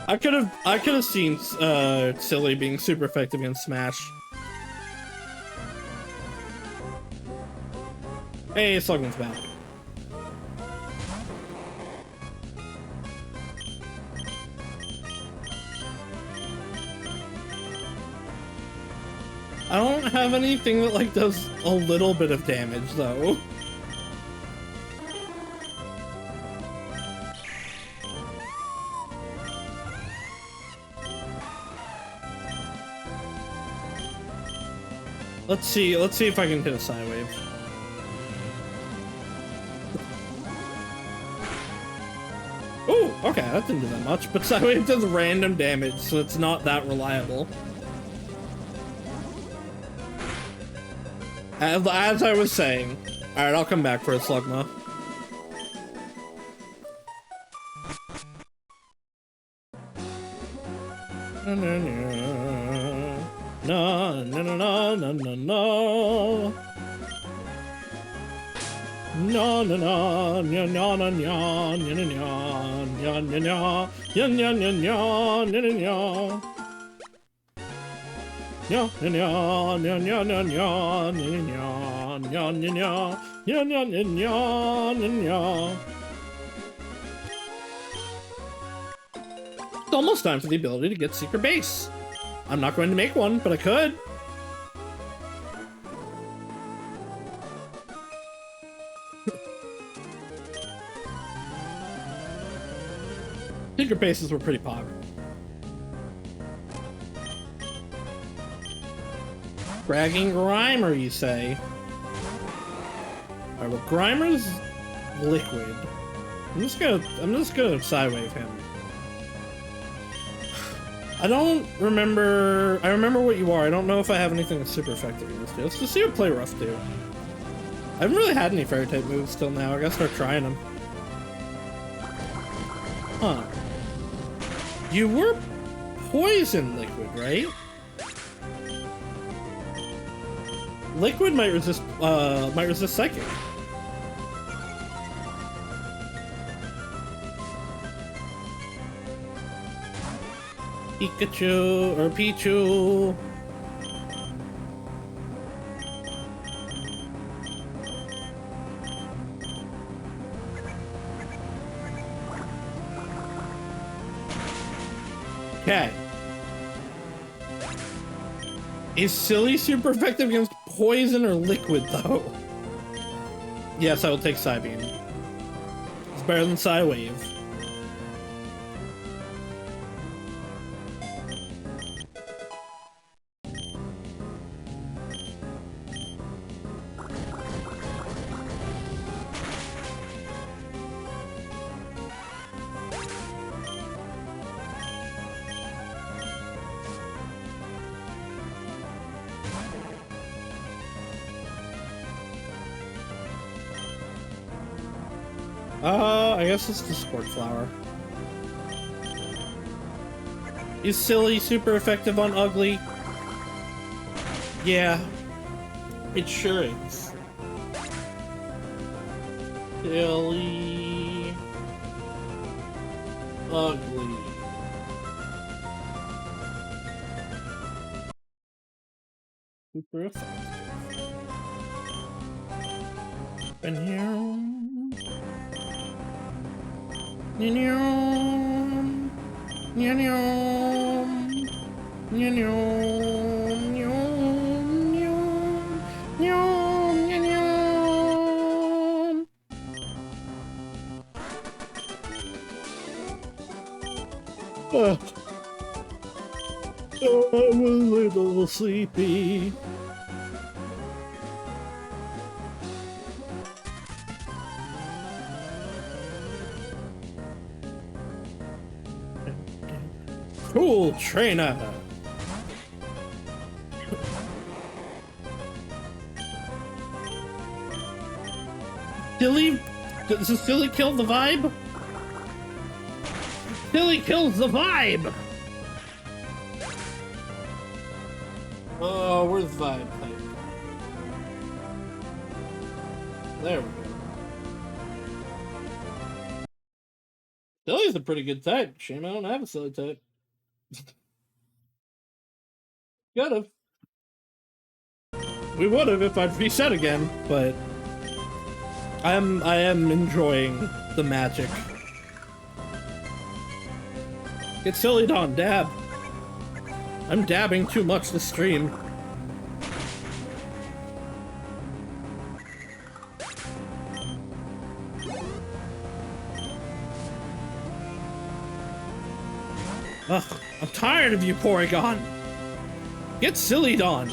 I could have seen Silly being super effective against Smash. Hey, Slugman's back. I don't have anything that, like, does a little bit of damage, though. Let's see if I can hit a side wave. Ooh, okay, that didn't do that much, but side wave does random damage, so it's not that reliable. As I was saying. Alright, I'll come back for a Slugma. No, no, no, no, no, no, no, no, no. No, no, no, no, no, no, no, no, no, no, no, no, no, no, no, no, no, no. No, no, no, no, no, no, no, no, no, no, no, no, no, no, no. It's almost time for the ability to get Secret Base. I'm not going to make one, but I could. Secret Bases were pretty popular. Bragging Grimer, you say? Alright, well, Grimer's liquid. I'm just gonna sidewave him. I don't remember. I remember what you are. I don't know if I have anything that's super effective in this dude. Let's just see what Play Rough do. I haven't really had any fairy type moves till now. I gotta start trying them. Huh. You were poison liquid, right? Liquid might resist psychic. Pikachu or Pichu. Okay. Is Silly super effective against poison or liquid, though. Yes, I will take Psybeam. It's better than Psywave. I guess it's the Sport Flower. Is silly super effective on ugly? Yeah. It sure is. Silly. Ugly. Super effective. And here. I'm a little sleepy. Cool trainer. Silly? Does Silly kill the vibe? Silly kills the vibe! Oh, where's the vibe? There we go. Silly's a pretty good type. Shame I don't have a Silly type. Could've. We would've if I'd reset again, but I am enjoying the magic. Get Silly on, dab. I'm dabbing too much to stream. Ugh, I'm tired of you, Porygon. Get Silly on.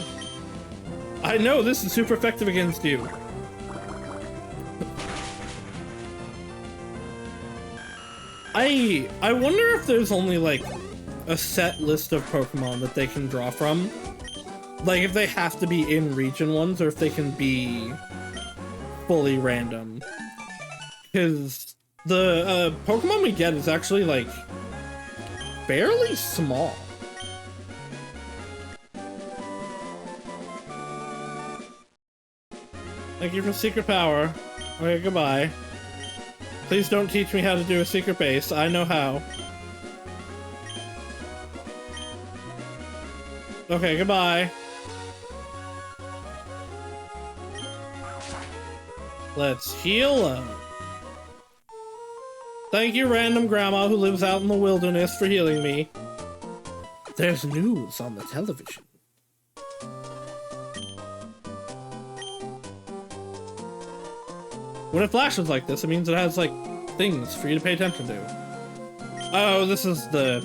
I know this is super effective against you. I wonder if there's only like a set list of Pokemon that they can draw from. Like if they have to be in region ones or if they can be fully random. Because the Pokemon we get is actually like fairly small. Thank you for secret power. Okay, goodbye. Please don't teach me how to do a secret base. I know how. Okay, goodbye. Let's heal up. Thank you, random grandma who lives out in the wilderness, for healing me. There's news on the television. When it flashes like this, it means it has, like, things for you to pay attention to. Oh, this is the...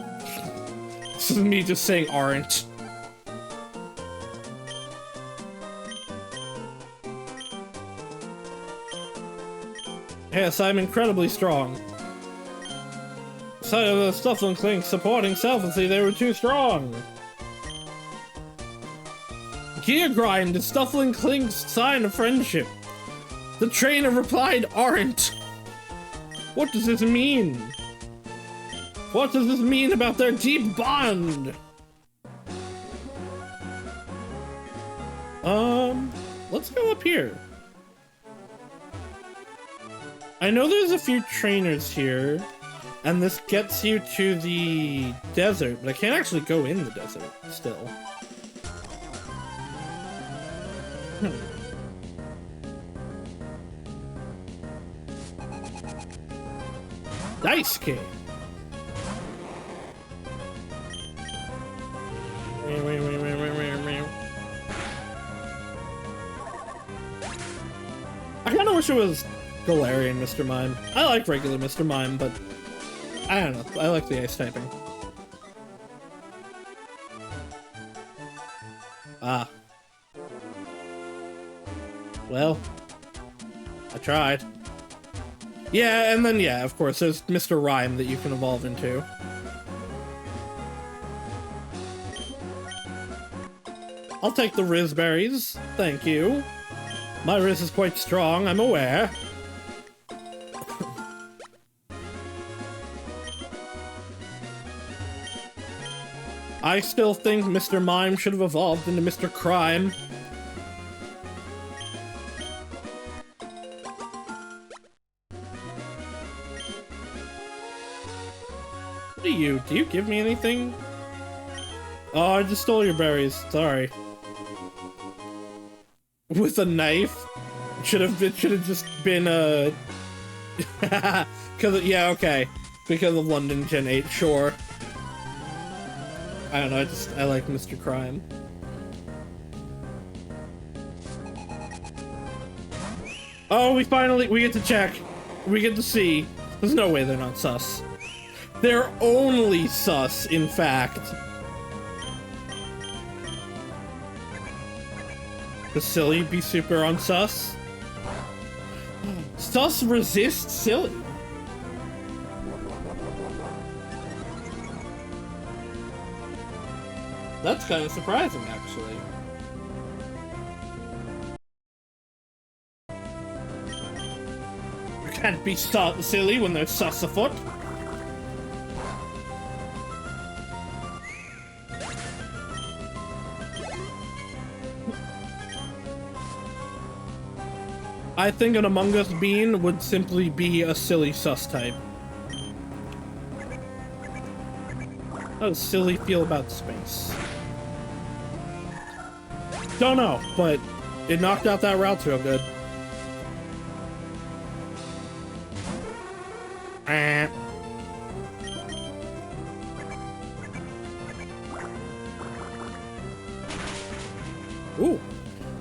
This is me just saying aren't. Yes, I'm incredibly strong. So the Stuffling Clink supporting Selflessly, they were too strong. Gear Grind is Stuffling Clink's sign of friendship. The trainer replied, aren't. What does this mean? What does this mean about their deep bond? Let's go up here. I know there's a few trainers here, and this gets you to the desert, but I can't actually go in the desert still. Dice game. wish it was Galarian Mr. Mime. I like regular Mr. Mime, but I don't know. I like the ice typing. Ah. Well, I tried. Yeah, and then, yeah, of course, there's Mr. Rhyme that you can evolve into. I'll take the Riz berries. Thank you. My Riz is quite strong, I'm aware. I still think Mr. Mime should have evolved into Mr. Crime. What do you give me anything? Oh, I just stole your berries. Sorry. With a knife? Should have just been a. Yeah, okay. Because of London Gen 8, sure. I don't know, I like Mr. Crime. Oh, we get to check. We get to see. There's no way they're not sus. They're only sus, in fact. Does Silly be super on sus? Sus resists Silly. That's kind of surprising, actually. You can't be silly when there's sus afoot. I think an Among Us bean would simply be a silly sus type. How does Silly feel about space? Don't know, but it knocked out that route real good. Ooh,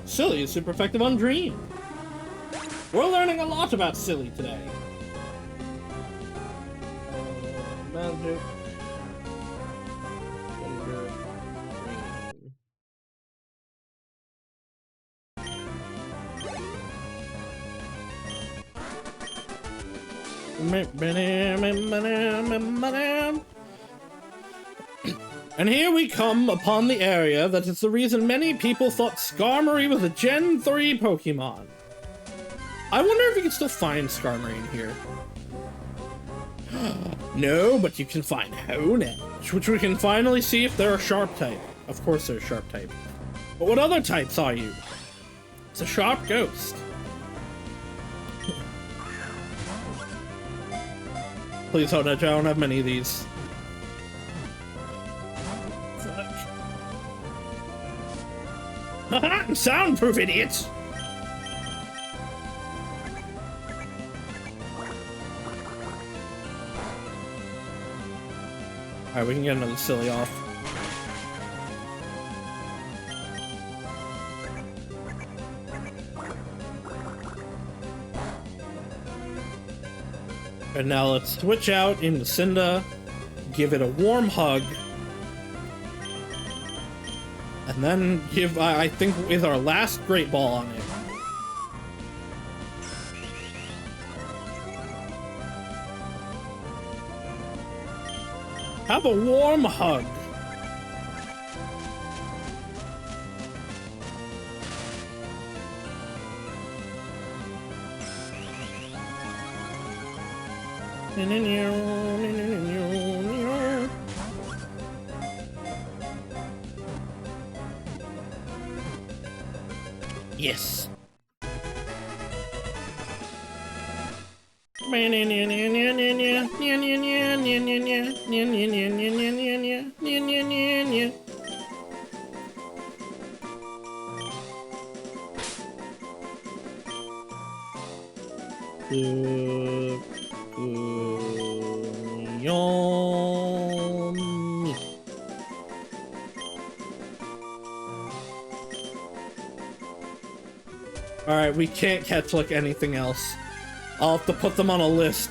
Silly is super effective on Dream. We're learning a lot about Silly today. Magic. And here we come upon the area that is the reason many people thought Skarmory was a Gen 3 Pokemon. I wonder if you can still find Skarmory in here. No, but you can find Honedge, which we can finally see if they're a Sharp type. Of course they're a Sharp type. But what other types are you? It's a Sharp Ghost. Please, Honedge, I don't have many of these. Haha, soundproof, idiots! Alright, we can get another Silly off. And now let's switch out into Cinda, give it a warm hug, and then give, I think, is our last Great Ball on it. Have a warm hug. Yes. Yummy. Alright, we can't catch, like, anything else. I'll have to put them on a list.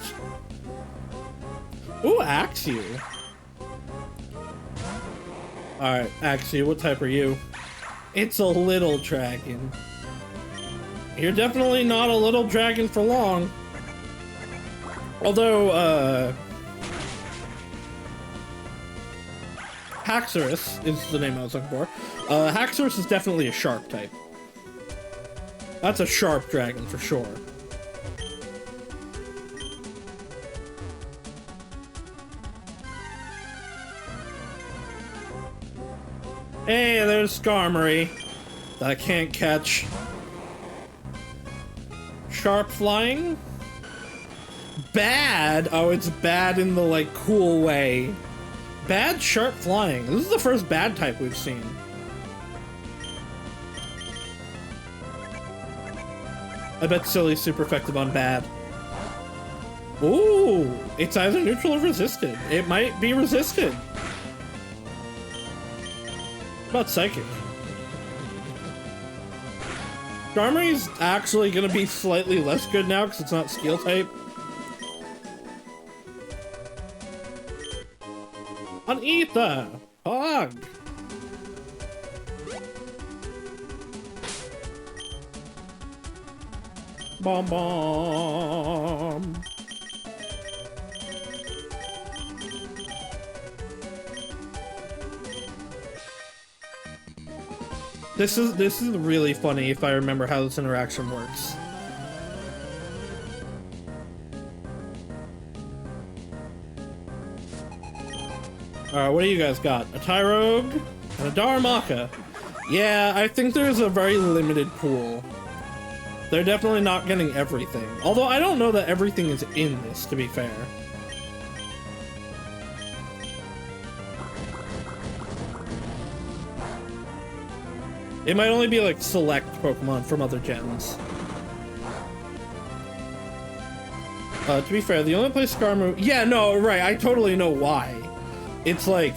Ooh, Axew. Alright, Axew, what type are you? It's a little dragon. You're definitely not a little dragon for long. Although, Haxorus is the name I was looking for. Haxorus is definitely a sharp type. That's a sharp dragon for sure. Hey, there's Skarmory that I can't catch. Sharp flying? Bad? Oh, it's bad in the, like, cool way. Bad sharp flying. This is the first bad type we've seen. I bet Silly's super effective on bad. Ooh, it's either neutral or resisted. It might be resisted. What about Psychic? Skarmory's actually gonna be slightly less good now because it's not Steel type. On Ether! Hog! Bomb bomb! This is really funny if I remember how this interaction works. Alright, what do you guys got? A Tyrogue and a Darumaka. Yeah, I think there's a very limited pool. They're definitely not getting everything. Although I don't know that everything is in this, to be fair. It might only be like select Pokemon from other gens. To be fair, the only place Skarmory... Yeah, no, right, I totally know why. It's like...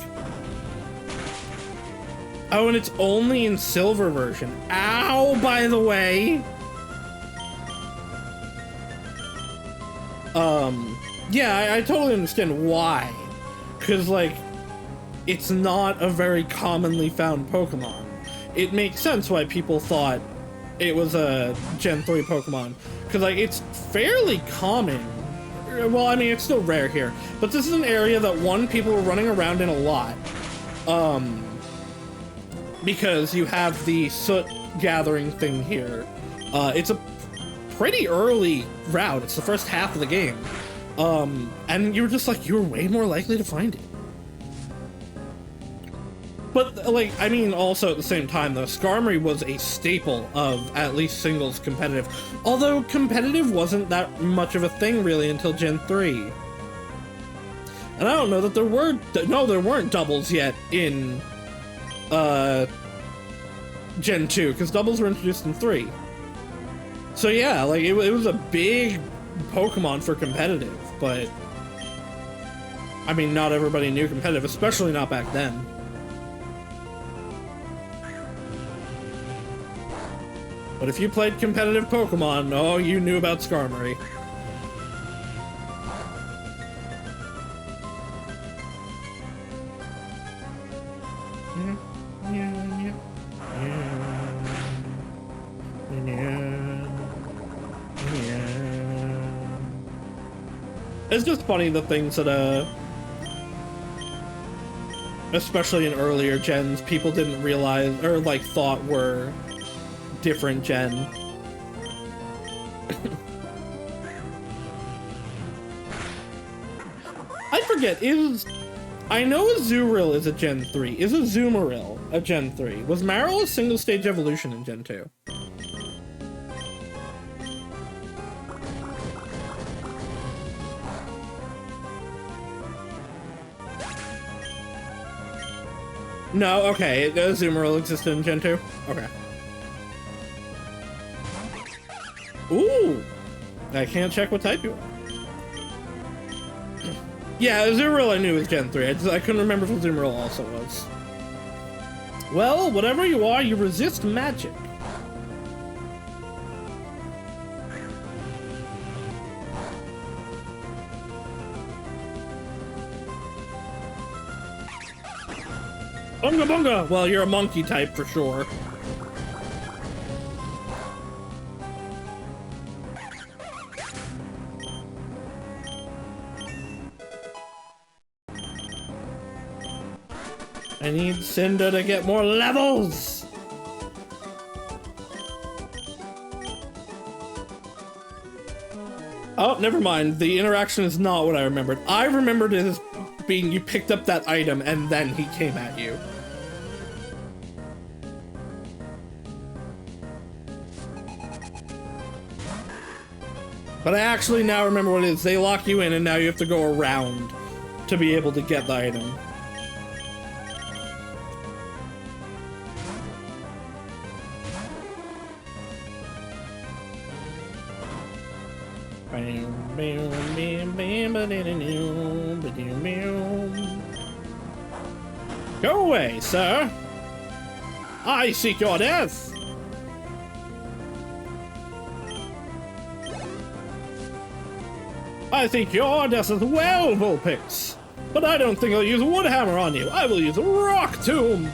Oh, and it's only in Silver version. Ow, by the way! Yeah, I totally understand why. Because, like, it's not a very commonly found Pokemon. It makes sense why people thought it was a Gen 3 Pokemon. Because, like, it's fairly common. Well, I mean, it's still rare here. But this is an area that, one, people are running around in a lot. Because you have the soot gathering thing here. It's a pretty early route. It's the first half of the game. And you were just like, you were way more likely to find it. But, like, I mean, also at the same time, though, Skarmory was a staple of at least singles competitive. Although competitive wasn't that much of a thing, really, until Gen 3. And I don't know that there were... No, there weren't doubles yet in, Gen 2, because doubles were introduced in 3. So yeah, like, it was a big Pokemon for competitive, but... I mean, not everybody knew competitive, especially not back then. But if you played competitive Pokemon, oh, you knew about Skarmory. It's just funny the things that, especially in earlier gens, people didn't realize, or, like, thought were different gen. I forget, I know Azurill is a Gen 3. Is Azumarill a Gen 3? Was Marill a single stage evolution in Gen 2? No, okay, Azumarill existed in Gen 2? Okay. Ooh! I can't check what type you are. Yeah, Azumarill I knew was Gen 3. I couldn't remember if Azumarill also was. Well, whatever you are, you resist magic. Bunga bunga! Well, you're a monkey type for sure. I need Cinder to get more levels! Oh, never mind. The interaction is not what I remembered. I remembered it as being you picked up that item and then he came at you. But I actually now remember what it is. They lock you in and now you have to go around to be able to get the item. Go away, sir. I seek your death. I think your death as well, Vulpix. But I don't think I'll use a wood hammer on you. I will use a rock tomb.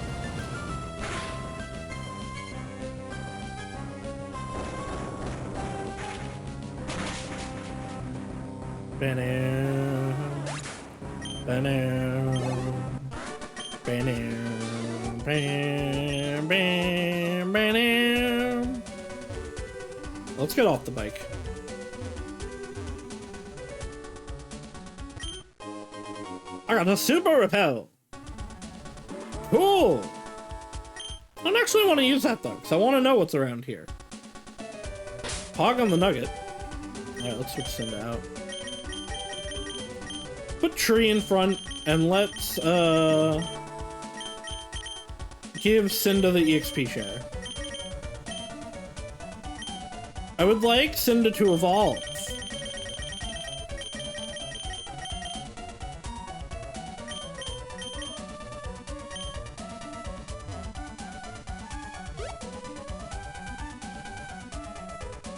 Let's get off the bike. I got a super repel. Cool. I don't actually want to use that though, because I want to know what's around here. Hog on the nugget. Alright, let's switch Cinda out. Put tree in front and let's give Cinda the EXP share. I would like Cinda to evolve.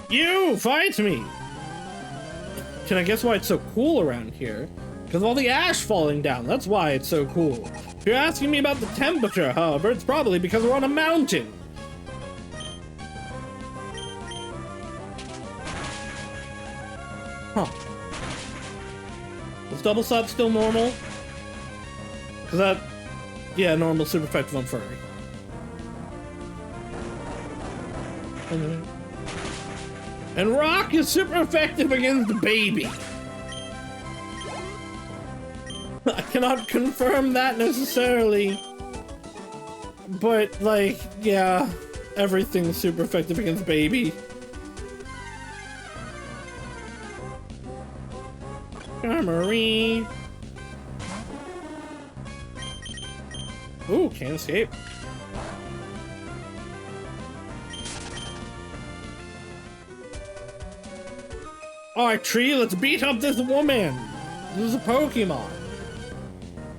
You fight me! Can I guess why it's so cool around here? Because of all the ash falling down, that's why it's so cool. If you're asking me about the temperature, however, it's probably because we're on a mountain. Huh. Is double slap still normal? Because that... yeah, normal, super effective on furry. And rock is super effective against the baby. I cannot confirm that necessarily. But, like, yeah, everything's super effective against baby. Armory. Ooh, can't escape. Alright, Tree, let's beat up this woman. This is a Pokemon.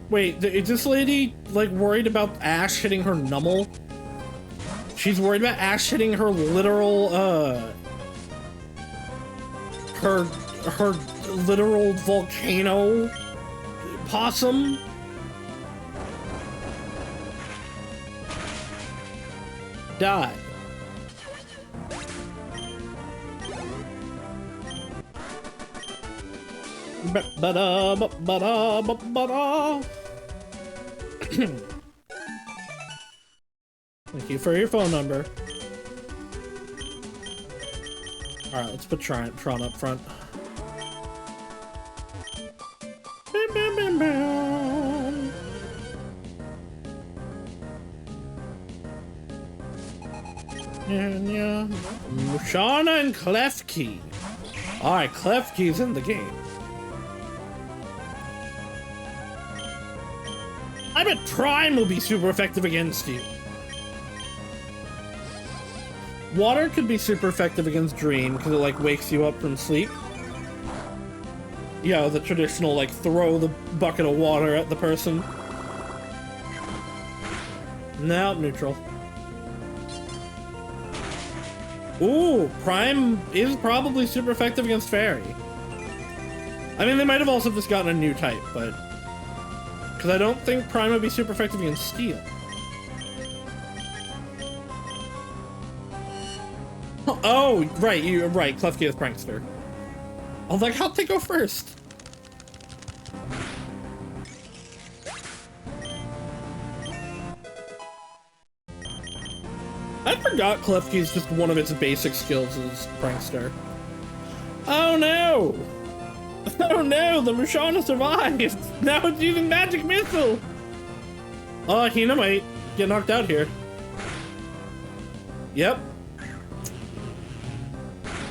Wait, is this lady, like, worried about Ash hitting her Nummel? She's worried about Ash hitting her literal, her literal volcano possum? Die. Thank you for your phone number. Alright, let's put Tron up front. Yeah. Musharna and Klefki. Alright, Klefki's in the game. I bet Prime will be super effective against you. Water could be super effective against Dream because it like wakes you up from sleep. Yeah, the traditional like throw the bucket of water at the person. No, neutral. Ooh, Prime is probably super effective against Fairy. I mean, they might have also just gotten a new type, but... because I don't think Prime would be super effective against Steel. Oh, right, you're right. Klefki is prankster. I was like, how'd they go first? I forgot Klefki's just one of its basic skills is prankster. Oh no! Oh no, the Mushana survived! Now it's using magic missile! Hina might get knocked out here. Yep.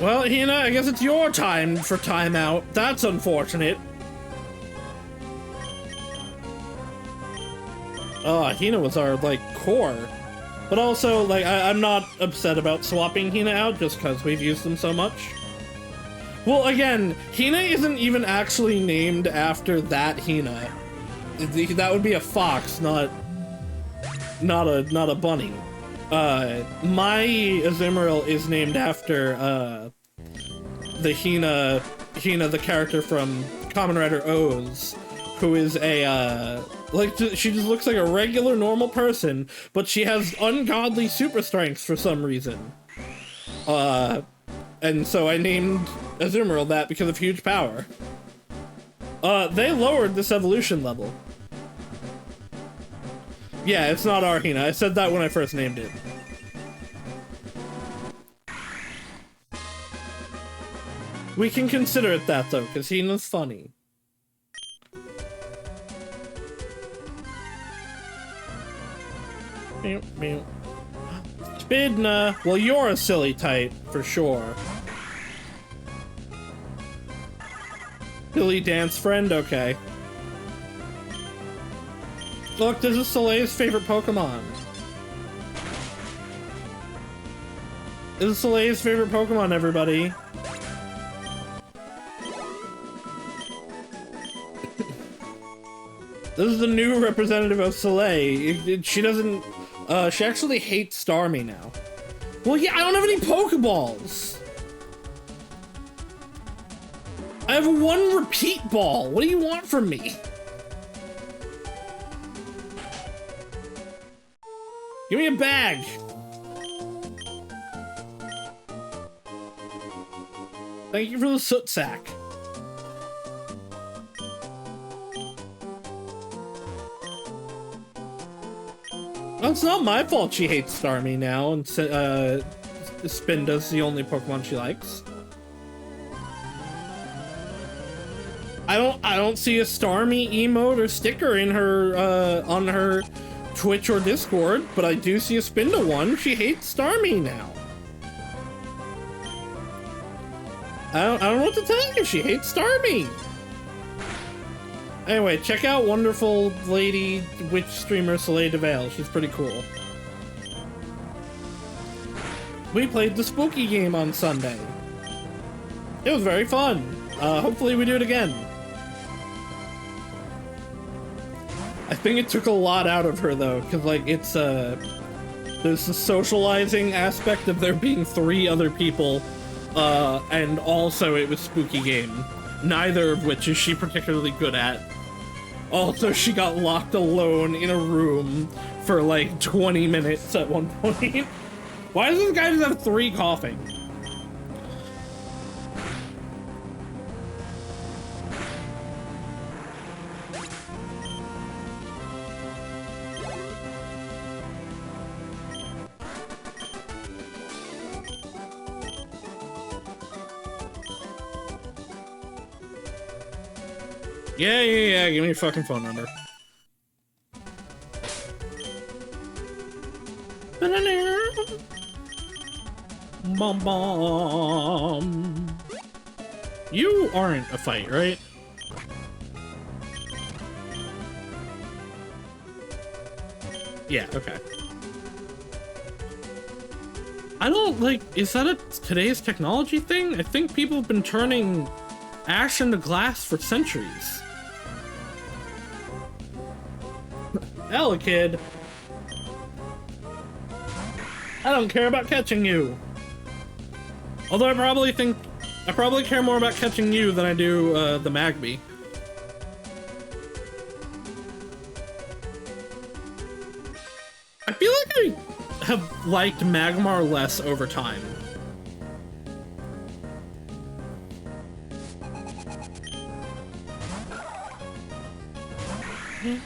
Well, Hina, I guess it's your time for timeout. That's unfortunate. Hina was our, like, core. But also, like, I'm not upset about swapping Hina out just because we've used them so much. Well, again, Hina isn't even actually named after that Hina. That would be a fox, not a bunny. My Azumarill is named after, the Hina, the character from Kamen Rider O's, who is a, like, she just looks like a regular normal person, but she has ungodly super strength for some reason. And so I named Azumarill that because of huge power. They lowered this evolution level. Yeah, it's not our Hina. I said that when I first named it. We can consider it that, though, because Hina's funny. Meow, meow. Spidna! Well, you're a silly type, for sure. Silly dance friend? Okay. Look, this is Soleil's favorite Pokemon. This is Soleil's favorite Pokemon, everybody. This is the new representative of Soleil. She doesn't... she actually hates Starmie now. Well, yeah, I don't have any Pokeballs! I have one repeat ball. What do you want from me? Give me a bag. Thank you for the soot sack. Well, it's not my fault she hates Starmie now, and Spinda's the only Pokemon she likes. I don't see a Starmie emote or sticker in her on her Twitch or Discord, but I do see a Spinda one. She hates Starmie now. I don't know what to tell you. She hates Starmie. Anyway, check out wonderful lady witch streamer Soleil DeVale. She's pretty cool. We played the spooky game on Sunday. It was very fun. Hopefully we do it again. I think it took a lot out of her though, because like it's there's the socializing aspect of there being 3 other people, and also it was spooky game, neither of which is she particularly good at. Also, she got locked alone in a room for like 20 minutes at one point. Why does this guy just have 3 coughing? Yeah, give me your fucking phone number. Bum bum. You aren't a fight, right? Yeah, okay. I don't like, is that a today's technology thing? I think people have been turning ash into glass for centuries. Hell, kid. I don't care about catching you. Although I probably care more about catching you than I do the Magby. I feel like I have liked Magmar less over time. But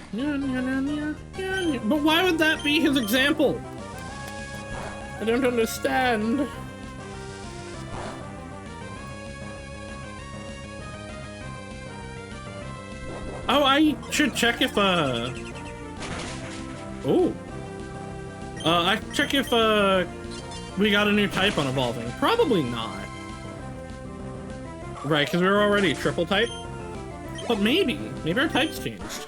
why would that be his example? I don't understand. Oh, I should check if, oh. I check if, we got a new type on evolving. Probably not. Right, because we were already triple type. But maybe. Maybe our type's changed.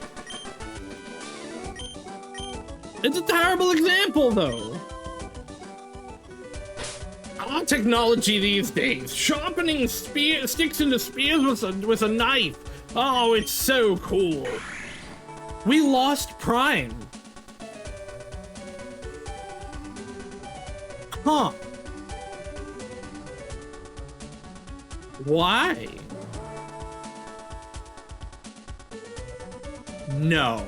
It's a terrible example, though. Ah, technology these days. Sharpening sticks into spears with a knife. Oh, it's so cool. We lost Prime. Huh. Why? No.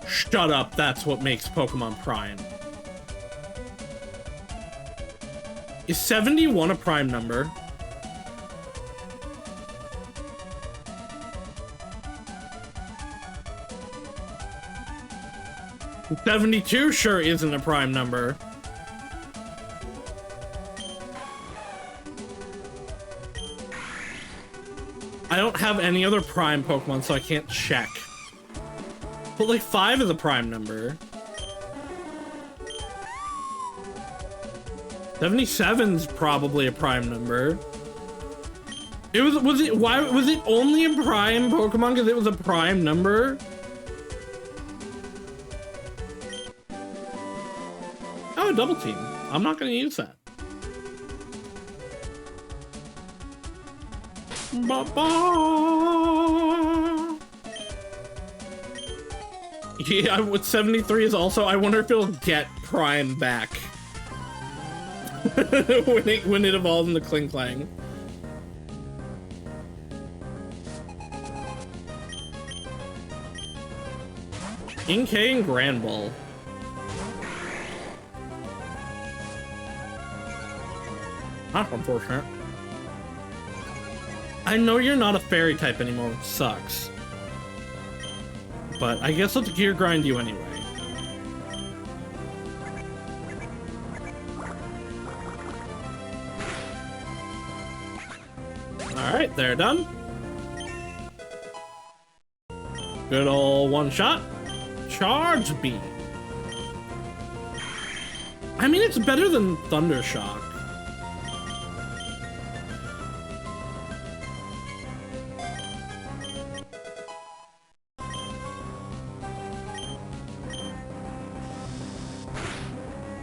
Shut up, that's what makes Pokemon Prime. Is 71 a prime number? $72 sure isn't a prime number. I don't have any other prime Pokemon, so I can't check. But like 5 is a prime number. 77's probably a prime number. Was it only a prime Pokemon because it was a prime number? Oh, double team. I'm not gonna use that. Yeah, what 73 is also, I wonder if it'll get Prime back. when it evolves into Kling Clang. Inkay and Grand Ball. That's unfortunate. I know you're not a fairy type anymore, which sucks. But I guess let's gear grind you anyway. Alright, they're done. Good ol' one shot. Charge Beam. I mean, it's better than Thunder Shock.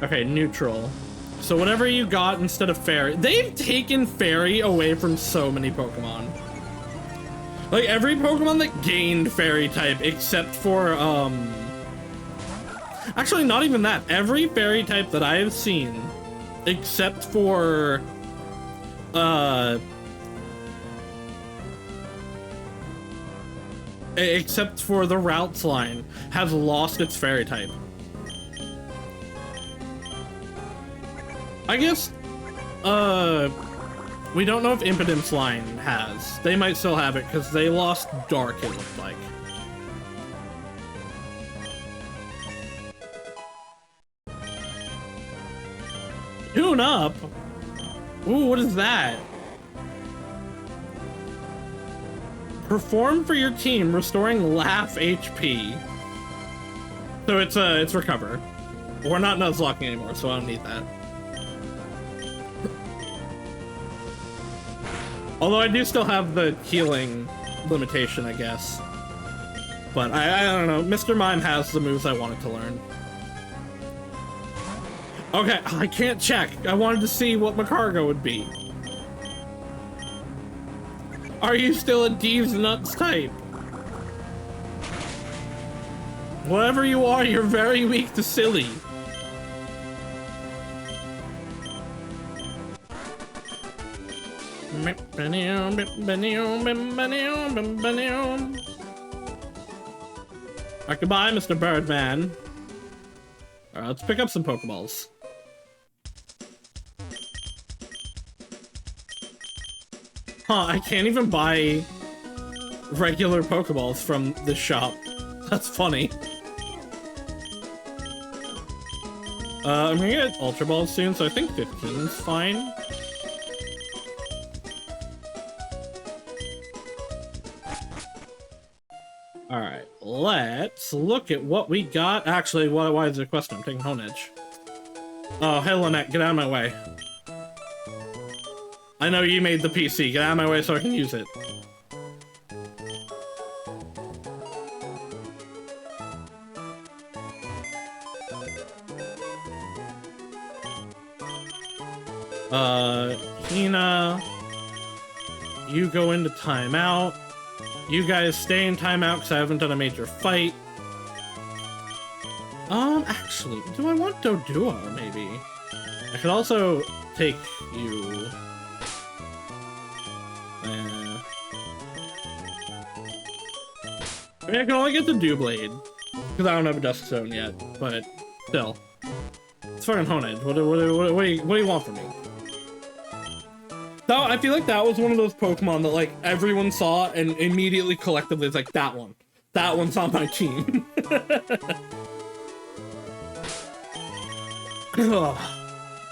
Okay, neutral. So whatever you got instead of fairy. They've taken fairy away from so many Pokemon. Like every Pokemon that gained fairy type except for, actually not even that. Every fairy type that I have seen except for, except for the Routes line has lost its fairy type. I guess, we don't know if Impidim's line has. They might still have it because they lost Dark, it looked like. Tune up? Ooh, what is that? Perform for your team, restoring Laugh HP. So it's recover. We're not Nuzlocking anymore, so I don't need that. Although I do still have the healing limitation, I guess. But I don't know. Mr. Mime has the moves I wanted to learn. Okay, I can't check. I wanted to see what Macargo would be. Are you still a D's Nuts type? Whatever you are, you're very weak to Silly. Alright, goodbye, Mr. Birdman. Alright, let's pick up some Pokeballs. Huh, I can't even buy regular Pokeballs from this shop. That's funny. I'm gonna get Ultra Balls soon, so I think 15 is fine. Alright, let's look at what we got. Actually, why is there a question? I'm taking Hone Edge. Oh, hey Lynette, get out of my way. I know you made the PC. Get out of my way so I can use it. Hina, you go into timeout. You guys stay in timeout because I haven't done a major fight. Actually, do I want Dodua, maybe? I could also take you. I mean, I can only get the Dewblade, because I don't have a Dusk Stone yet, but still. It's fucking Honed. What do you want from me? So, I feel like that was one of those Pokemon that, like, everyone saw and immediately collectively is like, that one. That one's on my team.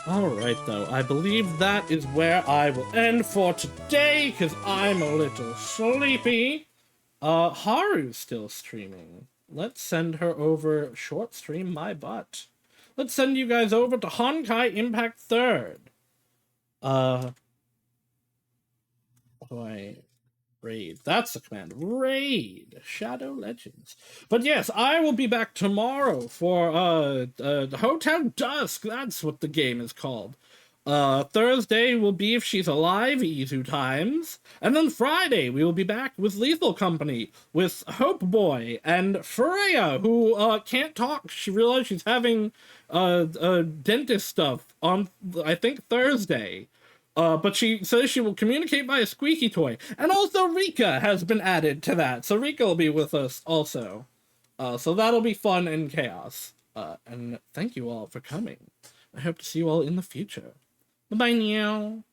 Alright, though. I believe that is where I will end for today, because I'm a little sleepy. Haru's still streaming. Let's send her over short stream my butt. Let's send you guys over to Honkai Impact 3rd. Raid. That's the command. Raid. Shadow Legends. But yes, I will be back tomorrow for, Hotel Dusk. That's what the game is called. Thursday will be If She's Alive, Izu Times. And then Friday, we will be back with Lethal Company, with Hope Boy and Freya, who, can't talk. She realized she's having, dentist stuff on, I think, Thursday. But she says she will communicate via squeaky toy. And also Rika has been added to that. So Rika will be with us also. So that'll be fun and chaos. And thank you all for coming. I hope to see you all in the future. Bye-bye now.